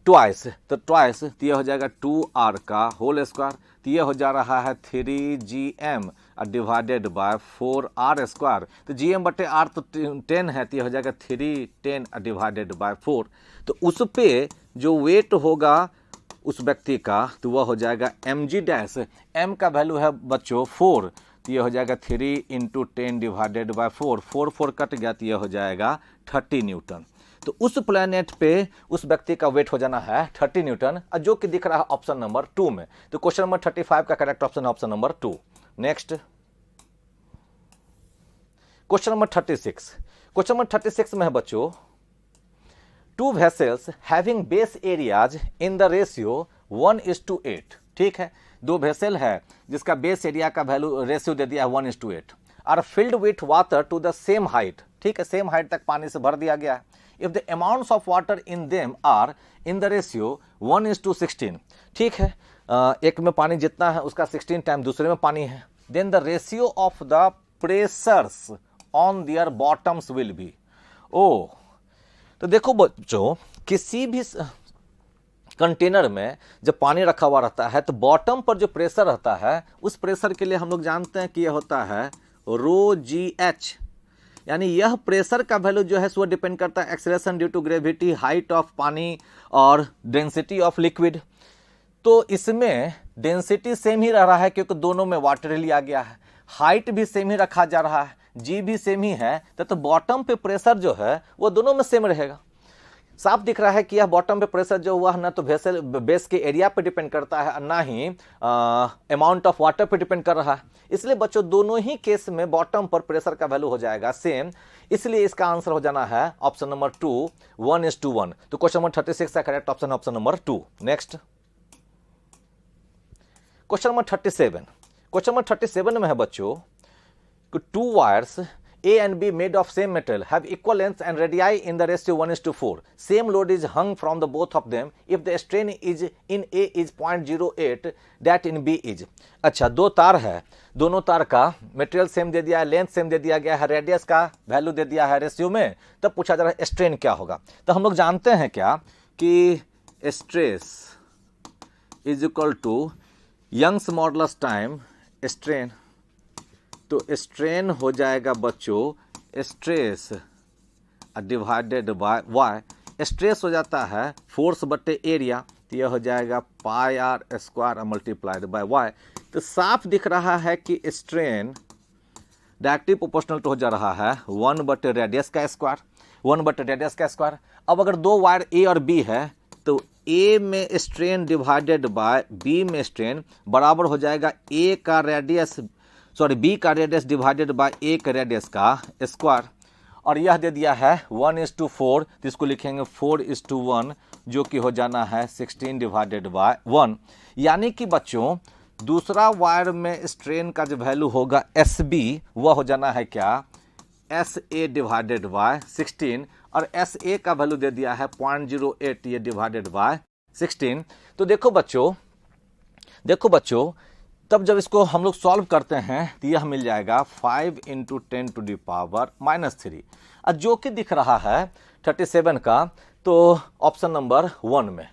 ट्वाइस, तो ट्वाइस तो ये हो जाएगा 2r का होल स्क्वायर, तो ये हो जा रहा है 3gm divided by 4r square, तो gm बटे r तो 10 है, तो ये हो जाएगा 310 डिवाइडेड बाय 4। तो उस पे जो वेट होगा उस व्यक्ति का तो वह हो जाएगा mg डैश, m का वैल्यू है बच्चों 4, तो ये हो जाएगा 3 इंटू 10 डिवाइडेड बाय 4, 4 4 कट गया, तो ये हो जाएगा 30 न्यूटन। तो उस प्लेनेट पे उस व्यक्ति का वेट हो जाना है 30 न्यूटन, जो कि दिख रहा है ऑप्शन नंबर 2 में। तो क्वेश्चन नंबर 35 का करेक्ट ऑप्शन है option number 2। Next question number 36। Question number 36 में है बच्चों, two vessels having base areas in the ratio 1:8। ठीक है, दो वेसल है जिसका बेस एरिया का वैल्यू रेशियो दे दिया है 1:8, are filled with water to the same height. ठीक है, सेम हाइट तक पानी से भर दिया गया है। If the amounts of water in them are in the ratio 1:16। ठीक है, एक में पानी जितना है उसका 16 टाइम दूसरे में पानी है। Then the ratio of the pressures on their bottoms will be. ओ, तो देखो बच्चों, किसी भी कंटेनर में जब पानी रखा हुआ रहता है तो बॉटम पर जो प्रेशर रहता है उस प्रेशर के लिए हम लोग जानते हैं कि यह होता है रो जी एच, यानी यह प्रेशर का वैल्यू जो है वो डिपेंड करता है acceleration due to gravity, height of पानी और डेंसिटी ऑफ लिक्विड। तो इसमें डेंसिटी सेम ही रह रहा है क्योंकि दोनों में वाटर लिया गया है, हाइट भी सेम ही रखा जा रहा है, जी भी सेम ही है, तो बॉटम पे प्रेशर जो है वो दोनों में सेम रहेगा। साफ दिख रहा है कि यह बॉटम पे प्रेशर जो हुआ है ना तो वेसल बेस के एरिया पे डिपेंड करता है, ना ही अमाउंट ऑफ वाटर पे डिपेंड कर रहा है। इसलिए बच्चों दोनों ही केस में बॉटम पर प्रेशर का वैल्यू हो जाएगा सेम, इसलिए इसका आंसर हो जाना है ऑप्शन नंबर 2 1:1। तो क्वेश्चन नंबर 36 का correct option option number 2। Next question number 37। Question number 37 में है बच्चों, to wires A and B made of same metal have equal length and radii in the ratio 1:4. Same load is hung from the both of them. If the strain is in A is 0.08, that in B is। अच्छा, दो तार है, दोनों तार का material same दे दिया है, length same दे दिया गया है, रेडियस का वैल्यू दे दिया है रेशियो में, तब पूछा जा रहा है स्ट्रेन क्या होगा। तो हम लोग जानते हैं क्या कि stress is equal to Young's modulus time strain. तो स्ट्रेन हो जाएगा बच्चों stress divided by Y. Stress हो जाता है फोर्स बटे एरिया, तो यह हो जाएगा pi r square multiplied by y. तो साफ दिख रहा है कि स्ट्रेन डायरेक्टली प्रोपोर्शनल तो हो जा रहा है 1 बटे रेडियस का स्क्वायर, 1 बटे रेडियस का स्क्वायर। अब अगर दो वायर ए और बी है तो ए में स्ट्रेन डिवाइडेड बाय बी में स्ट्रेन बराबर हो जाएगा ए का रेडियस बी का रेडियस डिवाइडेड बाय ए का रेडियस का स्क्वायर, और यह दे दिया है 1:4, तो इसको लिखेंगे 4:1, जो कि हो जाना है 16 डिवाइडेड बाय 1। यानी कि बच्चों दूसरा वायर में स्ट्रेन का जो वैल्यू होगा एस बी, वह हो जाना है क्या एस ए डिवाइडेड बाय 16, और एस ए का वैल्यू दे दिया है 0.08 ये डिवाइडेड बाय 16। तो देखो बच्चों तब जब इसको हम लोग सॉल्व करते हैं तो यह मिल जाएगा 5 × 10⁻³ और जो कि दिख रहा है 37 का, तो ऑप्शन नंबर 1 में।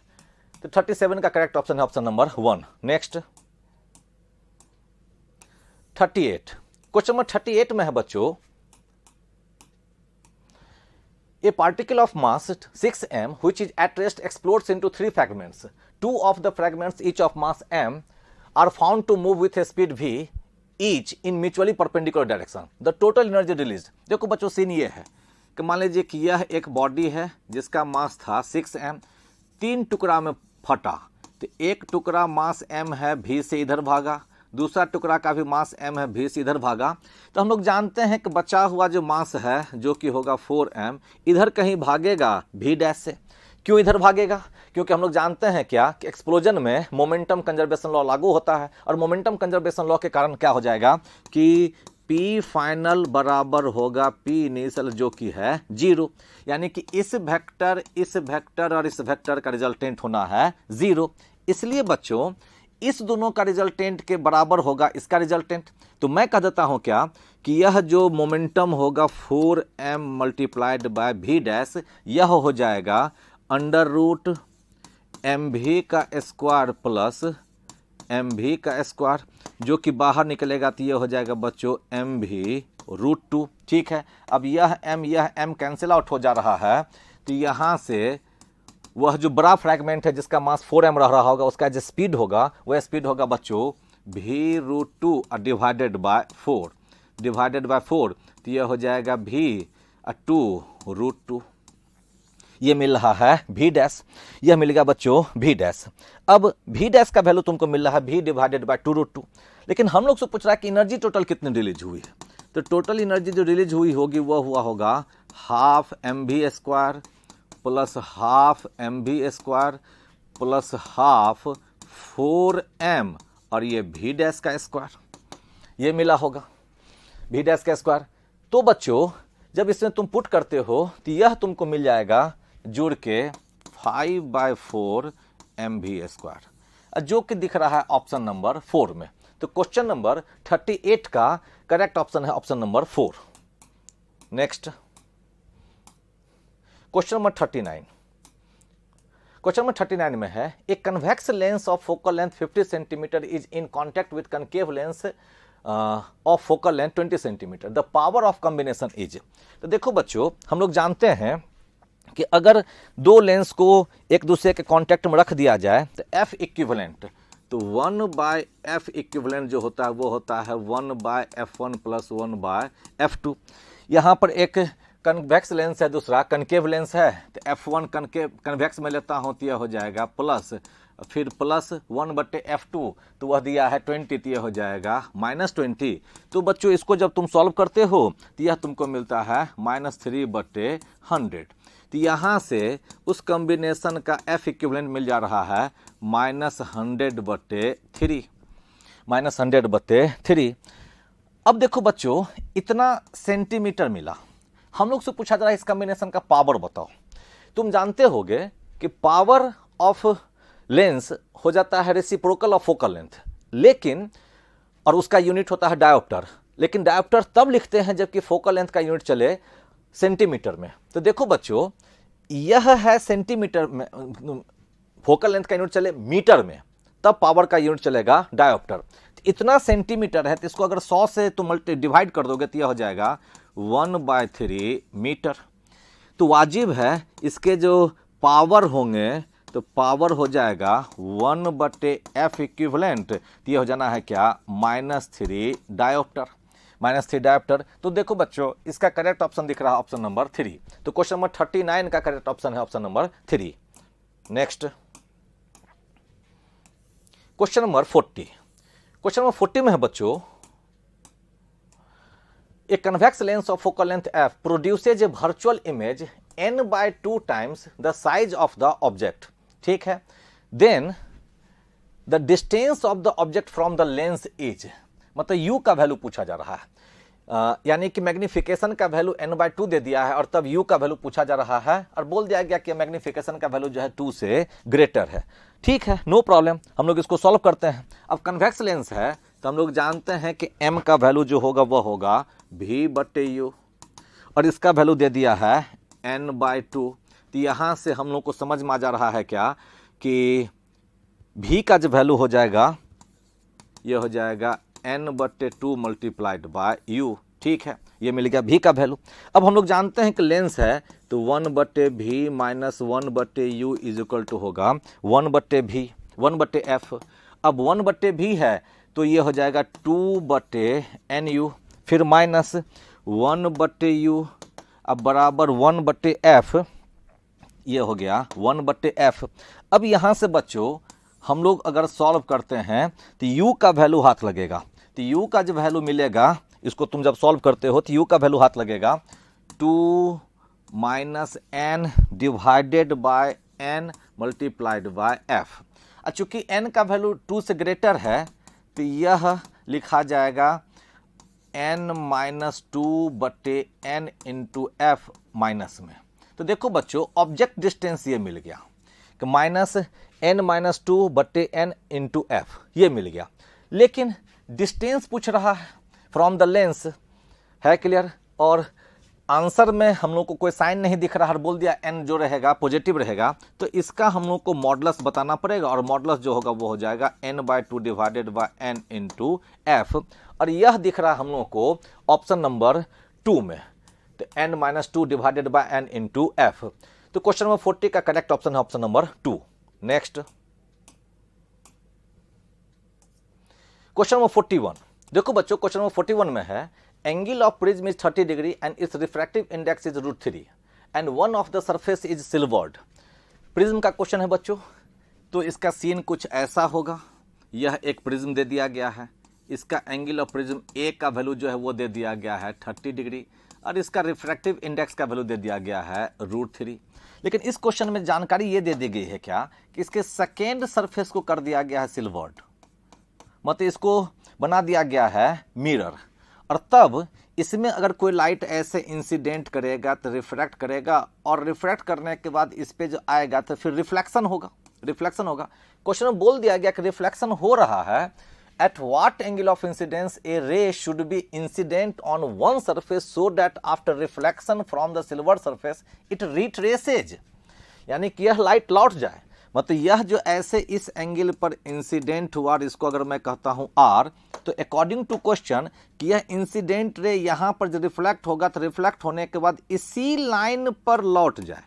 तो 37 का करेक्ट ऑप्शन है option number 1। Next 38। Question number 38 में है बच्चों, A particle of mass 6m which is at rest explodes into 3 fragments. 2 of the fragments each of mass m are found to move with a speed v each in mutually perpendicular direction. The total energy released। देखो बच्चों scene ये है कि मान लीजिए कि यह एक बॉडी है जिसका मास था 6m, 3 टुकड़ा में फटा, तो एक टुकड़ा मास m है v से इधर भागा, दूसरा टुकड़ा का भी मास m है v से इधर भागा। तो हम लोग जानते हैं कि बचा हुआ जो मास है जो कि होगा 4m इधर कहीं भागेगा v डैश से। क्यों इधर भागेगा? क्योंकि हम लोग जानते हैं क्या कि एक्सप्लोजन में मोमेंटम कंजर्वेशन लॉ लागू होता है, और मोमेंटम कंजर्वेशन लॉ के कारण क्या हो जाएगा कि P फाइनल बराबर होगा P इनिशियल जो कि है 0, यानी कि इस वेक्टर और इस वेक्टर का रिजल्टेंट होना है 0। इसलिए बच्चों इस दोनों का रिजल्टेंट के बराबर होगा इसका रिजल्टेंट। तो मैं कह देता हूं क्या कि यह जो मोमेंटम होगा 4m multiplied by v dash, यह हो जाएगा √m एम भी का स्क्वायर प्लस एम भी का स्क्वायर, जो कि बाहर निकलेगा तो ये हो जाएगा बच्चों एम भी रूट 2। ठीक है, अब यह एम कैंसिल आउट हो जा रहा है, तो यहाँ से वह जो बड़ा फ्रैगमेंट है जिसका मास 4m रह रहा होगा, उसका जो स्पीड होगा वह स्पीड होगा बच्चों भी रूट 2 डिवाइडेड बाय 4, तो यह हो जाएगा भी 2 रूट 2। ये मिल रहा है भी डैश, यह मिल गया बच्चों भी डैश। अब भी डैश का वैल्यू तुमको मिल रहा है भी डिवाइडेड बाय 2 रूट 2, लेकिन हम लोग से पूछ रहा है कि एनर्जी टोटल कितनी रिलीज हुई है। तो टोटल एनर्जी जो रिलीज हुई होगी वह हुआ होगा हाफ एम भी स्क्वायर प्लस हाफ एम भी स्क्वायर प्लस हाफ 4m और ये भी डैश का स्क्वायर, ये मिला होगा भी डैश का स्क्वायर। तो बच्चों जब इसमें तुम पुट करते हो तो यह तुमको मिल जाएगा जुड़ के 5/4 एम भी स्क्वायर, जो कि दिख रहा है ऑप्शन नंबर 4 में। तो क्वेश्चन नंबर 38 का करेक्ट ऑप्शन है option number 4। Next question number 39। Question number 39 में है ए convex lens of focal length 50 centimetre is in contact with concave lens of focal length 20 centimetre, the power of combination is. तो देखो बच्चों, हम लोग जानते हैं कि अगर दो लेंस को एक दूसरे के कांटेक्ट में रख दिया जाए तो एफ इक्विवेलेंट, तो 1/f इक्विवेलेंट जो होता है वो होता है 1/f1 प्लस 1/f2। यहाँ पर एक कन्वेक्स लेंस है, दूसरा कनकेव लेंस है, तो f1 कन्वेक्स में लेता हूँ तो यह हो जाएगा प्लस, फिर प्लस 1/f2, तो वह दिया है 20, तो यह हो जाएगा -20। तो बच्चों इसको जब तुम सॉल्व करते हो तो यह तुमको मिलता है -3/100। तो यहाँ से उस कॉम्बिनेशन का f इक्विवेलेंट मिल जा रहा है -100/3। अब देखो बच्चों, इतना सेंटीमीटर मिला, हम लोग से पूछा जा रहा है इस कॉम्बिनेशन का पावर बताओ। तुम जानते होगे कि पावर ऑफ लेंस हो जाता है रेसिप्रोकल ऑफ फोकल लेंथ, लेकिन और उसका यूनिट होता है डायोप्टर, लेकिन डायोप्टर तब लिखते हैं जबकि फोकल लेंथ का यूनिट चले सेंटीमीटर में। तो देखो बच्चों, यह है सेंटीमीटर में, फोकल लेंथ का यूनिट चले मीटर में, तब पावर का यूनिट चलेगा डायोप्टर। इतना सेंटीमीटर है तो इसको अगर 100 से तुम डिवाइड कर दोगे तो यह हो जाएगा 1/3 मीटर। तो वाजिब है इसके जो पावर होंगे तो पावर हो जाएगा 1/f इक्विवेलेंट, तो यह हो जाना है क्या -3 डायोप्टर। तो देखो बच्चों, इसका करेक्ट ऑप्शन दिख रहा है ऑप्शन नंबर 3। तो क्वेश्चन नंबर 39 का करेक्ट ऑप्शन है option number 3। Next question number 40। Question number 40 में है बच्चों, a convex lens of focal length f produces a virtual image n/2 times the size of the object. ठीक है, then the distance of the object from the lens is, मतलब u का value पूछा जा रहा है, यानी कि मैग्निफिकेशन का वैल्यू n/2 दे दिया है और तब u का वैल्यू पूछा जा रहा है और बोल दिया गया कि मैग्निफिकेशन का वैल्यू जो है 2 से ग्रेटर है। ठीक है, नो प्रॉब्लम, हम लोग इसको सॉल्व करते हैं। अब कन्वेक्स लेंस है तो हम लोग जानते हैं कि m का वैल्यू जो होगा वह होगा v/u और इसका वैल्यू दे दिया है n/2। तो यहाँ से हम लोग को समझ में आ जा रहा है क्या कि v का जो वैल्यू हो जाएगा ये हो जाएगा n/2 मल्टीप्लाइड बाय u। ठीक है, ये मिल गया v का वैल्यू। अब हम लोग जानते हैं कि लेंस है तो 1/v minus 1/u is equal to होगा 1/f। अब 1/v है तो ये हो जाएगा 2/nu, फिर माइनस 1/u, अब बराबर 1/f, ये हो गया 1/f। अब यहाँ से बच्चों हम लोग अगर सॉल्व करते हैं तो u का वैल्यू हाथ लगेगा, तो u का जो वैल्यू मिलेगा, इसको तुम जब सॉल्व करते हो तो u का वैल्यू हाथ लगेगा 2 - n divided by n multiplied by f। चूंकि n का वैल्यू 2 से ग्रेटर है तो यह लिखा जाएगा n-2/n इंटू f माइनस में। तो देखो बच्चों, ऑब्जेक्ट डिस्टेंस ये मिल गया कि -n-2/n इंटू f, ये मिल गया, लेकिन डिस्टेंस पूछ रहा है फ्रॉम द लेंस, है क्लियर, और आंसर में हम लोग को कोई साइन नहीं दिख रहा और बोल दिया n जो रहेगा पॉजिटिव रहेगा, तो इसका हम लोग को मॉडुलस बताना पड़ेगा और मॉडुलस जो होगा वो हो जाएगा n/2 divided by n into F. और यह दिख रहा है हम लोग को ऑप्शन नंबर 2 में, तो n-2 divided by n into F. तो क्वेश्चन नंबर 40 का करेक्ट ऑप्शन है option number 2। Next question number 41। देखो बच्चों क्वेश्चन नंबर 41 में है angle of prism is 30 degree and it's refractive index is √3 and one of the surface is silvered. Prism का question है बच्चों, तो इसका सीन कुछ ऐसा होगा। यह एक प्रिज्म दे दिया गया है, इसका एंगल ऑफ प्रिज्म ए का वैल्यू जो है वो दे दिया गया है 30 डिग्री और इसका रिफ्रैक्टिव इंडेक्स का वैल्यू दे दिया गया है √3। लेकिन इस क्वेश्चन में जानकारी ये दे दी गई है क्या कि इसके सेकेंड सरफेस को कर दिया गया है सिल्वर्ड, मतलब इसको बना दिया गया है मिरर। और तब इसमें अगर कोई लाइट ऐसे इंसिडेंट करेगा तो रिफ्रैक्ट करेगा और रिफ्रैक्ट करने के बाद इस पे जो आएगा तो फिर रिफ्लेक्शन होगा, रिफ्लेक्शन होगा। क्वेश्चन में बोल दिया गया कि रिफ्लेक्शन हो रहा है, at what angle of incidence a ray should be incident on one surface so that after reflection from the silver surface it retraces, यानी कि यह लाइट लौट जाए। मतलब यह जो ऐसे इस एंगल पर इंसिडेंट हुआ और इसको अगर मैं कहता हूं आर, तो अकॉर्डिंग टू क्वेश्चन कि यह इंसिडेंट रे यहां पर जो रिफ्लेक्ट होगा तो रिफ्लेक्ट होने के बाद इसी लाइन पर लौट जाए,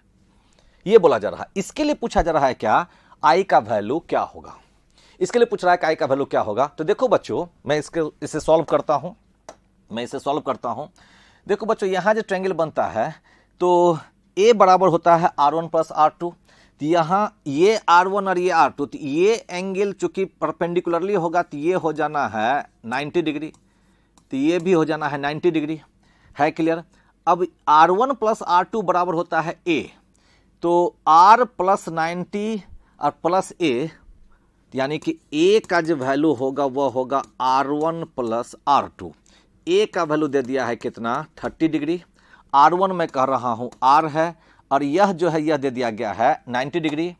यह बोला जा रहा है। इसके लिए पूछा जा रहा है क्या आई का वैल्यू क्या होगा, इसके लिए पूछ रहा है कि आई का वैल्यू क्या होगा। तो देखो बच्चों मैं इसे सॉल्व करता हूं, देखो बच्चों यहां जो ट्रायंगल बनता है तो ए बराबर होता है R1 प्लस R2, तो यहाँ ये R1 और ये R2, तो ये एंगल चूंकि परपेंडिकुलरली होगा तो ये हो जाना है 90 डिग्री, तो ये भी हो जाना है 90 डिग्री, है क्लियर। अब R1 प्लस R2 बराबर होता है A, तो R प्लस 90 और प्लस A, यानी कि A का जो वैल्यू होगा वह होगा R1 प्लस R2। A का वैल्यू दे दिया है कितना 30 डिग्री, R1 मैं कह रहा हूं R है और यह जो है यह दे दिया गया है 90 डिग्री।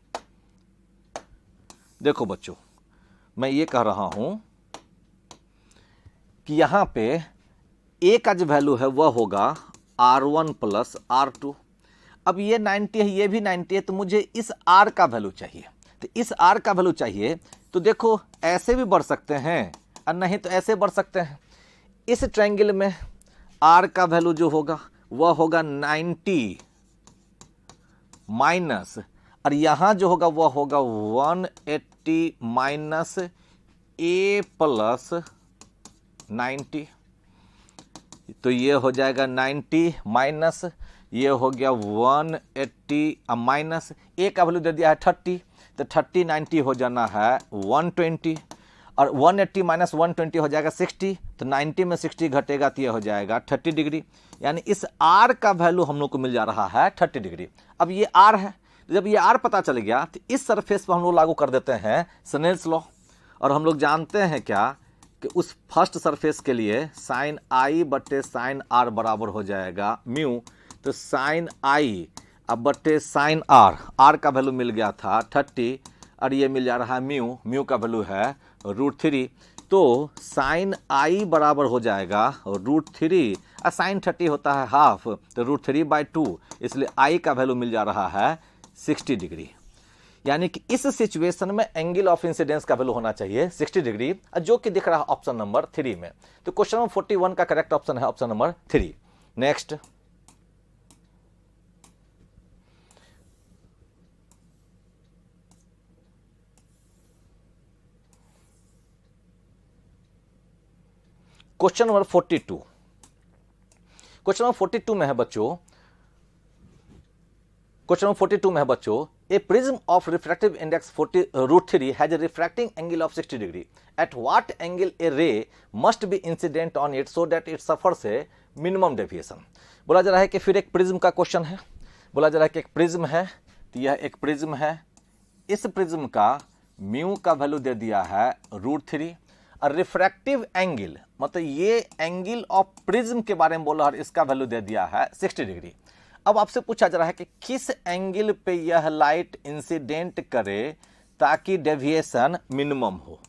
देखो बच्चों मैं ये कह रहा हूं कि यहां पे A का जो वैल्यू है वह होगा R1 प्लस R2। अब ये 90 है, ये भी 90 है, तो मुझे इस R का वैल्यू चाहिए। तो इस R का वैल्यू चाहिए तो देखो ऐसे भी बढ़ सकते हैं और नहीं तो ऐसे बढ़ सकते हैं। इस ट्रायंगल में R का वैल्यू जो होगा वह होगा 90 माइनस, और यहां जो होगा वह होगा 180 माइनस A प्लस 90, तो ये हो जाएगा 90 माइनस ये हो गया 180 माइनस A का वैल्यू दे दिया है 30, तो 30 90 हो जाना है 120 और 180 माइनस 120 हो जाएगा 60, तो 90 में 60 घटेगा तो ये हो जाएगा 30 डिग्री, यानी इस R का वैल्यू हम लोग को मिल जा रहा है 30 डिग्री। अब ये R है, तो जब ये R पता चल गया तो इस सरफेस पर हम लोग लागू कर देते हैं स्नेल्स लॉ, और हम लोग जानते हैं क्या कि उस फर्स्ट सरफेस के लिए साइन I बटे साइन R बराबर हो जाएगा म्यू, तो साइन I अब बटे साइन R का वैल्यू मिल गया था 30 और ये मिल जा रहा है म्यू का वैल्यू है √3, तो साइन I बराबर हो जाएगा √3 और साइन 30 होता है हाफ, तो √3/2, इसलिए I का वैल्यू मिल जा रहा है 60 डिग्री। यानी कि इस सिचुएशन में एंगल ऑफ इंसिडेंस का वैल्यू होना चाहिए 60 डिग्री, जो कि दिख रहा है ऑप्शन नंबर 3 में। तो क्वेश्चन नंबर 41 का करेक्ट ऑप्शन है option number 3। Next question number 42। Question number 42 में है बच्चों, क्वेश्चन नंबर 42 में है बच्चों, a prism of refractive index √3 has a refracting angle of 60 degree, at what angle a ray must be incident on it so that it suffers a minimum deviation. बोला जा रहा है कि फिर एक प्रिज्म का क्वेश्चन है, बोला जा रहा है कि एक प्रिज्म है, तो यह एक प्रिज्म है, इस प्रिज्म का म्यू का वैल्यू दे दिया है √3 और रिफ्रैक्टिव एंगल मतलब ये एंगल ऑफ प्रिज्म के बारे में बोला और इसका वैल्यू दे दिया है 60 डिग्री। अब आपसे पूछा जा रहा है कि किस एंगल पे यह लाइट इंसिडेंट करे ताकि डेविएशन मिनिमम हो,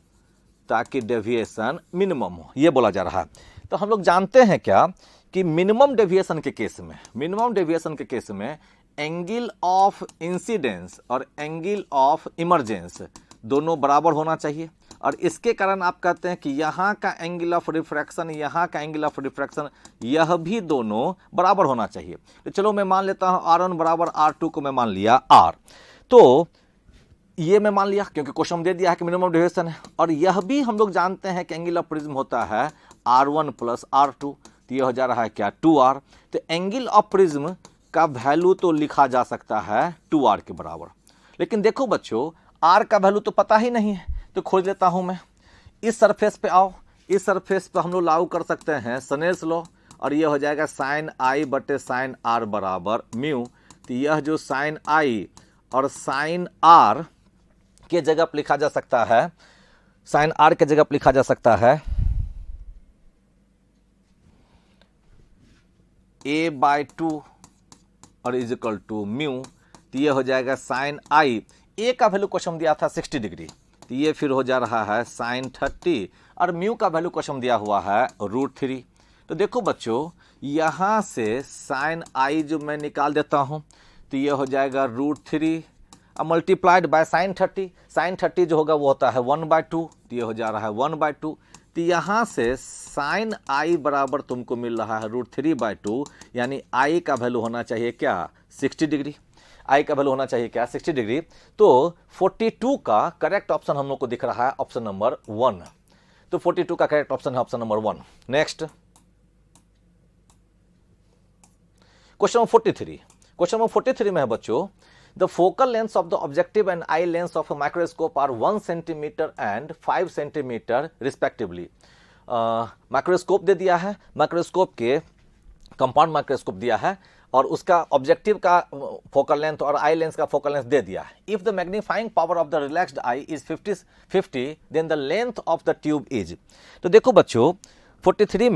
ताकि डेविएशन मिनिमम हो, यह बोला जा रहा है। तो हम लोग जानते हैं क्या कि मिनिमम डेविएशन के केस में एंगल ऑफ इंसिडेंस और एंगल ऑफ इमरजेंस दोनों बराबर होना चाहिए, और इसके कारण आप कहते हैं कि यहाँ का एंगल ऑफ रिफ्रैक्शन, यहाँ का एंगल ऑफ रिफ्रैक्शन, यह भी दोनों बराबर होना चाहिए। तो चलो मैं मान लेता हूँ R1 बराबर R2 को मैं मान लिया R, तो ये मैं मान लिया क्योंकि क्वेश्चन दे दिया है कि मिनिमम डेविएशन है, और यह भी हम लोग जानते हैं कि एंगल ऑफ प्रिज्म होता है R1 प्लस R2, तो ये हो जा रहा है क्या 2R। तो एंगल ऑफ प्रिज्म का वैल्यू तो लिखा जा सकता है 2R के बराबर, लेकिन देखो बच्चों R का वैल्यू तो पता ही नहीं है, तो खोज लेता हूं मैं। इस सरफेस पे आओ, इस सरफेस पे हम लोग लागू कर सकते हैं सनेल्स लॉ, और ये हो जाएगा साइन आई बटे साइन आर बराबर म्यू। तो यह जो साइन आई और साइन आर के जगह पर लिखा जा सकता है, साइन आर के जगह पर लिखा जा सकता है a/2 और इज इक्वल टू म्यू। तो ये हो जाएगा साइन आई, ए का वैल्यू क्वेश्चन दिया था 60 डिग्री, तो ये फिर हो जा रहा है साइन 30, और म्यू का वैल्यू क्वेश्चन दिया हुआ है √3। तो देखो बच्चों यहाँ से साइन आई जो मैं निकाल देता हूँ, तो ये हो जाएगा √3 मल्टीप्लाइड बाय साइन 30। साइन 30 जो होगा वो होता है 1/2, तो ये हो जा रहा है 1/2। तो यहाँ से साइन आई बराबर तुमको मिल रहा है √3/2, यानी आई का वैल्यू होना चाहिए क्या 60 डिग्री, आई का वैल्यू होना चाहिए क्या 60 डिग्री। तो 42 का करेक्ट ऑप्शन हम लोग को दिख रहा है ऑप्शन नंबर 1, तो 42 का करेक्ट ऑप्शन है option number 1। Next question number 43। Question number 43 में है बच्चों, the focal length of the objective and eye length of a microscope are 1 centimetre and 5 centimetre respectively. Microscope दे दिया है, माइक्रोस्कोप के कंपाउंड माइक्रोस्कोप दिया है, और उसका ऑब्जेक्टिव का फोकल लेंथ और आई लेंस का फोकल लेंथ दे दिया है। If the magnifying power of the relaxed eye is 50 then the length of the tube is. तो देखो बच्चों 43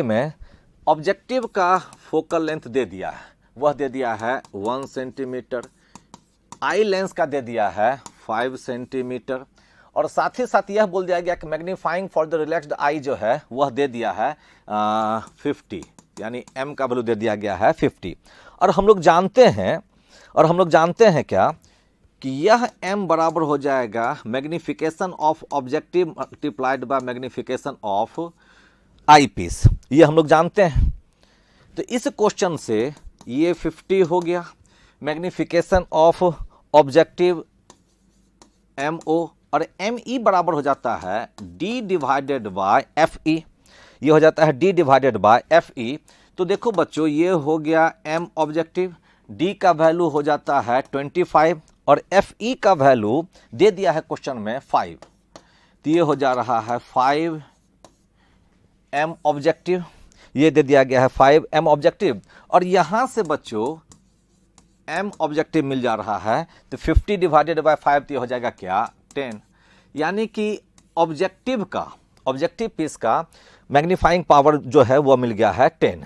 में ऑब्जेक्टिव का फोकल लेंथ दे दिया है, वह दे दिया है 1 सेंटीमीटर, आई लेंस का दे दिया है 5 सेंटीमीटर, और साथ ही साथ यह बोल दिया गया कि मैग्नीफाइंग फॉर द रिलैक्स्ड आई जो है वह दे दिया है 50, यानी m का वैल्यू दे दिया गया है 50। और हम लोग जानते हैं क्या कि यह m बराबर हो जाएगा magnification of objective multiplied by magnification of I piece, ये हम लोग जानते हैं। तो इस क्वेश्चन से ये 50 हो गया, मैग्निफिकेशन ऑफ ऑब्जेक्टिव MO, और ME बराबर हो जाता है D डिवाइडेड बाय FE, ये हो जाता है D डिवाइडेड बाय FE। तो देखो बच्चों ये हो गया M ऑब्जेक्टिव, D का वैल्यू हो जाता है 25, और FE का वैल्यू दे दिया है क्वेश्चन में 5, तो ये हो जा रहा है 5 M ऑब्जेक्टिव, ये दे दिया गया है 5 M ऑब्जेक्टिव, और यहाँ से बच्चों M ऑब्जेक्टिव मिल जा रहा है, तो 50 डिवाइडेड बाय 5 तो हो जाएगा क्या 10, यानी कि ऑब्जेक्टिव पीस का मैग्नीफाइंग पावर जो है वह मिल गया है 10।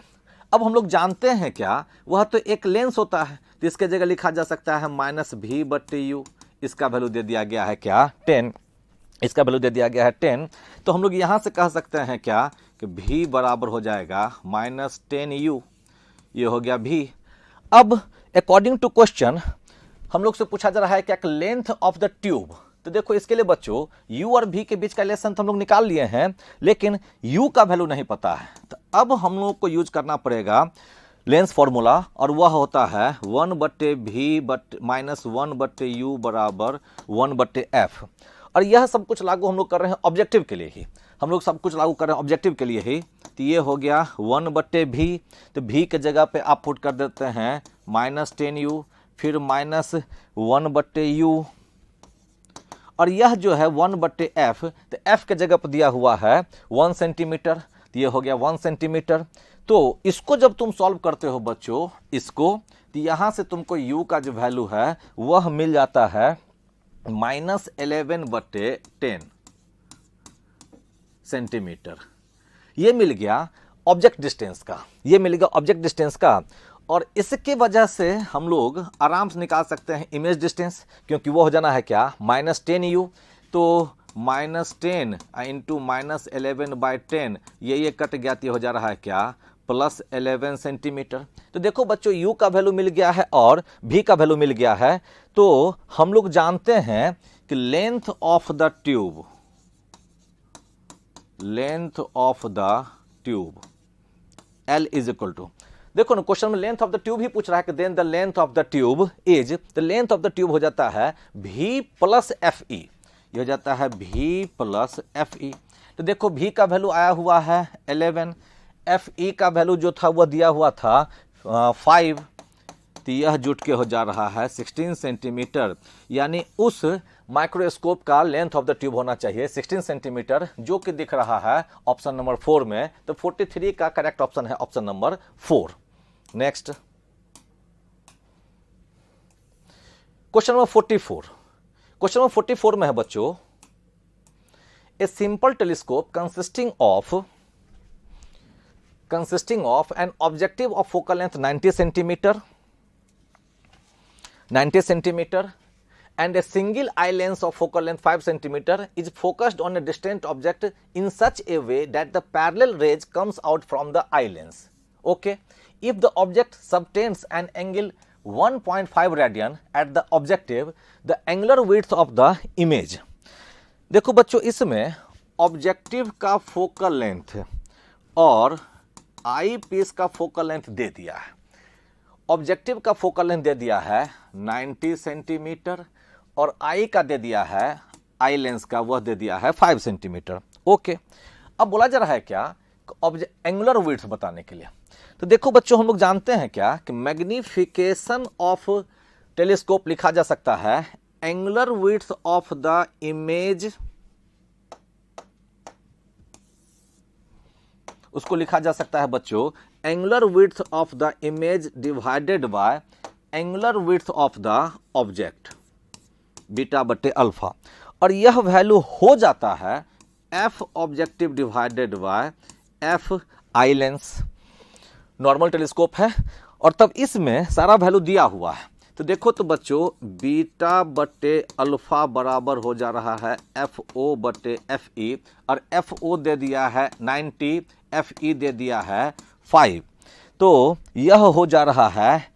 अब हम लोग जानते हैं क्या, वह तो एक लेंस होता है, तो इसके जगह लिखा जा सकता है -v/u, इसका वैल्यू दे दिया गया है क्या 10, इसका वैल्यू दे दिया गया है 10। तो हम लोग यहाँ से कह सकते हैं क्या कि v बराबर हो जाएगा -10u, ये हो गया v। अब अकॉर्डिंग टू क्वेश्चन हम लोग से पूछा जा रहा है क्या लेंथ ऑफ द ट्यूब। तो देखो इसके लिए बच्चों u और v के बीच का रिलेशन हम लोग निकाल लिए हैं, लेकिन u का वैल्यू नहीं पता है, तो अब हम लोग को यूज करना पड़ेगा लेंस फॉर्मूला, और वह होता है 1/v-1/u बराबर 1/f। और यह सब कुछ लागू हम लोग कर रहे हैं ऑब्जेक्टिव के लिए ही, हम लोग सब कुछ लागू कर रहे हैं ऑब्जेक्टिव के लिए ही। तो ये हो गया 1/v, तो v के जगह पे आप पुट कर देते हैं -10u, फिर -1/u, और यह जो है 1/f, तो f के जगह पर दिया हुआ है 1 सेंटीमीटर, तो ये हो गया 1 सेंटीमीटर। तो इसको जब तुम सॉल्व करते हो बच्चों इसको, तो यहाँ से तुमको u का जो वैल्यू है वह मिल जाता है -11/10 सेंटीमीटर, ये मिल गया ऑब्जेक्ट डिस्टेंस का, ये मिलेगा ऑब्जेक्ट डिस्टेंस का। और इसके वजह से हम लोग आराम से निकाल सकते हैं इमेज डिस्टेंस, क्योंकि वो हो जाना है क्या -10u। तो -10 इंटू -11/10 ये कट गया तो हो जा रहा है क्या, +11 सेंटीमीटर। तो देखो बच्चों u का वैल्यू मिल गया है और v का वैल्यू मिल गया है। तो हम लोग जानते हैं कि length of the tube L is equal to, देखो ना क्वेश्चन में लेंथ ऑफ द ट्यूब ही पूछ रहा है कि then the length of the tube is, the length of the tube हो जाता है v प्लस एफ ई, ये हो जाता है v प्लस एफ ई। तो देखो v का वैल्यू आया हुआ है 11, एफ ई का वैल्यू जो था वह दिया हुआ था 5, तो यह जुट के हो जा रहा है 16 सेंटीमीटर, यानी उस माइक्रोस्कोप का लेंथ ऑफ द ट्यूब होना चाहिए 16 सेंटीमीटर, जो कि दिख रहा है ऑप्शन नंबर 4 में। तो 43 का करेक्ट ऑप्शन है option number 4। Next question number 44। Question number 44 में है बच्चों, a simple telescope consisting of an objective of focal length 90 centimeter and a single eye lens of focal length 5 centimeter is focused on a distant object in such a way that the parallel rays comes out from the eye lens. Okay, if the object subtends an angle 1.5 radian at the objective, the angular width of the image। देखो बच्चों इसमें objective का focal length और आई piece का focal length दे दिया है। Objective का फोकल लेंथ दे दिया है 90 सेंटीमीटर और आई का दे दिया है, आई लेंस का वह दे दिया है 5 सेंटीमीटर। ओके, अब बोला जा रहा है क्या, एंगुलर विड्थ बताने के लिए। तो देखो बच्चों हम लोग जानते हैं क्या कि मैग्निफिकेशन ऑफ टेलीस्कोप लिखा जा सकता है angular width of the image, उसको लिखा जा सकता है बच्चों angular width of the image divided by angular width of the object beta बटे अल्फा, और यह वैल्यू हो जाता है F objective divided bye F eye lens. Normal telescope है और तब इसमें सारा वैल्यू दिया हुआ है। तो देखो तो बच्चों बीटा बटे अल्फा बराबर हो जा रहा है एफ ओ बटे एफ ई, और एफ ओ दे दिया है 90, एफ ई दे दिया है 5, तो यह हो जा रहा है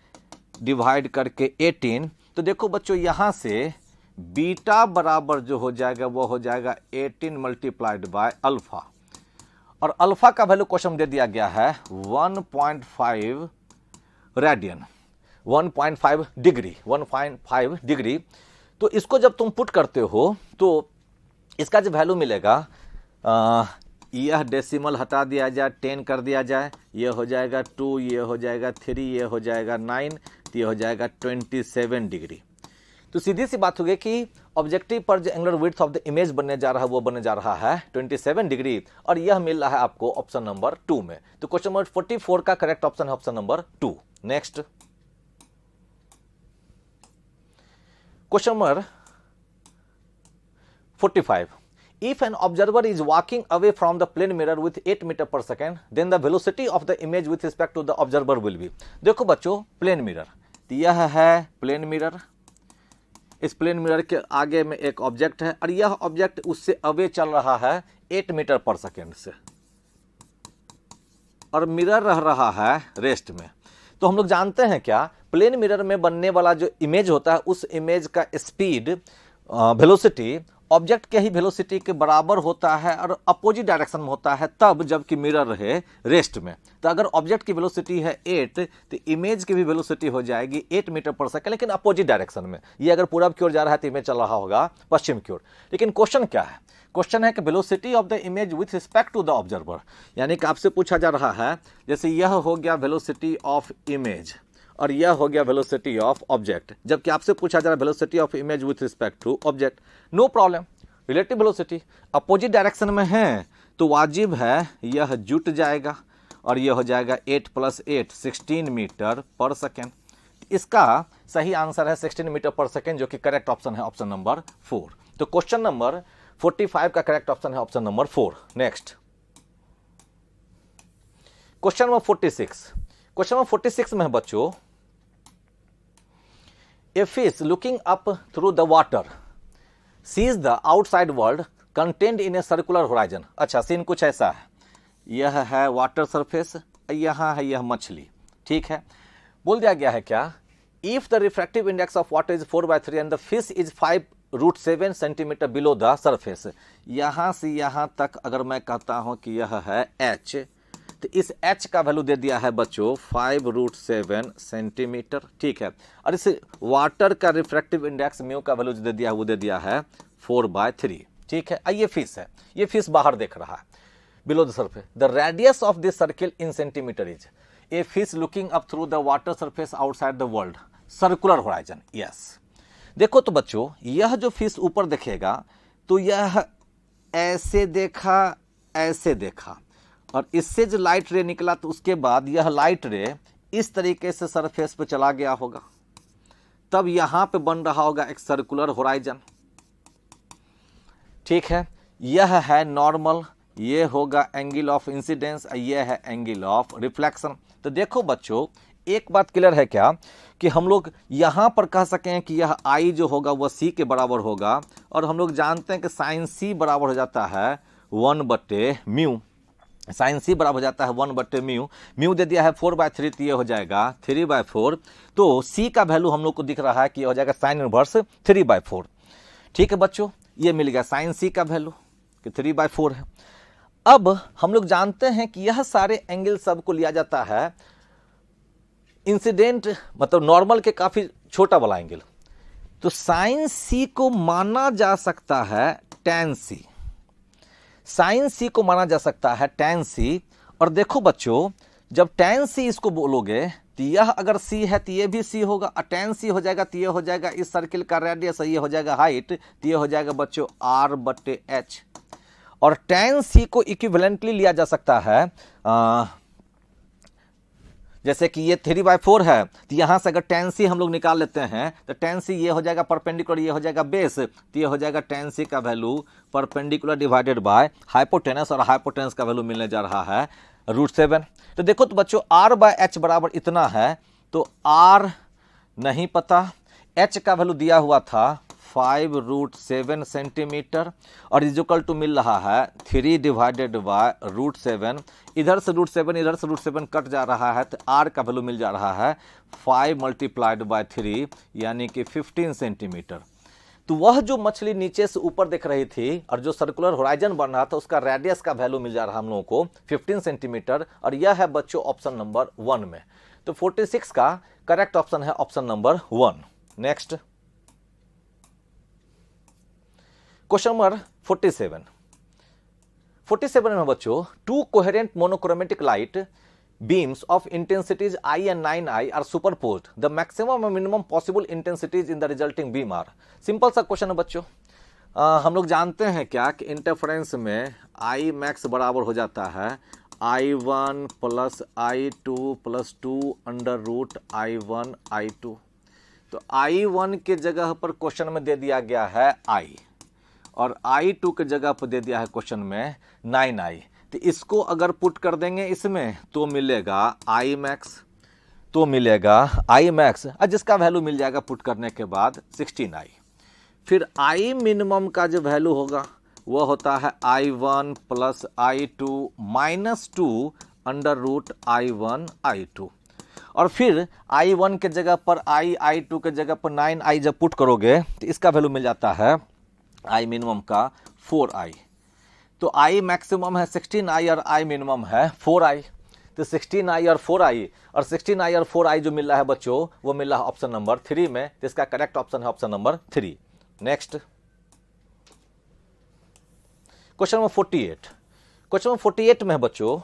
डिवाइड करके 18। तो देखो बच्चों यहां से बीटा बराबर जो हो जाएगा वो हो जाएगा 18 मल्टीप्लाइड बाय अल्फा, और अल्फा का वैल्यू क्वेश्चन दे दिया गया है 1.5 रेडियन, 1.5 डिग्री। तो इसको जब तुम पुट करते हो तो इसका जो वैल्यू मिलेगा, यह डेसिमल हटा दिया जाए, 10 कर दिया जाए, ये हो जाएगा 2, ये हो जाएगा 3, ये हो जाएगा 9, तो ये हो जाएगा 27 डिग्री। तो सीधी सी बात हो गई कि ऑब्जेक्टिव पर जो angular width of the image बनने जा रहा है वो बनने जा रहा है 27 डिग्री, और यह मिल रहा है आपको ऑप्शन नंबर 2 में। तो क्वेश्चन नंबर 44 का करेक्ट ऑप्शन है option number 2। Next question number 45। If an observer is walking away from the plane mirror with 8 metre पर second, then the velocity of the image with respect to the observer will be। देखो बच्चों plane mirror, तो यह है plane mirror, इस plane mirror के आगे में एक ऑब्जेक्ट है और यह ऑब्जेक्ट उससे अवे चल रहा है 8 मीटर पर सेकेंड से, और मिरर रह रहा है रेस्ट में। तो हम लोग जानते हैं क्या, प्लेन मिरर में बनने वाला जो इमेज होता है उस इमेज का स्पीड वेलोसिटी ऑब्जेक्ट के ही वेलोसिटी के बराबर होता है और अपोजिट डायरेक्शन में होता है, तब जबकि मिरर रहे रेस्ट में। तो अगर ऑब्जेक्ट की वेलोसिटी है 8 तो इमेज की भी वेलोसिटी हो जाएगी 8 मीटर पर सेकंड, लेकिन अपोजिट डायरेक्शन में। ये अगर पूरब की ओर जा रहा है तो इमेज चल रहा होगा पश्चिम की ओर। लेकिन क्वेश्चन क्या है, क्वेश्चन है कि velocity of the image with respect to the observer, यानी कि आपसे पूछा जा रहा है जैसे यह हो गया वेलोसिटी ऑफ इमेज और यह हो गया वेलोसिटी ऑफ ऑब्जेक्ट, जबकि आपसे पूछा जा रहा है velocity of image with respect to object. No problem, relative velocity opposite direction में है तो वाजिब है यह जुट जाएगा और यह हो जाएगा 8 + 8 16 मीटर पर सेकेंड। इसका सही आंसर है 16 मीटर पर सेकेंड, जो कि करेक्ट ऑप्शन है ऑप्शन नंबर 4। तो क्वेश्चन नंबर 45 का करेक्ट ऑप्शन है option number 4। Next question number 46। Question number 46 में है बच्चों, a fish looking up through the water sees the outside world content in a circular horizon. अच्छा, scene कुछ ऐसा है, यह है वाटर सरफेस, यहाँ है यह मछली, ठीक है। बोल दिया गया है क्या, if the refractive index of water is 4/3 and the fish is 5√7 centimetre below the surface. यहाँ से यहाँ तक अगर मैं कहता हूँ कि यह है h, तो इस h का वैल्यू दे दिया है बच्चों 5√7 सेंटीमीटर, ठीक है। और इस वाटर का रिफ्रैक्टिव इंडेक्स म्यू का वैल्यू दे दिया है, वो दे दिया है 4/3, ठीक है। ये फिश है, ये फिश बाहर देख रहा है below the surface. The radius of this circle in centimetre is a fish looking up through the water surface outside the world circular horizon. Yes, देखो तो बच्चों, यह जो फिश ऊपर देखेगा तो यह ऐसे देखा, ऐसे देखा, और इससे जो लाइट रे निकला तो उसके बाद यह लाइट रे इस तरीके से सरफेस पे चला गया होगा, तब यहां पे बन रहा होगा एक सर्कुलर होराइजन, ठीक है। यह है नॉर्मल, ये होगा एंगल ऑफ इंसिडेंस, ये है एंगल ऑफ रिफ्लेक्शन। तो देखो बच्चों, एक बात क्लियर है क्या कि हम लोग यहां पर कह सकें कि यह आई जो होगा वह सी के बराबर होगा, और हम लोग जानते हैं कि साइन सी बराबर हो जाता है 1/म्यू, साइन सी बराबर हो जाता है 1/म्यू। म्यू दे दिया है 4/3, तो ये हो जाएगा 3/4। तो सी का वैल्यू हम लोग को दिख रहा है कि यह हो जाएगा साइन इनवर्स 3/4, ठीक है बच्चों। ये मिल गया साइन सी का वैल्यू कि 3/4 है। अब हम लोग जानते हैं कि यह सारे एंगल सब को लिया जाता है इंसिडेंट, मतलब नॉर्मल के काफी छोटा वाला एंगल, तो साइन सी को माना जा सकता है टैन सी, साइन सी को माना जा सकता है टैन सी। और देखो बच्चों, जब टैन सी इसको बोलोगे तो यह अगर सी है तो ये भी सी होगा, और टैन सी हो जाएगा तो ये हो जाएगा इस सर्किल का रेडियस, ये हो जाएगा हाइट, तो ये हो जाएगा बच्चों r/h। और टैन सी को इक्विवेलेंटली लिया जा सकता है, जैसे कि ये 3/4 है, तो यहां से अगर टैन सी हम लोग निकाल लेते हैं तो टैन सी ये हो जाएगा परपेंडिकुलर, ये हो जाएगा बेस, तो ये हो जाएगा टैन सी का value perpendicular divided by hypotenuse, और हाइपोटेनस का वैल्यू मिलने जा रहा है √7। तो देखो तो बच्चों, r/h बराबर इतना है, तो r नहीं पता, h का वैल्यू दिया हुआ था 5√7 सेंटीमीटर, और इक्वल टू मिल रहा है 3/√7। इधर से √7, इधर से √7 कट जा रहा है, तो r का वैल्यू मिल जा रहा है 5×3 यानी कि 15 सेंटीमीटर। तो वह जो मछली नीचे से ऊपर दिख रही थी और जो सर्कुलर होराइजन बन रहा था, उसका रेडियस का वैल्यू मिल जा रहा है हम लोगों को 15 सेंटीमीटर, और यह है बच्चों ऑप्शन नंबर 1 में। तो 46 का करेक्ट ऑप्शन है option number 1। Next question number 47 में बच्चों, to coherent monochromatic light beams of intensities I and 9I are superposed. The maximum and minimum possible intensities in the resulting beam are. Simple सा question है बच्चों। हम लोग जानते हैं क्या कि इंटरफेरेंस में I मैक्स बराबर हो जाता है I1 + I2 + 2√I1 I2। तो I1 के जगह पर क्वेश्चन में दे दिया गया है I, और I2 के जगह पर दे दिया है क्वेश्चन में 9I। तो इसको अगर पुट कर देंगे इसमें तो मिलेगा I मैक्स, तो मिलेगा I मैक्स, जिसका वैल्यू मिल जाएगा पुट करने के बाद 16I। फिर I मिनिमम का जो वैल्यू होगा वह होता है I1 + I2 - 2√I1 I2। और फिर I1 के जगह पर I2 के जगह पर 9I जब पुट करोगे तो इसका वैल्यू मिल जाता है I मिनिमम का 4I। तो I मैक्सिमम है 16I और I मिनिमम है 4I। तो 16I और 4I, और 16I और 4I जो मिल रहा है बच्चों वो मिल रहा है ऑप्शन नंबर 3 में, तो इसका करेक्ट ऑप्शन है option number 3। Next question number 48। Question number 48 में है बच्चों,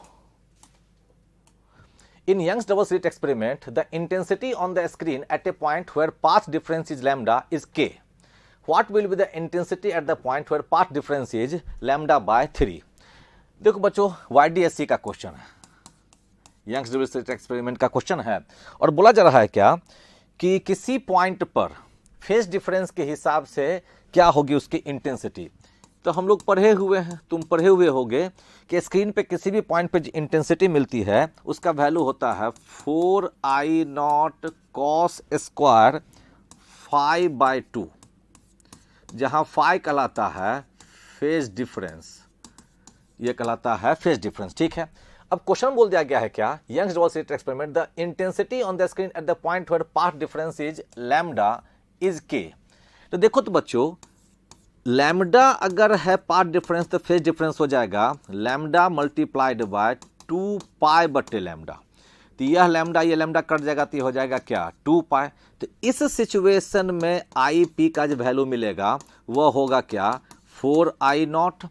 in Young's double slit experiment the intensity on the screen at a point where path difference is lambda is k. What will be the intensity at the point where path difference is λ/3? देखो बच्चों, YDSC का question है, Young's double slit experiment का question है, और बोला जा रहा है क्या कि किसी पॉइंट पर फेज डिफरेंस के हिसाब से क्या होगी उसकी इंटेंसिटी। तो हम लोग पढ़े हुए हैं, तुम पढ़े हुए होगे कि स्क्रीन पे किसी भी पॉइंट पे इंटेंसिटी मिलती है उसका वैल्यू होता है 4I0 cos² 5/2। जहां फाई कहलाता है फेज डिफरेंस, ये कहलाता है फेज डिफरेंस, ठीक है। अब क्वेश्चन बोल दिया गया है क्या, Young's double slit experiment, the intensity on the screen at the point where path difference is lambda is K. तो देखो तो बच्चों, लैम्डा अगर है पाथ डिफरेंस तो फेज डिफरेंस हो जाएगा लैम्डा मल्टीप्लाइड बाय 2 पाई बटे लैम्डा। तो यह लैम्डा ये लैम्डा कट जाएगा तो ये हो जाएगा क्या 2 पाई। तो इस सिचुएशन में आई पी का जो वैल्यू मिलेगा वह होगा क्या 4I0,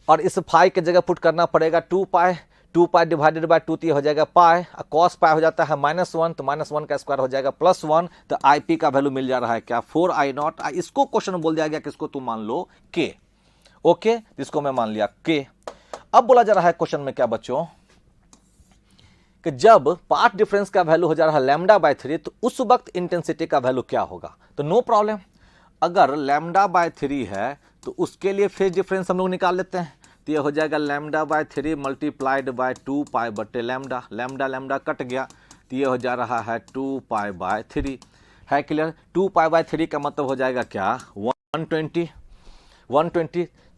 और इस फाई के जगह पुट करना पड़ेगा 2 पाई, 2 पाई डिवाइडेड बाय 2 तो हो जाएगा पाई, कॉस पाई हो जाता है -1, तो -1 का स्क्वायर हो जाएगा +1। तो आई पी का वैल्यू मिल जा रहा है क्या 4I0। इसको क्वेश्चन बोल दिया गया किसको, तुम मान लो के, ओके, इसको मैं मान लिया के। अब बोला जा रहा है क्वेश्चन में क्या बच्चों, कि जब पाथ डिफरेंस का वैल्यू हो जा रहा है λ/3 तो उस वक्त इंटेंसिटी का वैल्यू क्या होगा। तो नो प्रॉब्लम, अगर λ/3 है तो उसके लिए फेज डिफरेंस हम लोग निकाल लेते हैं। तो ये हो जाएगा λ/3 मल्टीप्लाइड बाय 2 पाई बटे लैम्डा, लैम्डा लैम्डा कट गया तो ये हो जा रहा है 2 पाई/3, है क्लियर। 2 पाई/3 का मतलब हो जाएगा क्या 120।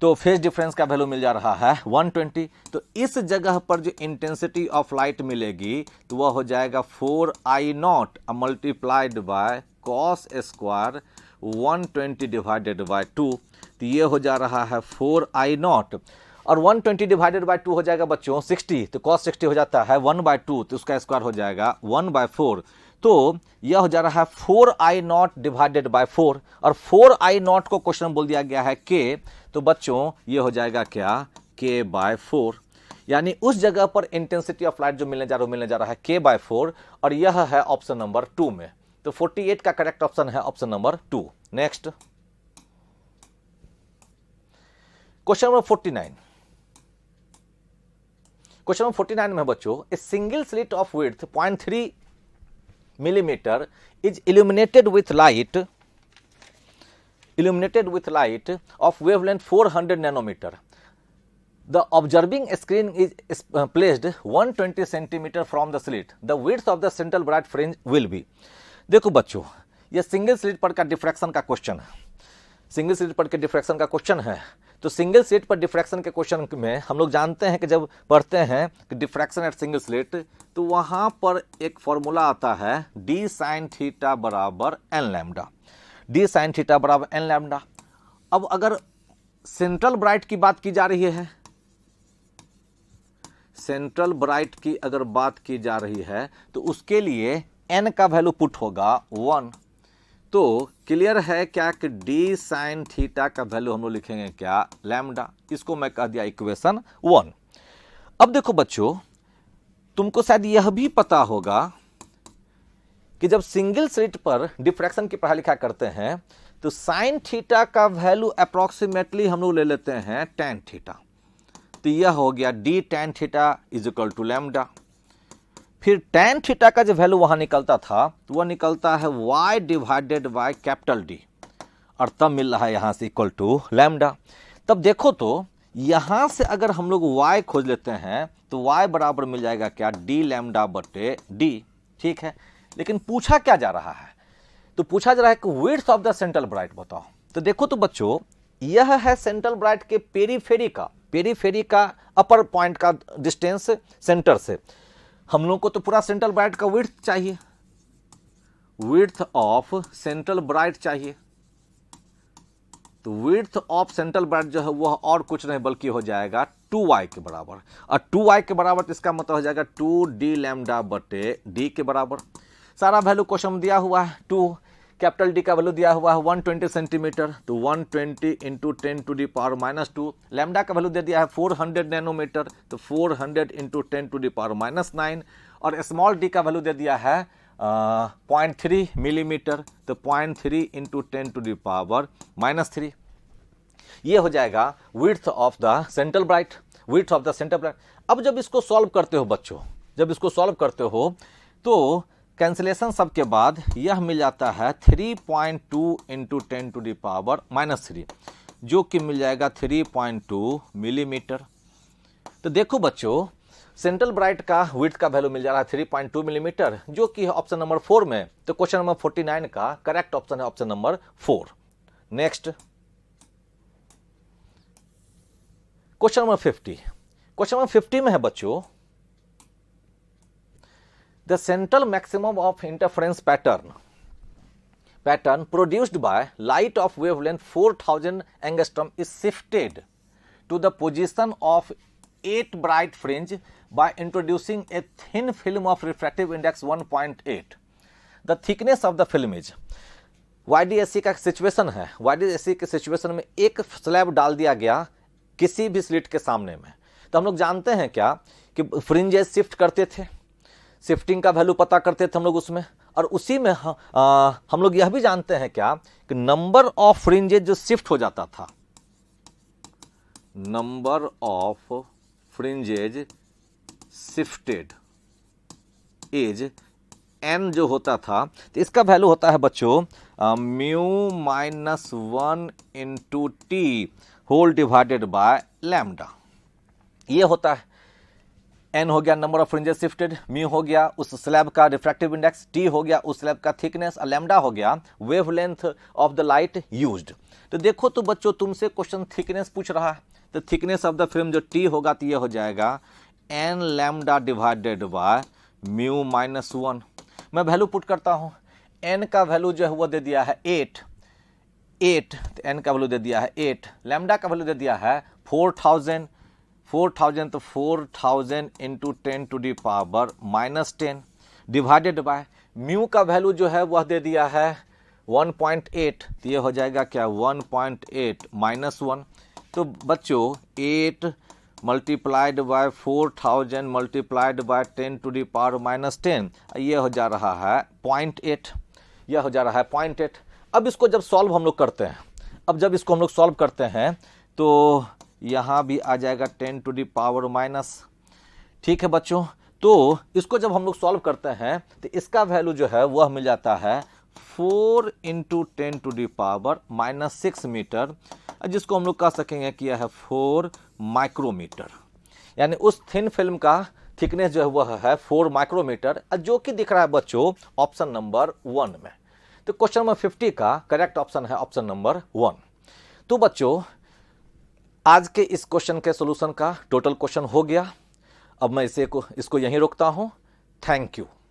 तो फेज डिफरेंस का वैल्यू मिल जा रहा है 120। तो इस जगह पर जो इंटेंसिटी ऑफ लाइट मिलेगी तो वह हो जाएगा 4I0 multiplied by cos square 120 divided by 2। तो ये हो जा रहा है 4I0, और 120 डिवाइडेड बाय 2 हो जाएगा बच्चों 60, तो कॉस 60 हो जाता है 1/2, तो उसका स्क्वायर हो जाएगा 1/4। तो यह हो जा रहा है 4I0 डिवाइडेड बाय 4, और 4I0 को क्वेश्चन बोल दिया गया है के, तो बच्चों ये हो जाएगा क्या k/4, यानी उस जगह पर इंटेंसिटी ऑफ लाइट जो मिलने जा रहा है k/4, और यह है ऑप्शन नंबर 2 में। तो 48 का करेक्ट ऑप्शन है option number 2। Next question number 49। Question number 49 में बच्चों, a single slit of width 0.3 millimeter is illuminated with light of wavelength 400 nanometer. The observing screen is placed 120 centimeter from the slit. The width of the central bright fringe will be. देखो बच्चों, यह single slit पर का diffraction का question है, single slit पर के diffraction का क्वेश्चन है। तो सिंगल स्लिट पर डिफ्रैक्शन के क्वेश्चन में हम लोग जानते हैं कि जब पढ़ते हैं कि डिफ्रैक्शन एट सिंगल स्लिट, तो वहां पर एक फॉर्मूला आता है d sin थीटा बराबर n lambda, d sin theta बराबर n लैम्डा। अब अगर सेंट्रल ब्राइट की बात की जा रही है, सेंट्रल ब्राइट की अगर बात की जा रही है तो उसके लिए n का वैल्यू पुट होगा 1। तो क्लियर है क्या कि d sin थीटा का वैल्यू हम लोग लिखेंगे क्या लैम्डा, इसको मैं कह दिया इक्वेशन 1। अब देखो बच्चों, तुमको शायद यह भी पता होगा कि जब सिंगल स्लिट पर डिफ्रैक्शन की पढ़ाई लिखा करते हैं तो साइन थीटा का वैल्यू अप्रोक्सीमेटली हम लोग ले लेते हैं tan थीटा। तो यह हो गया d tan theta is equal to lambda. फिर tan थीटा का जो वैल्यू वहां निकलता था तो वह निकलता है y divided by capital D, और तब मिल रहा है यहां से इक्वल टू लैम्डा। तब देखो तो यहां से अगर हम लोग y खोज लेते हैं तो y बराबर मिल जाएगा क्या d लैम्डा बटे d, ठीक है। लेकिन पूछा क्या जा रहा है, तो पूछा जा रहा है कि width of the central bright बताओ। तो देखो तो बच्चों, यह है सेंट्रल ब्राइट के पेरीफेरी का अपर पॉइंट का डिस्टेंस सेंटर से। हम लोग को तो पूरा सेंट्रल ब्राइट का विड्थ चाहिए, विड्थ ऑफ सेंट्रल ब्राइट चाहिए। तो विड्थ ऑफ सेंट्रल ब्राइट जो है वह और कुछ नहीं बल्कि हो जाएगा 2y के बराबर, और 2y के बराबर तो इसका मतलब हो जाएगा 2d लैम्डा बटे d के बराबर। सारा वैल्यू क्वेश्चन में दिया हुआ है, 2 कैपिटल D का वैल्यू दिया हुआ है 120 सेंटीमीटर, तो 120 इंटू 10⁻²। लैम्डा का वैल्यू दे दिया है 400 नैनोमीटर, तो 400 इंटू 10⁻⁹, और स्मॉल d का वैल्यू दे दिया है 0.3 मिलीमीटर, तो 0.3 इंटू 10⁻⁻3। ये हो जाएगा width of the central bright, width of the central bright. अब जब इसको सॉल्व करते हो बच्चों, जब इसको सॉल्व करते हो तो कैंसिलेशन सब के बाद यह मिल जाता है 3.2 इंटू 10⁻⁻3, जो कि मिल जाएगा 3.2 मिलीमीटर। तो देखो बच्चों, सेंट्रल ब्राइट का विड्थ का वैल्यू मिल जा रहा है 3.2 मिलीमीटर, जो कि है ऑप्शन नंबर 4 में। तो क्वेश्चन नंबर 49 का करेक्ट ऑप्शन है option number 4। Next question number 50, question number 50 में है बच्चों, the central maximum of interference pattern produced by light of wavelength 4000 angstrom is shifted to the position of 8 bright fringe by introducing a thin film of refractive index 1.8. The thickness of the film is, YDSC का situation है, YDSC के situation में एक slab डाल दिया गया किसी भी स्लिट के सामने में, तो हम लोग जानते हैं क्या कि फ्रिंजेस शिफ्ट करते थे, शिफ्टिंग का वैल्यू पता करते थे हम लोग उसमें, और उसी में हम लोग यह भी जानते हैं क्या कि नंबर ऑफ फ्रिंजेस जो शिफ्ट हो जाता था, number of fringes shifted is n जो होता था, तो इसका वैल्यू होता है बच्चों mu minus 1 into t whole divided by lambda. ये होता है, एन हो गया number of fringes shifted, mu हो गया उस स्लैब का रिफ्रैक्टिव इंडेक्स, टी हो गया उस स्लैब का थिकनेस, और लैम्डा हो गया wavelength of the light used. तो देखो तो बच्चों तुमसे क्वेश्चन थिकनेस पूछ रहा है, तो थिकनेस ऑफ द फिल्म जो टी होगा तो ये हो जाएगा n lambda divided by mu minus 1। मैं वैल्यू पुट करता हूं, एन का वैल्यू जो है वो दे दिया है 8, तो एन का वैल्यू दे दिया है 8, लैम्डा का वैल्यू दे दिया है 4000, तो 4000 into 10 to the power minus 10 divided by mu का वैल्यू जो है वह दे दिया है 1.8, तो ये हो जाएगा क्या 1.8 माइनस 1। तो बच्चों 8 multiplied by 4000 multiplied by 10 to the power minus 10, ये हो जा रहा है 0.8, यह हो जा रहा है 0.8। अब इसको जब सॉल्व हम लोग करते हैं, अब जब इसको हम लोग सॉल्व करते हैं तो यहाँ भी आ जाएगा 10 टू दी पावर माइनस, ठीक है बच्चों। तो इसको जब हम लोग सॉल्व करते हैं तो इसका वैल्यू जो है वह मिल जाता है 4 into 10 to the power minus 6 metre, जिसको हम लोग कह सकेंगे कि यह है 4 माइक्रोमीटर, यानी उस थिन फिल्म का थिकनेस जो है वह है 4 माइक्रोमीटर, जो कि दिख रहा है बच्चों ऑप्शन नंबर 1 में। तो क्वेश्चन नंबर 50 का करेक्ट ऑप्शन है ऑप्शन नंबर 1। तो बच्चों आज के इस क्वेश्चन के सॉल्यूशन का टोटल क्वेश्चन हो गया। अब मैं इसको यहीं रोकता हूं। Thank you.